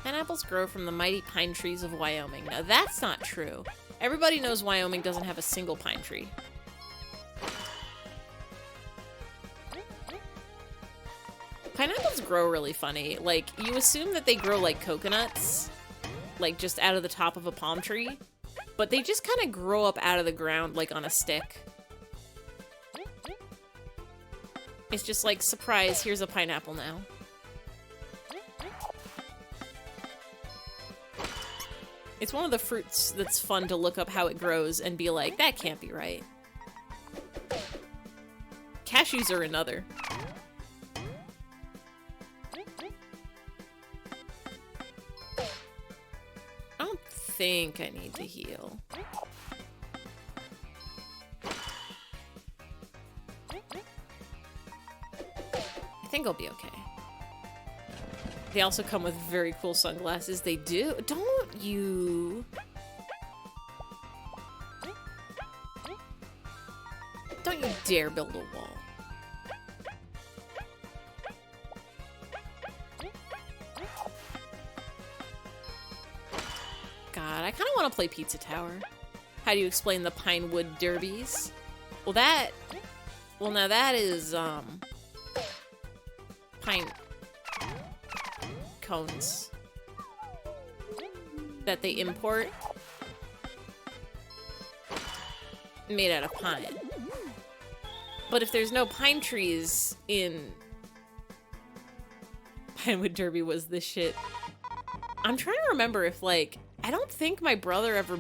Pineapples grow from the mighty pine trees of Wyoming. Now that's not true. Everybody knows Wyoming doesn't have a single pine tree. Pineapples grow really funny. Like, you assume that they grow like coconuts, like just out of the top of a palm tree, but they just kind of grow up out of the ground like on a stick. It's just like, surprise, here's a pineapple now. It's one of the fruits that's fun to look up how it grows and be like, that can't be right. Cashews are another. I don't think I need to heal. I think I'll be okay. They also come with very cool sunglasses. They do. Don't you... Don't you dare build a wall. God, I kind of want to play Pizza Tower. How do you explain the Pinewood Derbies? Well, that... Well, now that is, pine... cones that they import made out of pine. But if there's no pine trees in Pinewood Derby was this shit. I'm trying to remember if, like, I don't think my brother ever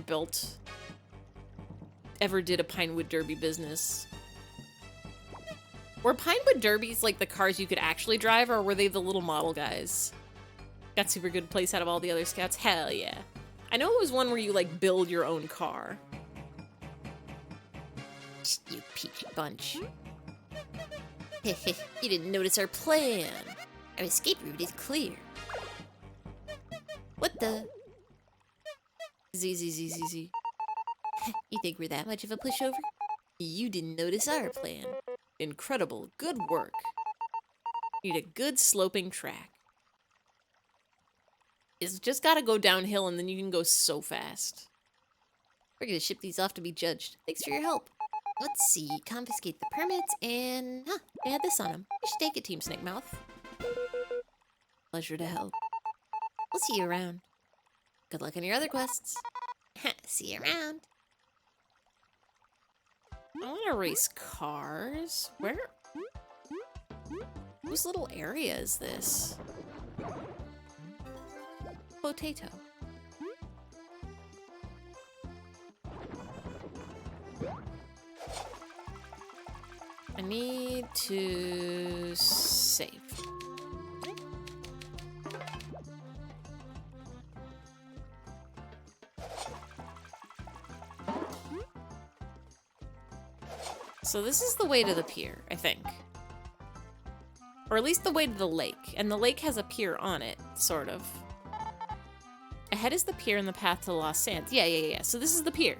did a Pinewood Derby business. Were Pinewood Derbies like the cars you could actually drive, or were they the little model guys? Got super good place out of all the other scouts? Hell yeah. I know it was one where you, like, build your own car. You peachy bunch. You didn't notice our plan. Our escape route is clear. What the? Z. You think we're that much of a pushover? You didn't notice our plan. Incredible. Good work. Need a good sloping track. It's just gotta go downhill and then you can go so fast. We're gonna ship these off to be judged. Thanks for your help. Let's see. Confiscate the permits and... Huh, They had this on them. you should take it, Team Snake Mouth. Pleasure to help. We'll see you around. Good luck on your other quests. See you around. I want to race cars. Where? Whose little area is this? Potato. I need to save. So this is the way to the pier, I think. Or at least the way to the lake. And the lake has a pier on it, sort of. Ahead is the pier and the path to Los Sands. Yeah. So this is the pier.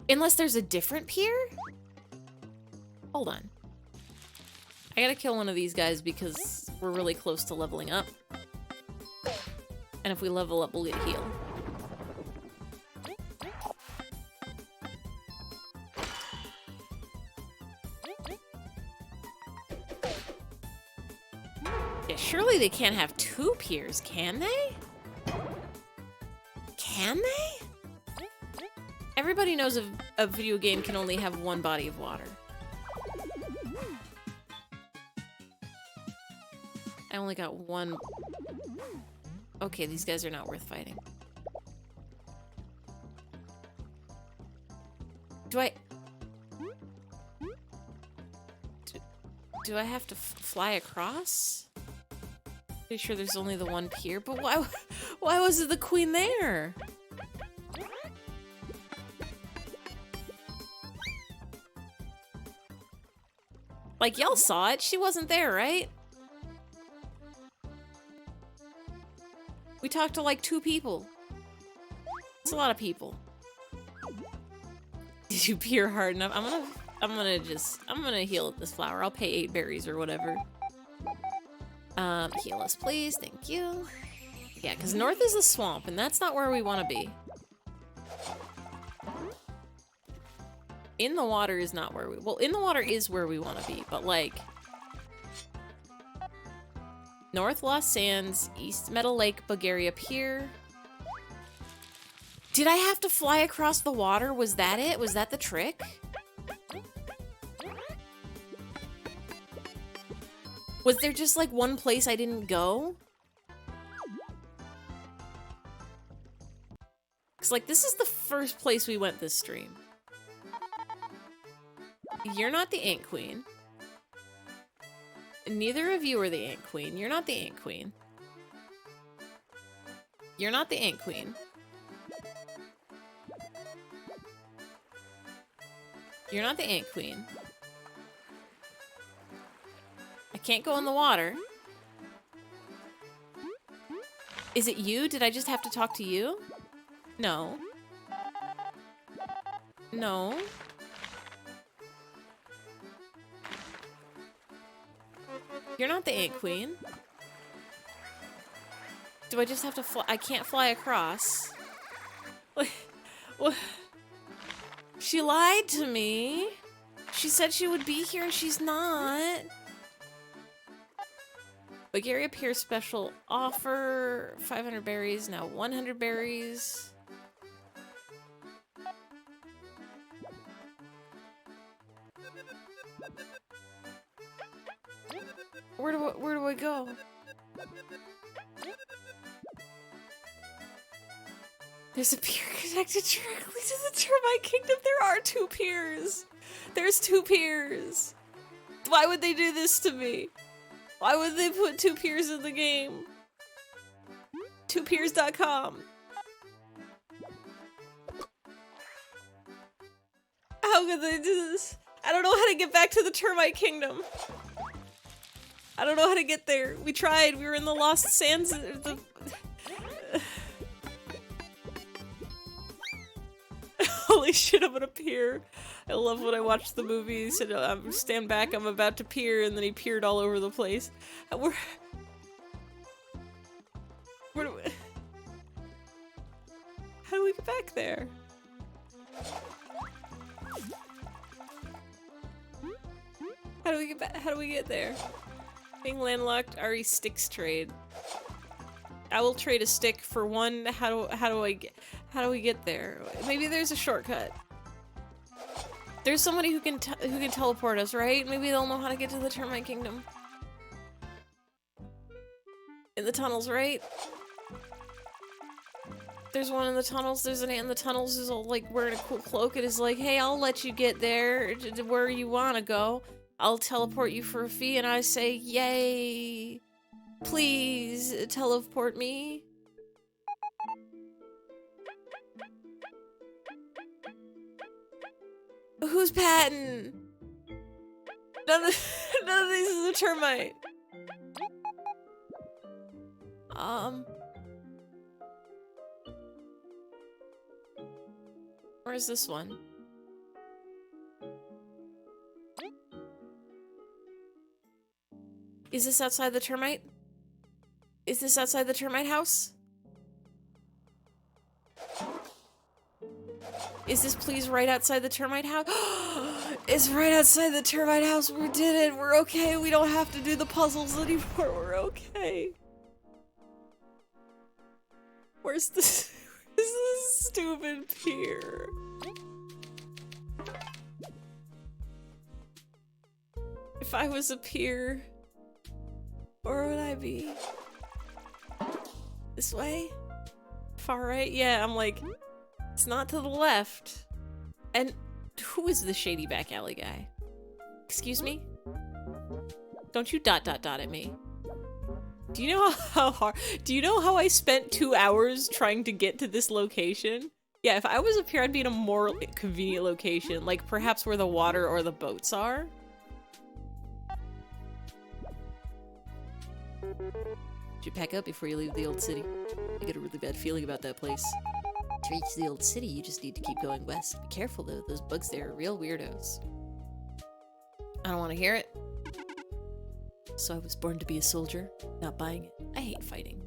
Unless there's a different pier? Hold on. I gotta kill one of these guys because we're really close to leveling up. And if we level up, we'll get a heal. Yeah, surely they can't have two piers, can they? Can they? Everybody knows a video game can only have one body of water. I only got one. Okay, these guys are not worth fighting. Do I have to fly across? Pretty sure there's only the one pier, but why was it the queen there? Like, y'all saw it. She wasn't there, right? We talked to like 2 people. It's a lot of people. Did you peer hard enough? I'm gonna heal this flower. I'll pay 8 berries or whatever. Heal us, please. Thank you. Yeah, because north is a swamp, and that's not where we want to be. In the water is not where we... Well, in the water is where we want to be, but, like... North Los Sands, East Meadow Lake, Bulgaria Pier. Did I have to fly across the water? Was that it? Was that the trick? Was there just, like, one place I didn't go? Because, like, this is the first place we went this stream. You're not the Ant Queen. Neither of you are the Ant Queen. You're not the Ant Queen. You're not the Ant Queen. You're not the Ant Queen. I can't go in the water. Is it you? Did I just have to talk to you? No. No. You're not the Ant Queen. Do I just have to fly? I can't fly across. What? She lied to me. She said she would be here and she's not. Bulgaria Pier special offer. 500 berries, now 100 berries. Where do I go? There's a pier connected directly to the Termite Kingdom. There are 2 piers. There's 2 piers. Why would they do this to me? Why would they put 2 piers in the game? 2piers.com. How could they do this? I don't know how to get back to the Termite Kingdom. I don't know how to get there. We tried. We were in the Lost Sands. Holy shit, I'm gonna peer. I love when I watch the movie. He said, stand back, I'm about to peer, and then he peered all over the place. Where do How do we get back there? How do we get back? How do we get there? Being landlocked, Ari sticks trade. I will trade a stick for one. How do we get there? Maybe there's a shortcut. There's somebody who can teleport us, right? Maybe they'll know how to get to the Termite Kingdom. In the tunnels, right? There's one in the tunnels. There's an ant in the tunnels who's all like wearing a cool cloak. It is like, hey, I'll let you get there to where you want to go. I'll teleport you for a fee, and I say, yay! Please teleport me. Who's Patton? None of these is a termite. Where's this one? Is this outside the termite? Is this outside the termite house? Is this please right outside the termite house? It's right outside the termite house. We did it. We're okay. We don't have to do the puzzles anymore. We're okay. Where's this stupid pier? If I was a pier, where would I be? This way? Far right? Yeah, I'm like, it's not to the left. And who is the shady back alley guy? Excuse me? Don't you ... at me. Do you know how hard? Do you know how I spent 2 hours trying to get to this location? Yeah, if I was up here, I'd be in a more convenient location, like perhaps where the water or the boats are. Should pack up before you leave the old city. I get a really bad feeling about that place. To reach the old city, you just need to keep going west. Be careful though, those bugs there are real weirdos. I don't want to hear it. So I was born to be a soldier, not buying it. I hate fighting.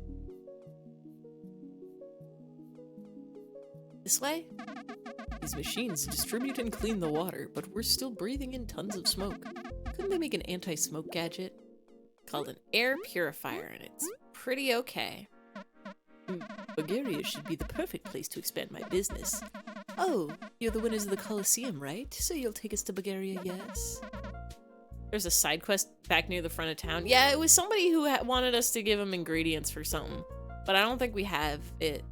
This way? These machines distribute and clean the water, but we're still breathing in tons of smoke. Couldn't they make an anti-smoke gadget? Called an air purifier, and it's pretty okay. Bulgaria should be the perfect place to expand my business. Oh, you're the winners of the Colosseum, right? So you'll take us to Bulgaria, yes? There's a side quest back near the front of town. Yeah, it was somebody who wanted us to give them ingredients for something, but I don't think we have it.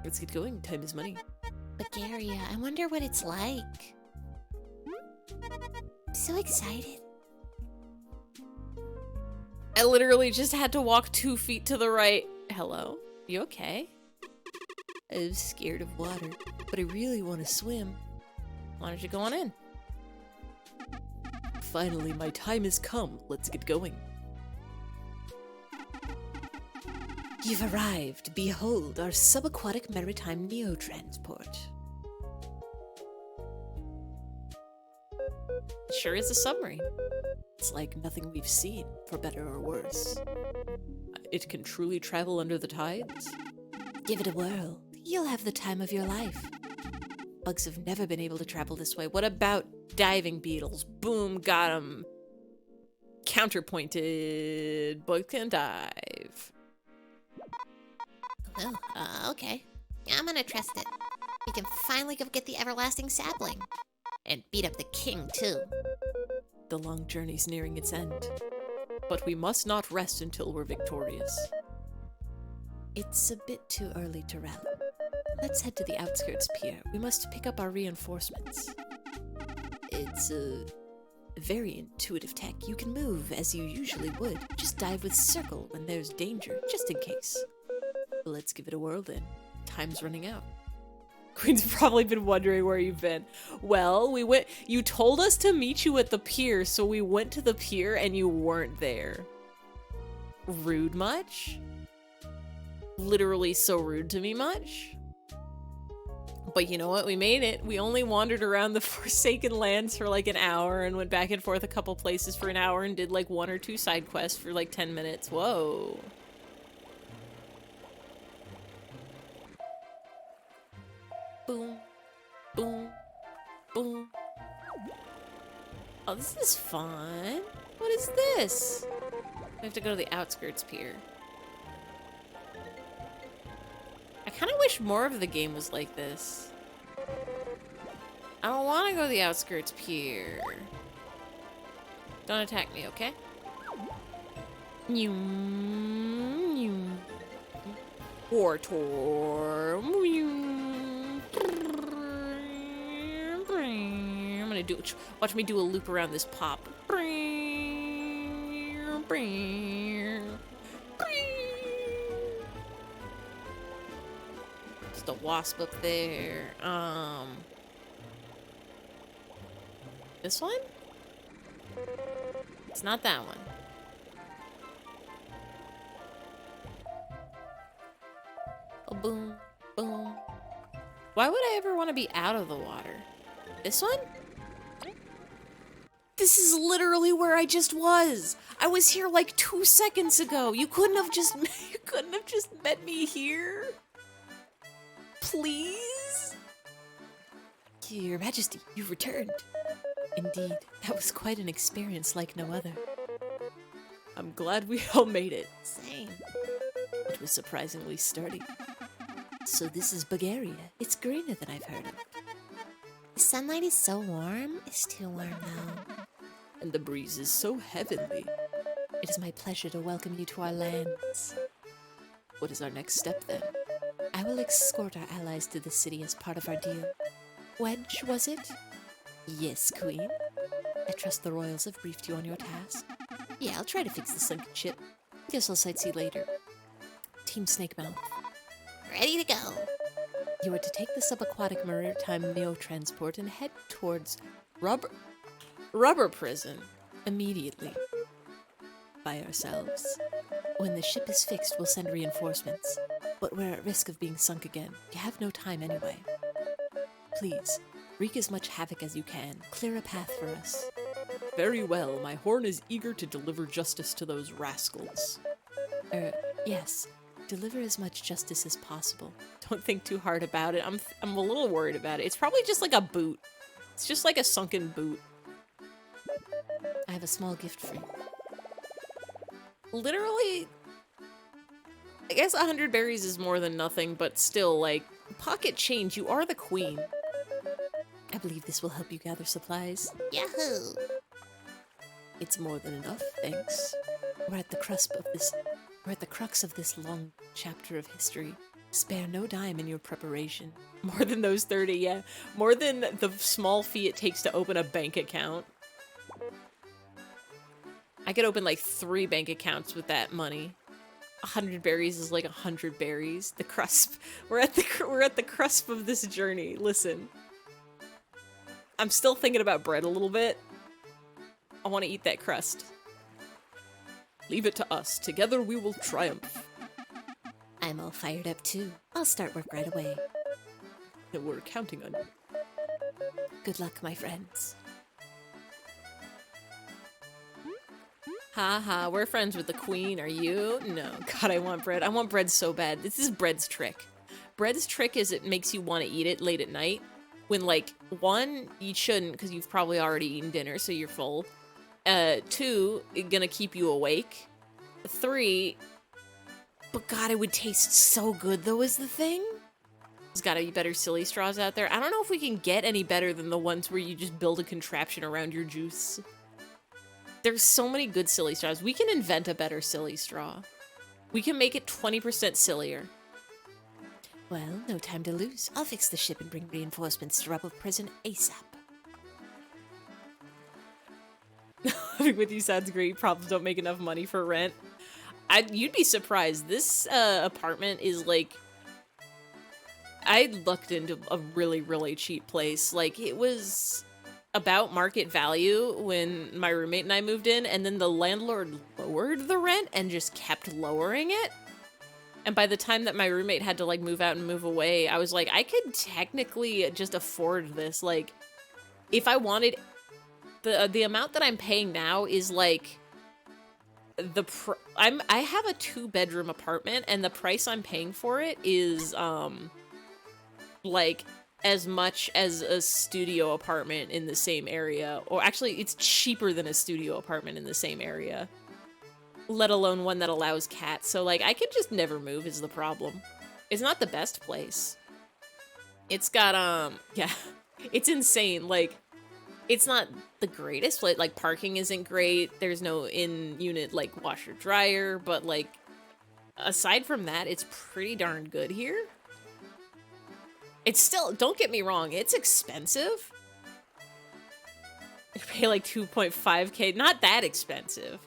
Let's get going. Time is money. Bulgaria, I wonder what it's like. I'm so excited. I literally just had to walk 2 feet to the right. Hello? You okay? I'm scared of water, but I really want to swim. Why don't you go on in? Finally, my time has come. Let's get going. You've arrived. Behold, our subaquatic maritime neo-transport. It sure is a submarine. It's like nothing we've seen, for better or worse. It can truly travel under the tides. Give it a whirl. You'll have the time of your life. Bugs have never been able to travel this way. What about diving beetles? Boom, got 'em. Counterpointed. Bug can dive. Oh, okay. I'm gonna trust it. We can finally go get the everlasting sapling. And beat up the king, too. The long journey's nearing its end. But we must not rest until we're victorious. It's a bit too early to rally. Let's head to the outskirts pier. We must pick up our reinforcements. It's a very intuitive tech. You can move as you usually would. Just dive with circle when there's danger, just in case. Let's give it a whirl then. Time's running out. Queen's probably been wondering where you've been. Well, you told us to meet you at the pier, so we went to the pier and you weren't there. Rude much? Literally so rude to me much? But you know what? We made it. We only wandered around the Forsaken Lands for like an hour and went back and forth a couple places for an hour and did like 1 or 2 side quests for like 10 minutes. Whoa. Boom. Boom. Boom. Oh, this is fun. What is this? We have to go to the outskirts pier. I kind of wish more of the game was like this. I don't want to go to the outskirts pier. Don't attack me, okay? War tour. I'm gonna do. Watch me do a loop around this pop. Just a wasp up there. This one? It's not that one. Oh, boom, boom. Why would I ever want to be out of the water? This one? This is literally where I just was. I was here like 2 seconds ago. You couldn't have just met me here? Please? Your Majesty, you've returned. Indeed, that was quite an experience like no other. I'm glad we all made it. Same. It was surprisingly sturdy. So this is Bulgaria. It's greener than I've heard of. The sunlight is so warm. It's too warm now. And the breeze is so heavenly. It is my pleasure to welcome you to our lands. What is our next step then? I will escort our allies to the city as part of our deal. Wedge, was it? Yes, Queen. I trust the royals have briefed you on your task. Yeah, I'll try to fix the sunken ship. Guess I'll sightsee later. Team Snakemouth. Ready to go. You are to take the subaquatic maritime neo-transport and head towards Rubber Prison immediately. By ourselves. When the ship is fixed, we'll send reinforcements. But we're at risk of being sunk again. You have no time anyway. Please, wreak as much havoc as you can. Clear a path for us. Very well. My horn is eager to deliver justice to those rascals. Yes. Deliver as much justice as possible. Don't think too hard about it. I'm a little worried about it. It's probably just like a boot. It's just like a sunken boot. I have a small gift for you. Literally, I guess 100 berries is more than nothing, but still, like, pocket change. You are the queen. I believe this will help you gather supplies. Yahoo! It's more than enough, thanks. We're at the crux of this long chapter of history. Spare no dime in your preparation. More than those 30, yeah. More than the small fee it takes to open a bank account. I could open like 3 bank accounts with that money. 100 berries is like 100 berries. The cusp. We're at the cusp of this journey. Listen. I'm still thinking about bread a little bit. I want to eat that crust. Leave it to us. Together we will triumph. I'm all fired up too. I'll start work right away. And we're counting on you. Good luck, my friends. Haha, we're friends with the queen, are you? No. God, I want bread. I want bread so bad. This is bread's trick. Bread's trick is it makes you want to eat it late at night. When, like, 1, you shouldn't because you've probably already eaten dinner, so you're full. 2, it's gonna keep you awake. 3, but God, it would taste so good, though, is the thing. There's gotta be better silly straws out there. I don't know if we can get any better than the ones where you just build a contraption around your juice. There's so many good silly straws. We can invent a better silly straw. We can make it 20% sillier. Well, no time to lose. I'll fix the ship and bring reinforcements to Rubble Prison ASAP. Living with you sounds great. Problems don't make enough money for rent. You'd be surprised. This apartment is like... I looked into a really, really cheap place. Like, it was about market value when my roommate and I moved in, and then the landlord lowered the rent and just kept lowering it. And by the time that my roommate had to, like, move out and move away, I was like, I could technically just afford this. Like, if I wanted... The amount that I'm paying now is, like... I have a 2-bedroom apartment, and the price I'm paying for it is, like, as much as a studio apartment in the same area. Or actually, it's cheaper than a studio apartment in the same area. Let alone one that allows cats. So, like, I could just never move is the problem. It's not the best place. It's got, yeah, it's insane. Like, it's not the greatest place. Like, parking isn't great. There's no in-unit, like, washer-dryer. But, like, aside from that, it's pretty darn good here. It's still, don't get me wrong, it's expensive. You pay like 2.5K, not that expensive.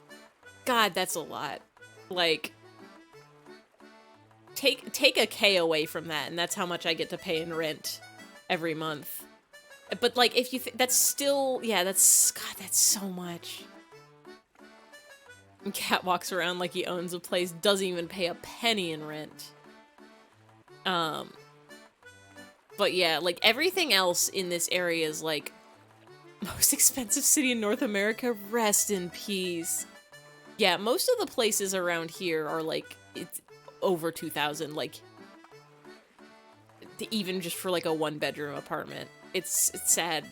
God, that's a lot. Like, take a K away from that, and that's how much I get to pay in rent every month. But like, if you that's still, yeah, that's, God, that's so much. And Cat walks around like he owns a place, doesn't even pay a penny in rent. But yeah, like, everything else in this area is, like, most expensive city in North America, rest in peace. Yeah, most of the places around here are, like, it's over 2,000, like, even just for, like, a one-bedroom apartment. It's sad.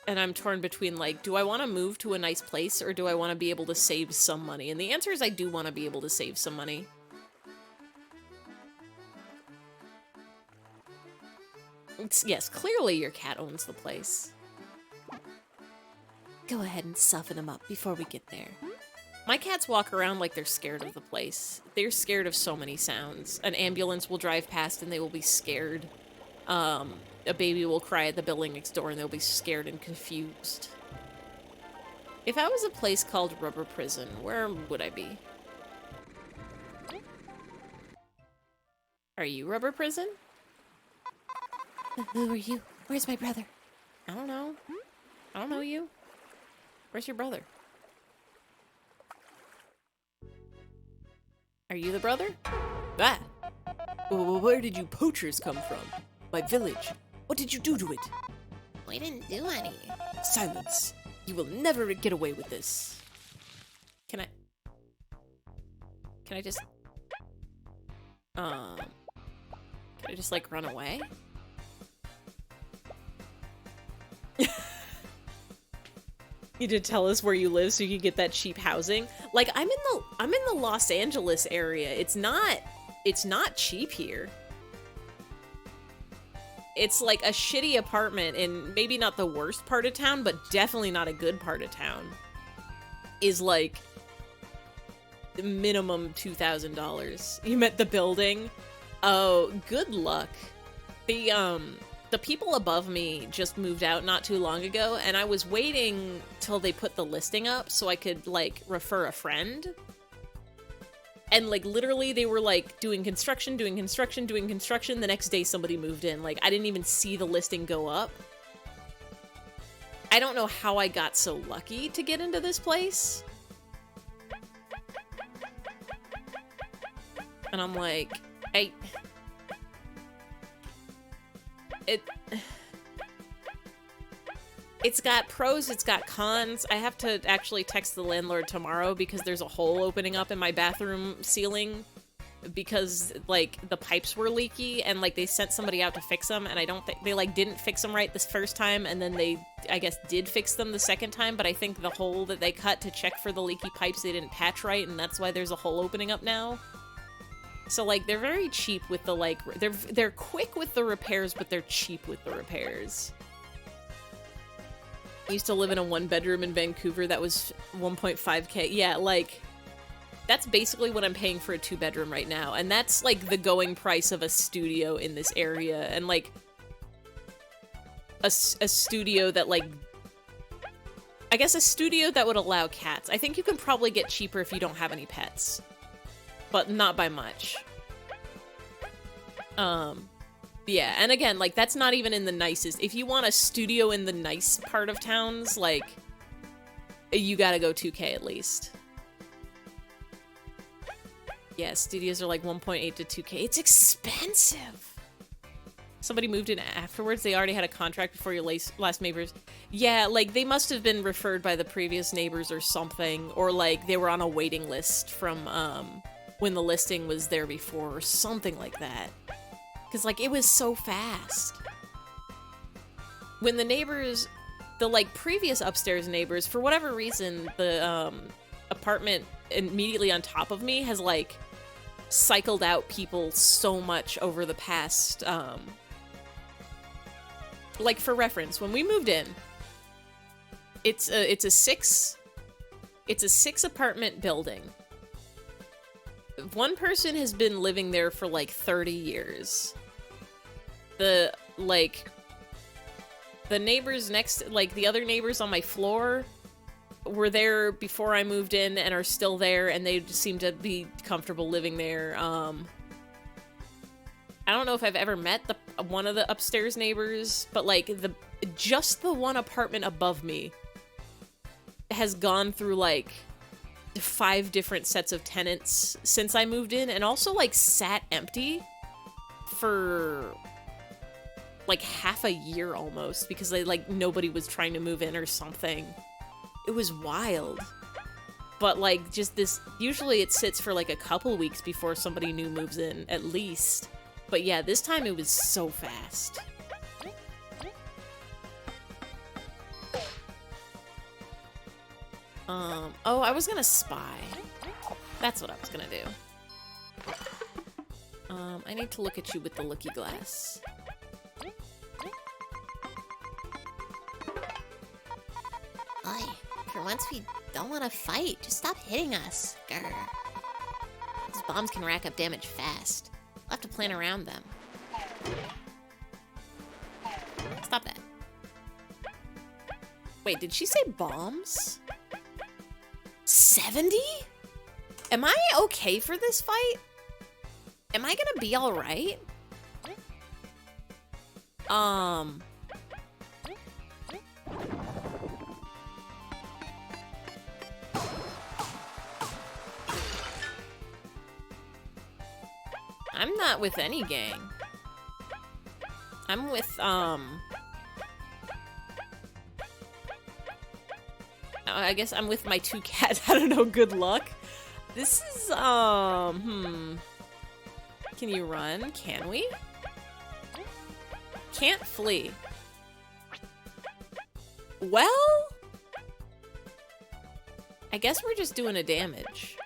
And I'm torn between, like, do I want to move to a nice place, or do I want to be able to save some money? And the answer is I do want to be able to save some money. Yes, clearly your cat owns the place. Go ahead and soften him up before we get there. My cats walk around like they're scared of the place. They're scared of so many sounds. An ambulance will drive past and they will be scared. A baby will cry at the building next door and they'll be scared and confused. If I was a place called Rubber Prison, where would I be? Are you Rubber Prison? Who are you? Where's my brother? I don't know. I don't know you. Where's your brother? Are you the brother? Ah! Where did you poachers come from? My village. What did you do to it? We didn't do any. Silence. You will never get away with this. Can I just... Can I just, like, run away? You did tell us where you live so you could get that cheap housing. Like, I'm in the Los Angeles area. It's not cheap here. It's like a shitty apartment in maybe not the worst part of town, but definitely not a good part of town. Is like minimum $2,000. You met the building? Oh, good luck. The people above me just moved out not too long ago, and I was waiting till they put the listing up so I could, like, refer a friend. And, like, literally they were, like, doing construction. The next day somebody moved in. Like, I didn't even see the listing go up. I don't know how I got so lucky to get into this place. And I'm like, it's got pros, it's got cons. I have to actually text the landlord tomorrow because there's a hole opening up in my bathroom ceiling because, like, the pipes were leaky and, like, they sent somebody out to fix them, and I don't think they, like, didn't fix them right this first time, and then they, I guess, did fix them the second time, but I think the hole that they cut to check for the leaky pipes they didn't patch right, and that's why there's a hole opening up now. So, like, they're very cheap with the, like, they're quick with the repairs, but they're cheap with the repairs. I used to live in a one-bedroom in Vancouver that was 1.5K. Yeah, like, that's basically what I'm paying for a two-bedroom right now. And that's, like, the going price of a studio in this area. And, like, a studio that, like, I guess a studio that would allow cats. I think you can probably get cheaper if you don't have any pets. But not by much. Yeah, and again, like, that's not even in the nicest. If you want a studio in the nice part of towns, like, you gotta go 2K at least. Yeah, studios are like 1.8 to 2K. It's expensive! Somebody moved in afterwards. They already had a contract before your last neighbors. Yeah, like, they must have been referred by the previous neighbors or something. Or, like, they were on a waiting list from, when the listing was there before, or something like that. Because, like, it was so fast. When the neighbors, the, like, previous upstairs neighbors, for whatever reason, the, apartment immediately on top of me has, like, cycled out people so much over the past, like, for reference, when we moved in, it's a six apartment building. One person has been living there for, like, 30 years. The neighbors next, like, the other neighbors on my floor were there before I moved in and are still there, and they just seem to be comfortable living there. I don't know if I've ever met one of the upstairs neighbors, but, like, just the one apartment above me has gone through, like, 5 different sets of tenants since I moved in, and also, like, sat empty for, like, half a year almost, because nobody was trying to move in or something. It was wild. But, like, just this, usually it sits for, like, a couple weeks before somebody new moves in, at least. But yeah, this time it was so fast. Oh, I was gonna spy. That's what I was gonna do. I need to look at you with the looky glass. Oy, for once we don't want to fight. Just stop hitting us. Grr. These bombs can rack up damage fast. We'll have to plan around them. Stop that. Wait, did she say bombs? 70? Am I okay for this fight? Am I gonna be alright? I'm not with any gang. I'm with, I guess I'm with my 2 cats. I don't know, good luck. This is, Can you run? Can we? Can't flee. Well, I guess we're just doing a damage.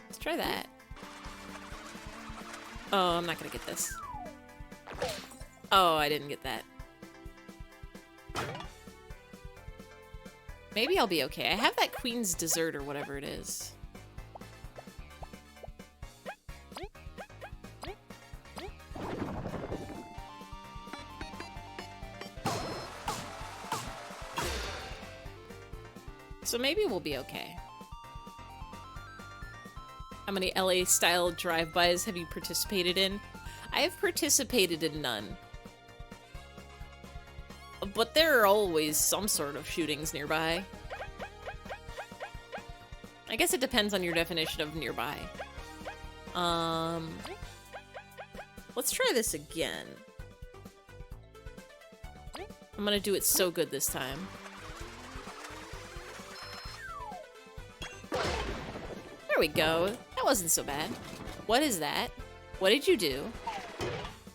Let's try that. Oh, I'm not gonna get this. Oh, I didn't get that. Maybe I'll be okay. I have that Queen's Dessert or whatever it is. So maybe we'll be okay. How many LA-style drive-bys have you participated in? I have participated in none. But there are always some sort of shootings nearby. I guess it depends on your definition of nearby. Let's try this again. I'm gonna do it so good this time. There we go. That wasn't so bad. What is that? What did you do?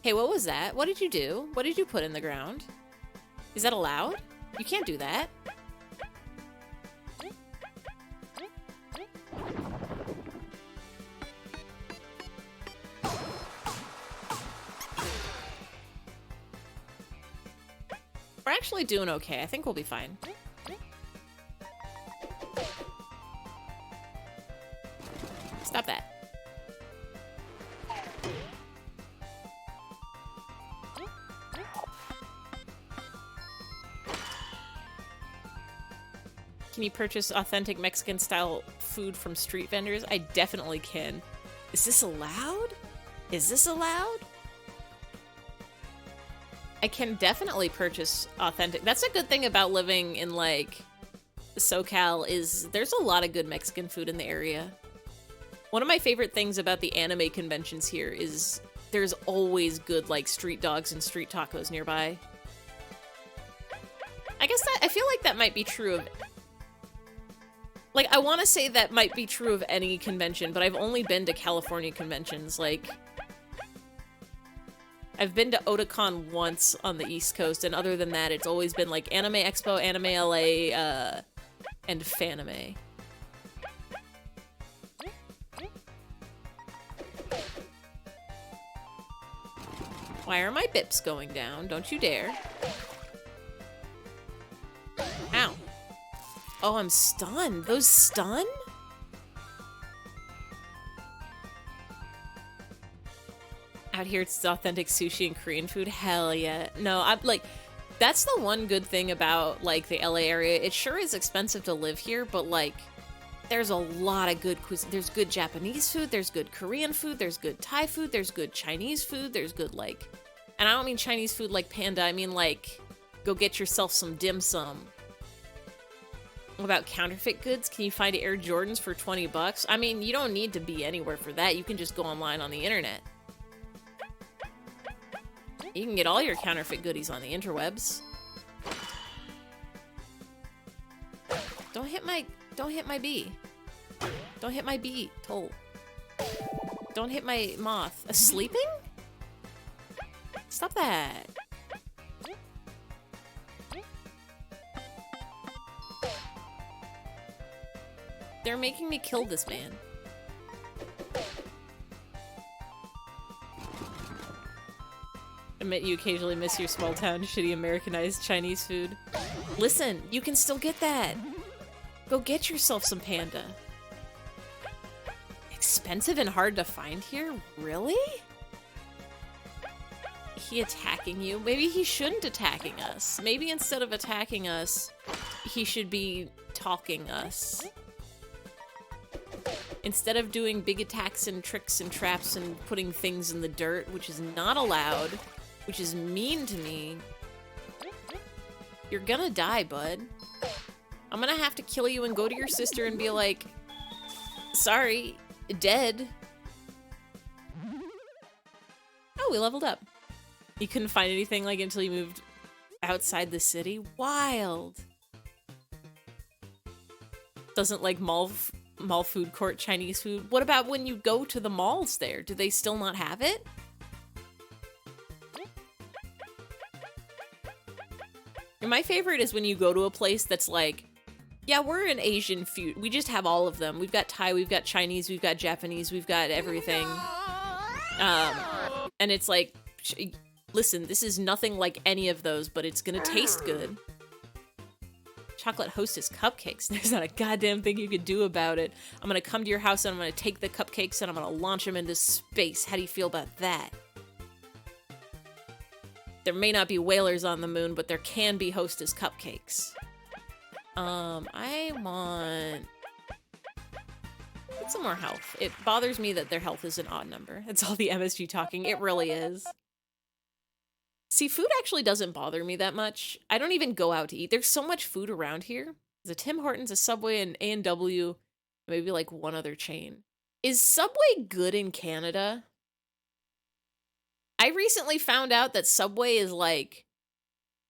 Hey, what was that? What did you do? What did you put in the ground? Is that allowed? You can't do that. We're actually doing okay. I think we'll be fine. Stop that. Can you purchase authentic Mexican-style food from street vendors? I definitely can. Is this allowed? Is this allowed? I can definitely purchase authentic. That's a good thing about living in, like, SoCal is there's a lot of good Mexican food in the area. One of my favorite things about the anime conventions here is there's always good, like, street dogs and street tacos nearby. I guess I feel like that might be true of... Like, I want to say that might be true of any convention, but I've only been to California conventions. Like, I've been to Otakon once on the East Coast, and other than that, it's always been, like, Anime Expo, Anime LA, and Fanime. Why are my bips going down? Don't you dare. Ow. Oh, I'm stunned. Those stun? Out here, it's authentic sushi and Korean food. Hell yeah. No, I'm like, that's the one good thing about, like, the LA area. It sure is expensive to live here, but, like, there's a lot of good cuisine. There's good Japanese food, there's good Korean food, there's good Thai food, there's good Chinese food, there's good, like, and I don't mean Chinese food like panda, I mean, like, go get yourself some dim sum. What about counterfeit goods? Can you find Air Jordans for 20 bucks? I mean, you don't need to be anywhere for that. You can just go online on the internet. You can get all your counterfeit goodies on the interwebs. Don't hit my bee. Don't hit my bee, Toll. Don't hit my moth. Sleeping? Stop that. They're making me kill this man. Admit you occasionally miss your small town, shitty Americanized Chinese food. Listen, you can still get that. Go get yourself some panda. Expensive and hard to find here? Really? He attacking you? Maybe he shouldn't attacking us. Maybe instead of attacking us, he should be talking us. Instead of doing big attacks and tricks and traps and putting things in the dirt, which is not allowed, which is mean to me, you're gonna die, bud. I'm gonna have to kill you and go to your sister and be like, sorry, dead. Oh, we leveled up. You couldn't find anything like until you moved outside the city? Wild. Doesn't like mall food court Chinese food. What about when you go to the malls there? Do they still not have it? And my favorite is when you go to a place that's like, yeah, we're an Asian food. We just have all of them. We've got Thai, we've got Chinese, we've got Japanese, we've got everything. And it's like, listen, this is nothing like any of those, but it's gonna taste good. Chocolate Hostess cupcakes. There's not a goddamn thing you could do about it. I'm gonna come to your house and I'm gonna take the cupcakes and I'm gonna launch them into space. How do you feel about that? There may not be whalers on the moon, but there can be Hostess cupcakes. I want some more health. It bothers me that their health is an odd number. It's all the MSG talking. It really is. See, food actually doesn't bother me that much. I don't even go out to eat. There's so much food around here. There's a Tim Hortons, a Subway, an A&W, maybe like one other chain. Is Subway good in Canada? I recently found out that Subway is like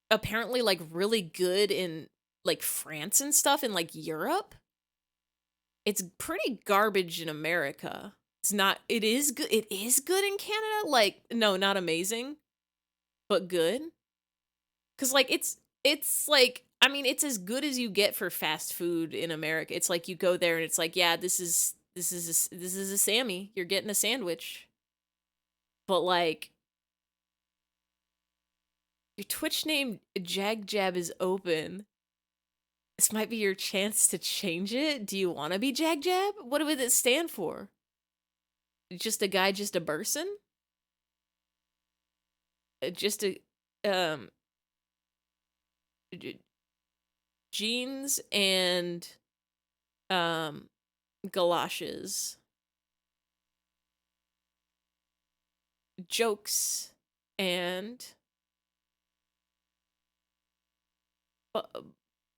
apparently like really good in like France and stuff, in like Europe. It's pretty garbage in America. It's not, it is good in Canada. Like, no, not amazing, but good. Cause like it's like, I mean, it's as good as you get for fast food in America. It's like you go there and it's like, yeah, this is a Sammy. You're getting a sandwich. But like, your Twitch name JagJab is open. This might be your chance to change it. Do you want to be JagJab? What would it stand for? Just a guy, just a person? Just a, jeans and, galoshes. Jokes and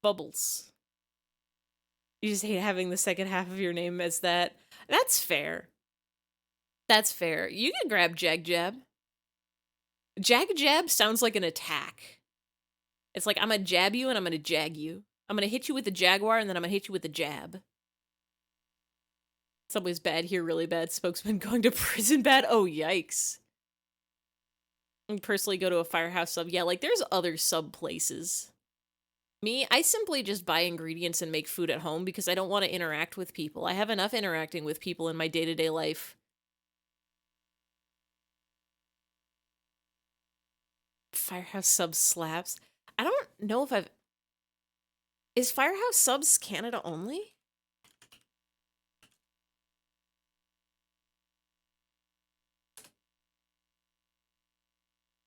bubbles. You just hate having the second half of your name as that. That's fair. That's fair. You can grab JagJab. JagJab sounds like an attack. It's like, I'm gonna jab you and I'm gonna jag you. I'm gonna hit you with the jaguar and then I'm gonna hit you with the jab. Subway's bad here, really bad. Spokesman going to prison bad. Oh, yikes. I personally go to a firehouse sub. Yeah, like, there's other sub places. Me, I simply just buy ingredients and make food at home because I don't want to interact with people. I have enough interacting with people in my day-to-day life. Firehouse Subs slaps. I don't know if I've... Is Firehouse Subs Canada only?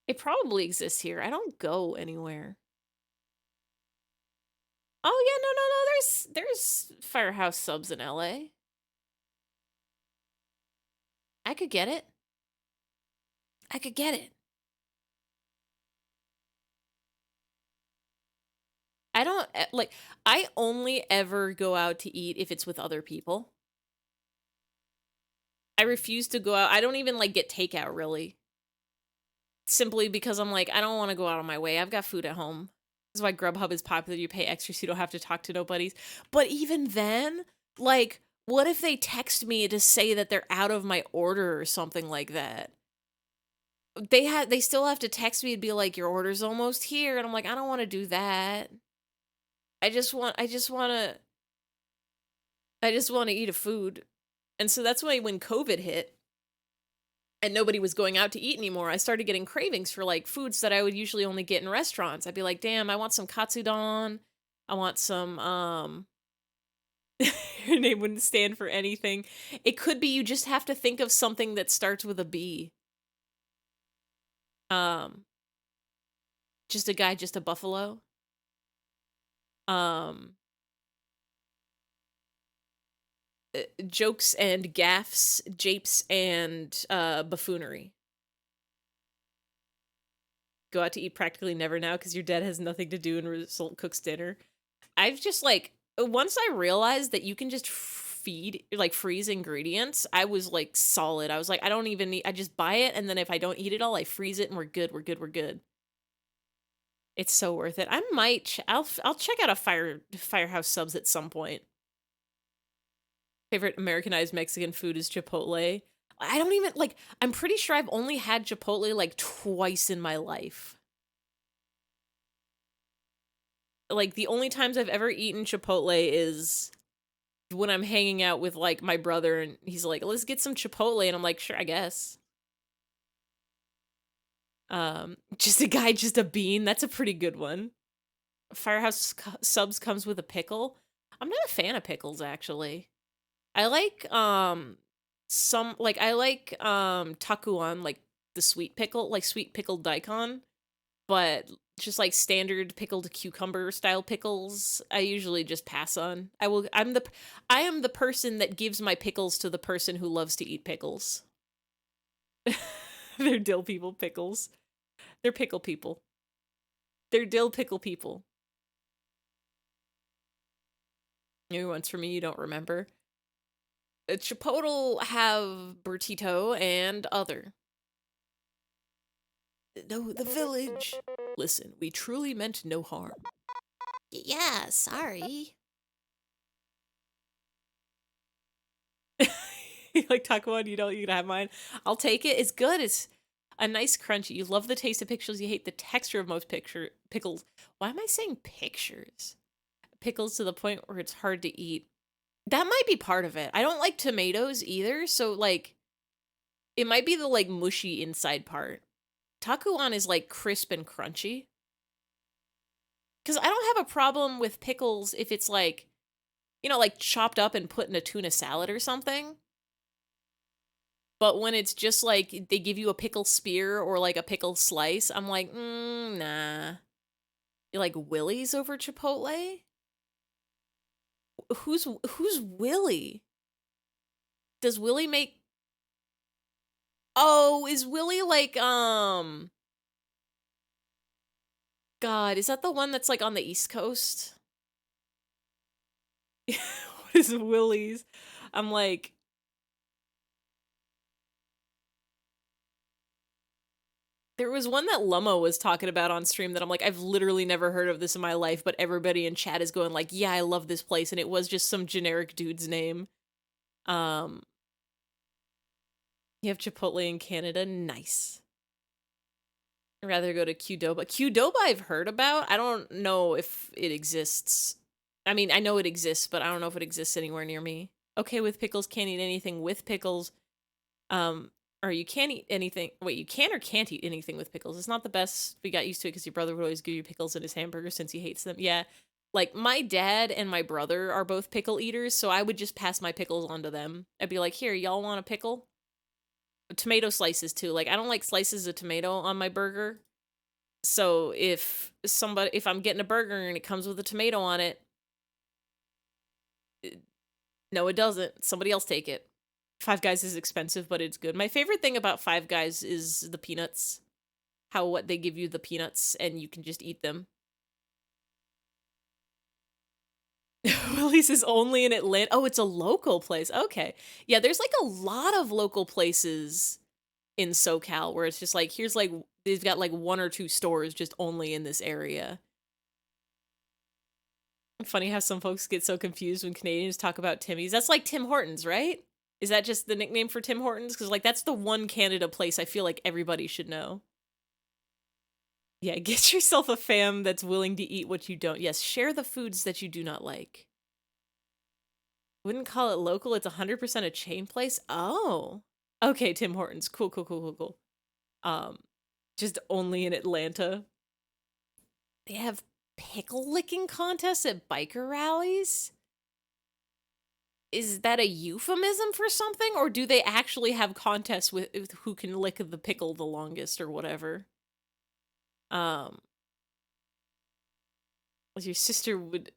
It probably exists here. I don't go anywhere. Oh yeah, no. There's Firehouse Subs in LA. I could get it. I could get it. I don't like I only ever go out to eat if it's with other people. I refuse to go out. I don't even like get takeout really. Simply because I'm like, I don't want to go out of my way. I've got food at home. This is why Grubhub is popular. You pay extra so you don't have to talk to nobodies. But even then, like, what if they text me to say that they're out of my order or something like that? They still have to text me and be like, your order's almost here. And I'm like, I don't want to do that. I just want to eat a food. And so that's why when COVID hit and nobody was going out to eat anymore, I started getting cravings for like foods that I would usually only get in restaurants. I'd be like, damn, I want some katsudon. I want some your name wouldn't stand for anything. It could be you just have to think of something that starts with a B. Just a guy, just a buffalo. Jokes and gaffs, japes and buffoonery. Go out to eat practically never now because your dad has nothing to do and result cooks dinner. I've just like, once I realized that you can just freeze ingredients, I was like solid. I was like, I don't even need, I just buy it, and then if I don't eat it all, I freeze it and we're good. It's so worth it. I might, I'll check out a Firehouse Subs at some point. Favorite Americanized Mexican food is Chipotle. I don't even, like, I'm pretty sure I've only had Chipotle, like, twice in my life. Like, the only times I've ever eaten Chipotle is when I'm hanging out with, like, my brother, and he's like, let's get some Chipotle, and I'm like, sure, I guess. Just a guy, just a bean. That's a pretty good one. Firehouse Subs comes with a pickle. I'm not a fan of pickles, actually. I like takuan, like the sweet pickle, like sweet pickled daikon, but just like standard pickled cucumber style pickles, I usually just pass on. I am the person that gives my pickles to the person who loves to eat pickles. They're dill people pickles. They're pickle people. They're dill pickle people. Maybe once for me you don't remember. Chipotle have Bertito and other. No, the village. Listen, we truly meant no harm. Yeah, sorry. You like taco? You can have mine. I'll take it. It's good. It's a nice crunchy. You love the taste of pickles. You hate the texture of most pickles. Why am I saying pictures? Pickles to the point where it's hard to eat. That might be part of it. I don't like tomatoes either, so, like, it might be the, like, mushy inside part. Takuan is, like, crisp and crunchy. Because I don't have a problem with pickles if it's, like, you know, like, chopped up and put in a tuna salad or something. But when it's just, like, they give you a pickle spear or, like, a pickle slice, I'm like, nah. You like Willie's over Chipotle? Who's Willie? Does Willie make... Oh, is Willie like, God, is that the one that's like on the East Coast? What is Willie's? I'm like... There was one that Lummo was talking about on stream that I'm like, I've literally never heard of this in my life, but everybody in chat is going like, yeah, I love this place, and it was just some generic dude's name. Um, you have Chipotle in Canada, nice. I'd rather go to Qdoba. Qdoba I've heard about. I don't know if it exists. I mean, I know it exists, but I don't know if it exists anywhere near me. Okay with pickles, can't eat anything with pickles. Or you can't eat anything. Wait, you can or can't eat anything with pickles. It's not the best. We got used to it because your brother would always give you pickles in his hamburger since he hates them. Yeah. Like, my dad and my brother are both pickle eaters, so I would just pass my pickles on to them. I'd be like, here, y'all want a pickle? Tomato slices, too. Like, I don't like slices of tomato on my burger. So if I'm getting a burger and it comes with a tomato on it, no, it doesn't. Somebody else take it. Five Guys is expensive, but it's good. My favorite thing about Five Guys is the peanuts. What they give you the peanuts and you can just eat them. Willie's is only in Atlanta. Oh, it's a local place. Okay. Yeah, there's like a lot of local places in SoCal where it's just like, here's like, they've got like one or two stores just only in this area. Funny how some folks get so confused when Canadians talk about Timmy's. That's like Tim Hortons, right? Is that just the nickname for Tim Hortons? Because, like, that's the one Canada place I feel like everybody should know. Yeah, get yourself a fam that's willing to eat what you don't. Yes, share the foods that you do not like. Wouldn't call it local. It's 100% a chain place. Oh. Okay, Tim Hortons. Cool, cool, cool, cool, cool. Just only in Atlanta. They have pickle licking contests at biker rallies? Is that a euphemism for something, or do they actually have contests with who can lick the pickle the longest or whatever? Your sister would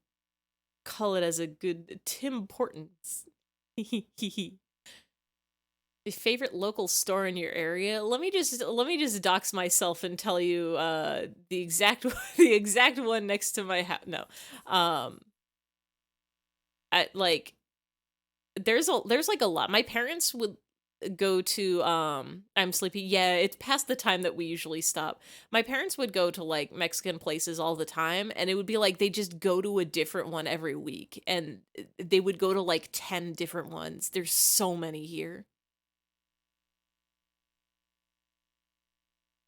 call it as a good Tim Hortons. The favorite local store in your area? Let me just dox myself and tell you the exact one next to my house. No. There's like a lot. My parents would go to I'm sleepy. Yeah, it's past the time that we usually stop. My parents would go to like Mexican places all the time, and it would be like they just go to a different one every week, and they would go to like 10 different ones. There's so many here.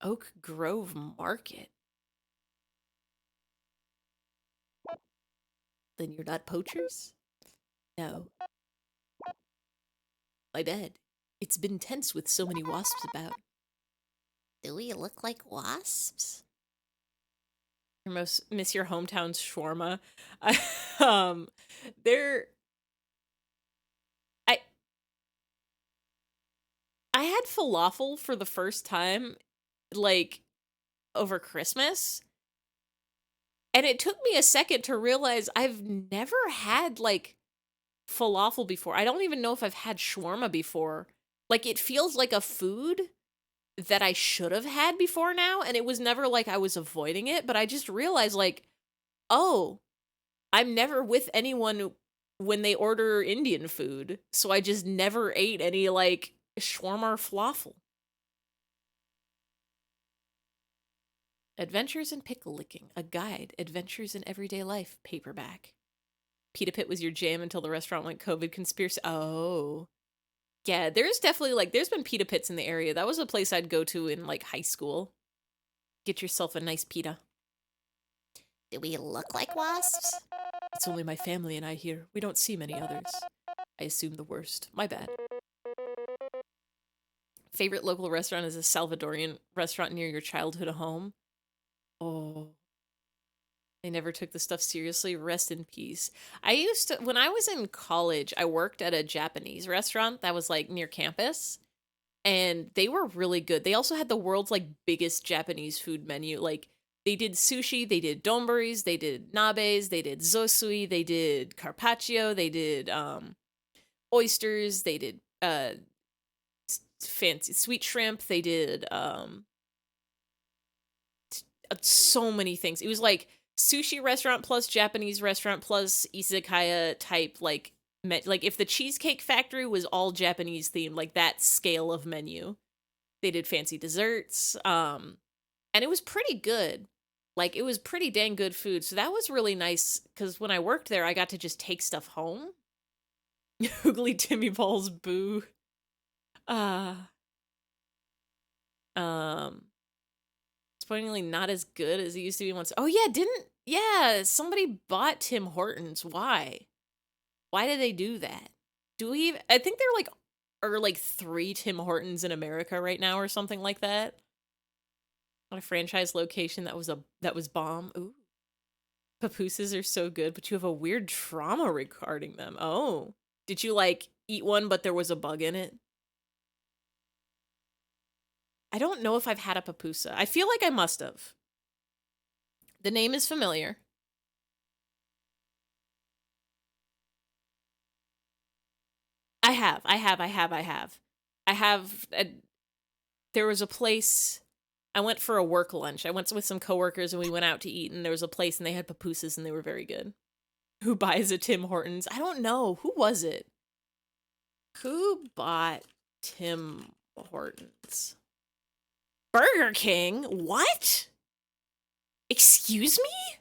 Oak Grove Market. Then you're not poachers? No. My bad. It's been tense with so many wasps about. Do we look like wasps? Miss your hometown's shawarma. I had falafel for the first time, like, over Christmas. And it took me a second to realize I've never had, like, falafel before. I don't even know if I've had shawarma before. Like, it feels like a food that I should have had before now, and it was never like I was avoiding it, but I just realized, like, oh, I'm never with anyone when they order Indian food, so I just never ate any, like, shawarma or falafel. Adventures in Pickle Licking, a guide, Adventures in Everyday Life, paperback. Pita Pit was your jam until the restaurant went COVID conspiracy. Oh. Yeah, there's definitely, like, there's been pita pits in the area. That was a place I'd go to in, like, high school. Get yourself a nice pita. Do we look like wasps? It's only my family and I here. We don't see many others. I assume the worst. My bad. Favorite local restaurant is a Salvadorian restaurant near your childhood home. Oh. They never took the stuff seriously. Rest in peace. When I was in college, I worked at a Japanese restaurant that was like near campus, and they were really good. They also had the world's like biggest Japanese food menu. Like, they did sushi, they did donburis, they did nabes, they did zosui, they did carpaccio, they did oysters, they did fancy sweet shrimp, they did so many things. It was like sushi restaurant plus Japanese restaurant plus izakaya type, like if the Cheesecake Factory was all Japanese themed, like that scale of menu. They did fancy desserts. And it was pretty good. Like, it was pretty dang good food. So that was really nice, because when I worked there, I got to just take stuff home. Oogly Timmy Balls, boo. Uh, um, Disappointingly not as good as it used to be once. Oh, yeah, somebody bought Tim Hortons. Why? Why did they do that? I think there are like 3 Tim Hortons in America right now or something like that. On a franchise location that was bomb. Ooh. Papooses are so good, but you have a weird trauma regarding them. Oh. Did you like eat one but there was a bug in it? I don't know if I've had a papusa. I feel like I must have. The name is familiar. I have. There was a place. I went for a work lunch. I went with some coworkers and we went out to eat, and there was a place and they had pupusas and they were very good. Who buys a Tim Hortons? I don't know. Who was it? Who bought Tim Hortons? Burger King? What? Excuse me?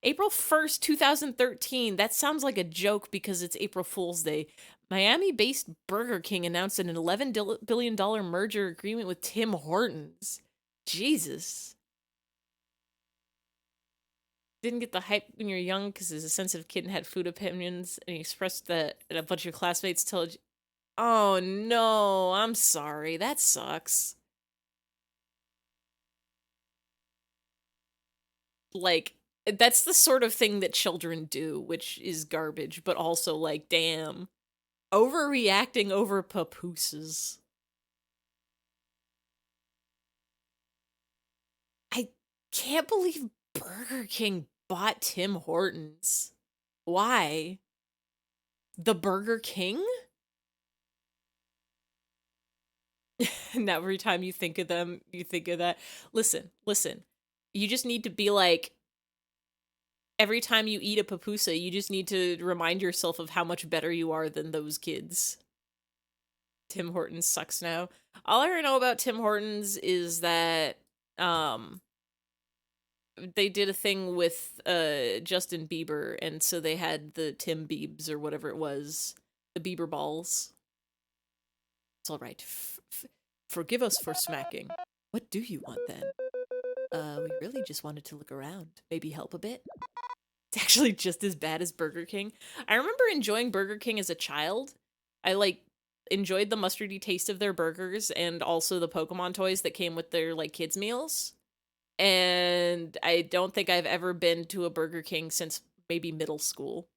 April 1st, 2013. That sounds like a joke because it's April Fool's Day. Miami-based Burger King announced an $11 billion merger agreement with Tim Hortons. Jesus. Didn't get the hype when you were young because he was a sensitive kid and had food opinions, and he expressed that, and a bunch of classmates told you. Oh no, I'm sorry. That sucks. Like, that's the sort of thing that children do, which is garbage, but also like, damn. Overreacting over papooses. I can't believe Burger King bought Tim Hortons. Why? The Burger King? Now every time you think of them, you think of that. Listen. You just need to be like, every time you eat a papusa, you just need to remind yourself of how much better you are than those kids. Tim Hortons sucks now. All I know about Tim Hortons is that they did a thing with Justin Bieber, and so they had the Tim Biebs or whatever it was, the Bieber balls. It's all right. Forgive us for smacking. What do you want then? We really just wanted to look around. Maybe help a bit? It's actually just as bad as Burger King. I remember enjoying Burger King as a child. I enjoyed the mustardy taste of their burgers and also the Pokemon toys that came with their kids meals. And I don't think I've ever been to a Burger King since maybe middle school.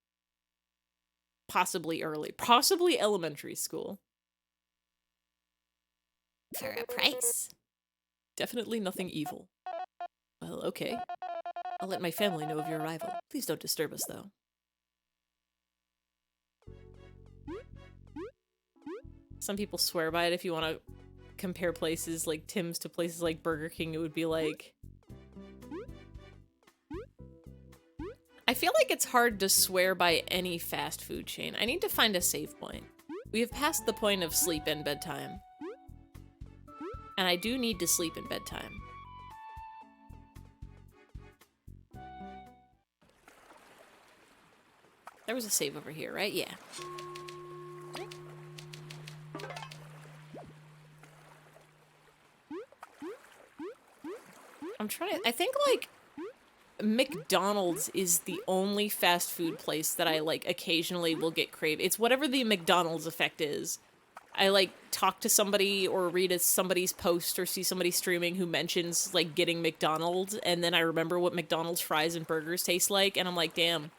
Possibly elementary school. For a price. Definitely nothing evil. Well, okay. I'll let my family know of your arrival. Please don't disturb us, though. Some people swear by it. If you want to compare places like Tim's to places like Burger King, it would be like... I feel like it's hard to swear by any fast food chain. I need to find a save point. We have passed the point of sleep and bedtime. And I do need to sleep in bedtime. There was a save over here, right? Yeah. I think, McDonald's is the only fast food place that I, occasionally will get crave. It's whatever the McDonald's effect is. I, talk to somebody or read somebody's post or see somebody streaming who mentions, getting McDonald's, and then I remember what McDonald's fries and burgers taste like, and I'm like, damn,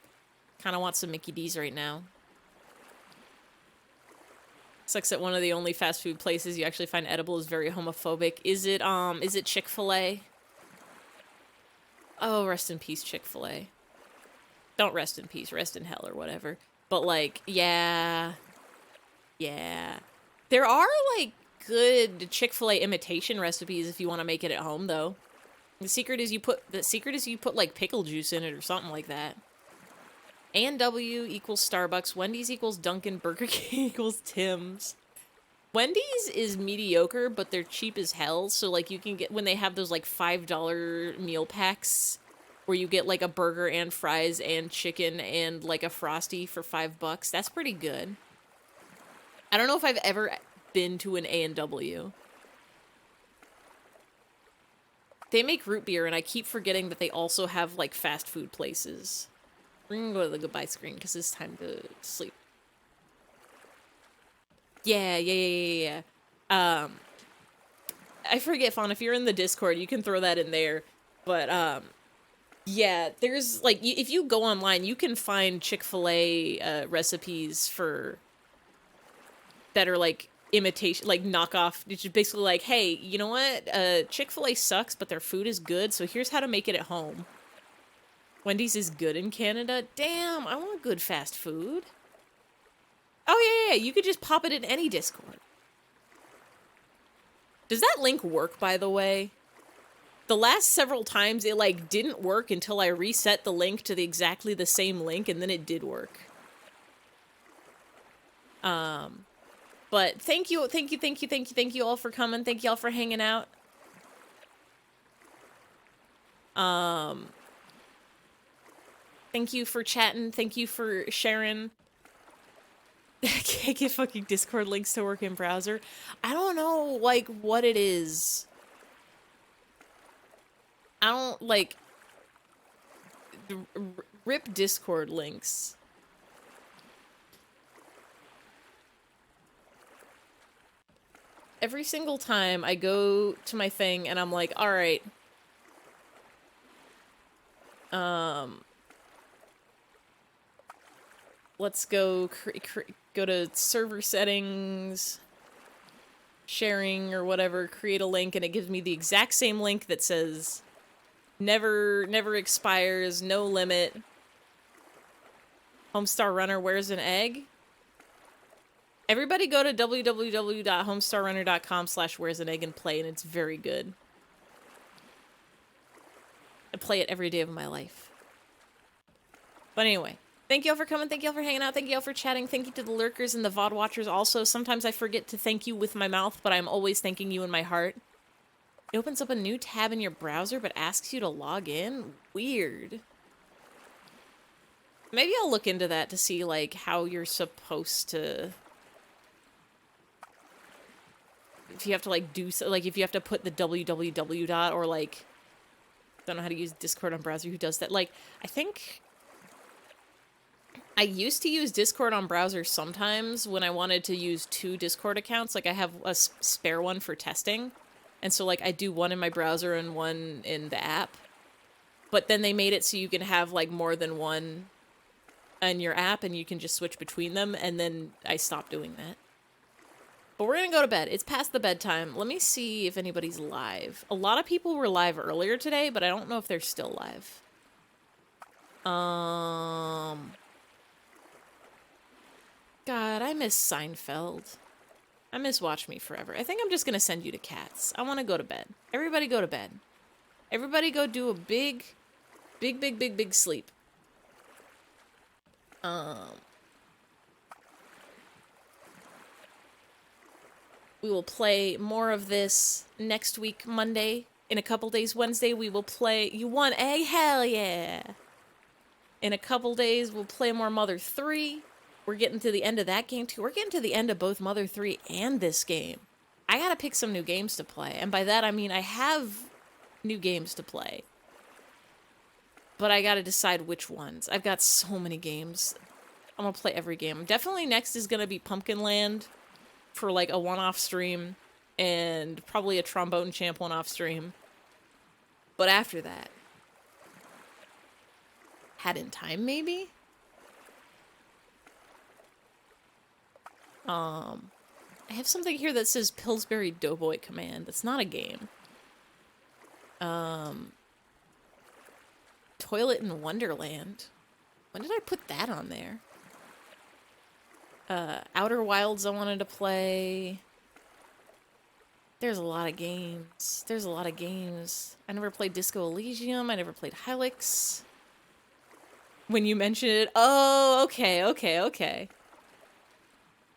kind of want some Mickey D's right now. Sucks that one of the only fast food places you actually find edible is very homophobic. Is it Chick-fil-A? Oh, rest in peace, Chick-fil-A. Don't rest in peace, rest in hell or whatever. But, yeah. Yeah. There are, good Chick-fil-A imitation recipes if you want to make it at home, though. The secret is you put, pickle juice in it or something like that. A&W equals Starbucks, Wendy's equals Dunkin', Burger King equals Tim's. Wendy's is mediocre, but they're cheap as hell. So, like, you can get, when they have those, like, $5 meal packs where you get, like, a burger and fries and chicken and, like, a Frosty for $5, that's pretty good. I don't know if I've ever been to an A&W. They make root beer, and I keep forgetting that they also have, like, fast food places. We're gonna go to the goodbye screen, because it's time to sleep. Yeah. I forget, Fawn, if you're in the Discord, you can throw that in there. But, yeah, there's, like, if you go online, you can find Chick-fil-A, recipes for, that are, like, imitation, like, knockoff. It's just basically like, hey, you know what? Chick-fil-A sucks, but their food is good, so here's how to make it at home. Wendy's is good in Canada? Damn, I want good fast food. Oh, yeah, you could just pop it in any Discord. Does that link work, by the way? The last several times, it, like, didn't work until I reset the link to exactly the same link, and then it did work. But thank you all for coming. Thank you all for hanging out. Thank you for chatting. Thank you for sharing. I can't get fucking Discord links to work in browser. I don't know, like, what it is. I don't, like... Rip Discord links. Every single time I go to my thing and I'm like, alright. Let's go go to server settings, sharing or whatever, create a link, and it gives me the exact same link that says never expires, no limit. Homestar Runner wears an egg. Everybody go to www.homestarrunner.com/wearsanegg and play, and it's very good. I play it every day of my life. But anyway, thank you all for coming, thank you all for hanging out, thank you all for chatting, thank you to the lurkers and the VOD watchers also. Sometimes I forget to thank you with my mouth, but I'm always thanking you in my heart. It opens up a new tab in your browser, but asks you to log in? Weird. Maybe I'll look into that to see, like, how you're supposed to... If you have to, like, do so, like, if you have to put the www dot, or, like, don't know how to use Discord on browser, who does that? Like, I think I used to use Discord on browser sometimes when I wanted to use 2 Discord accounts. Like, I have a spare one for testing, and so, like, I do one in my browser and one in the app. But then they made it so you can have, like, more than one in your app, and you can just switch between them, and then I stopped doing that. But we're gonna go to bed. It's past the bedtime. Let me see if anybody's live. A lot of people were live earlier today, but I don't know if they're still live. God, I miss Seinfeld. I miss Watch Me Forever. I think I'm just gonna send you to Cats. I want to go to bed. Everybody go to bed. Everybody go do a big sleep. We will play more of this next week, Monday. In a couple days, Wednesday, we will play... You won, eh? Hell yeah! In a couple days, we'll play more Mother 3. We're getting to the end of that game, too. We're getting to the end of both Mother 3 and this game. I gotta pick some new games to play. And by that, I mean I have new games to play. But I gotta decide which ones. I've got so many games. I'm gonna play every game. Definitely next is gonna be Pumpkin Land for, like, a one-off stream, and probably a Trombone Champ one-off stream. But after that... Hat in Time, maybe? I have something here that says Pillsbury Doughboy Command. That's not a game. Toilet in Wonderland. When did I put that on there? Outer Wilds I wanted to play. There's a lot of games. There's a lot of games. I never played Disco Elysium. I never played Hylix. When you mentioned it... Oh, okay.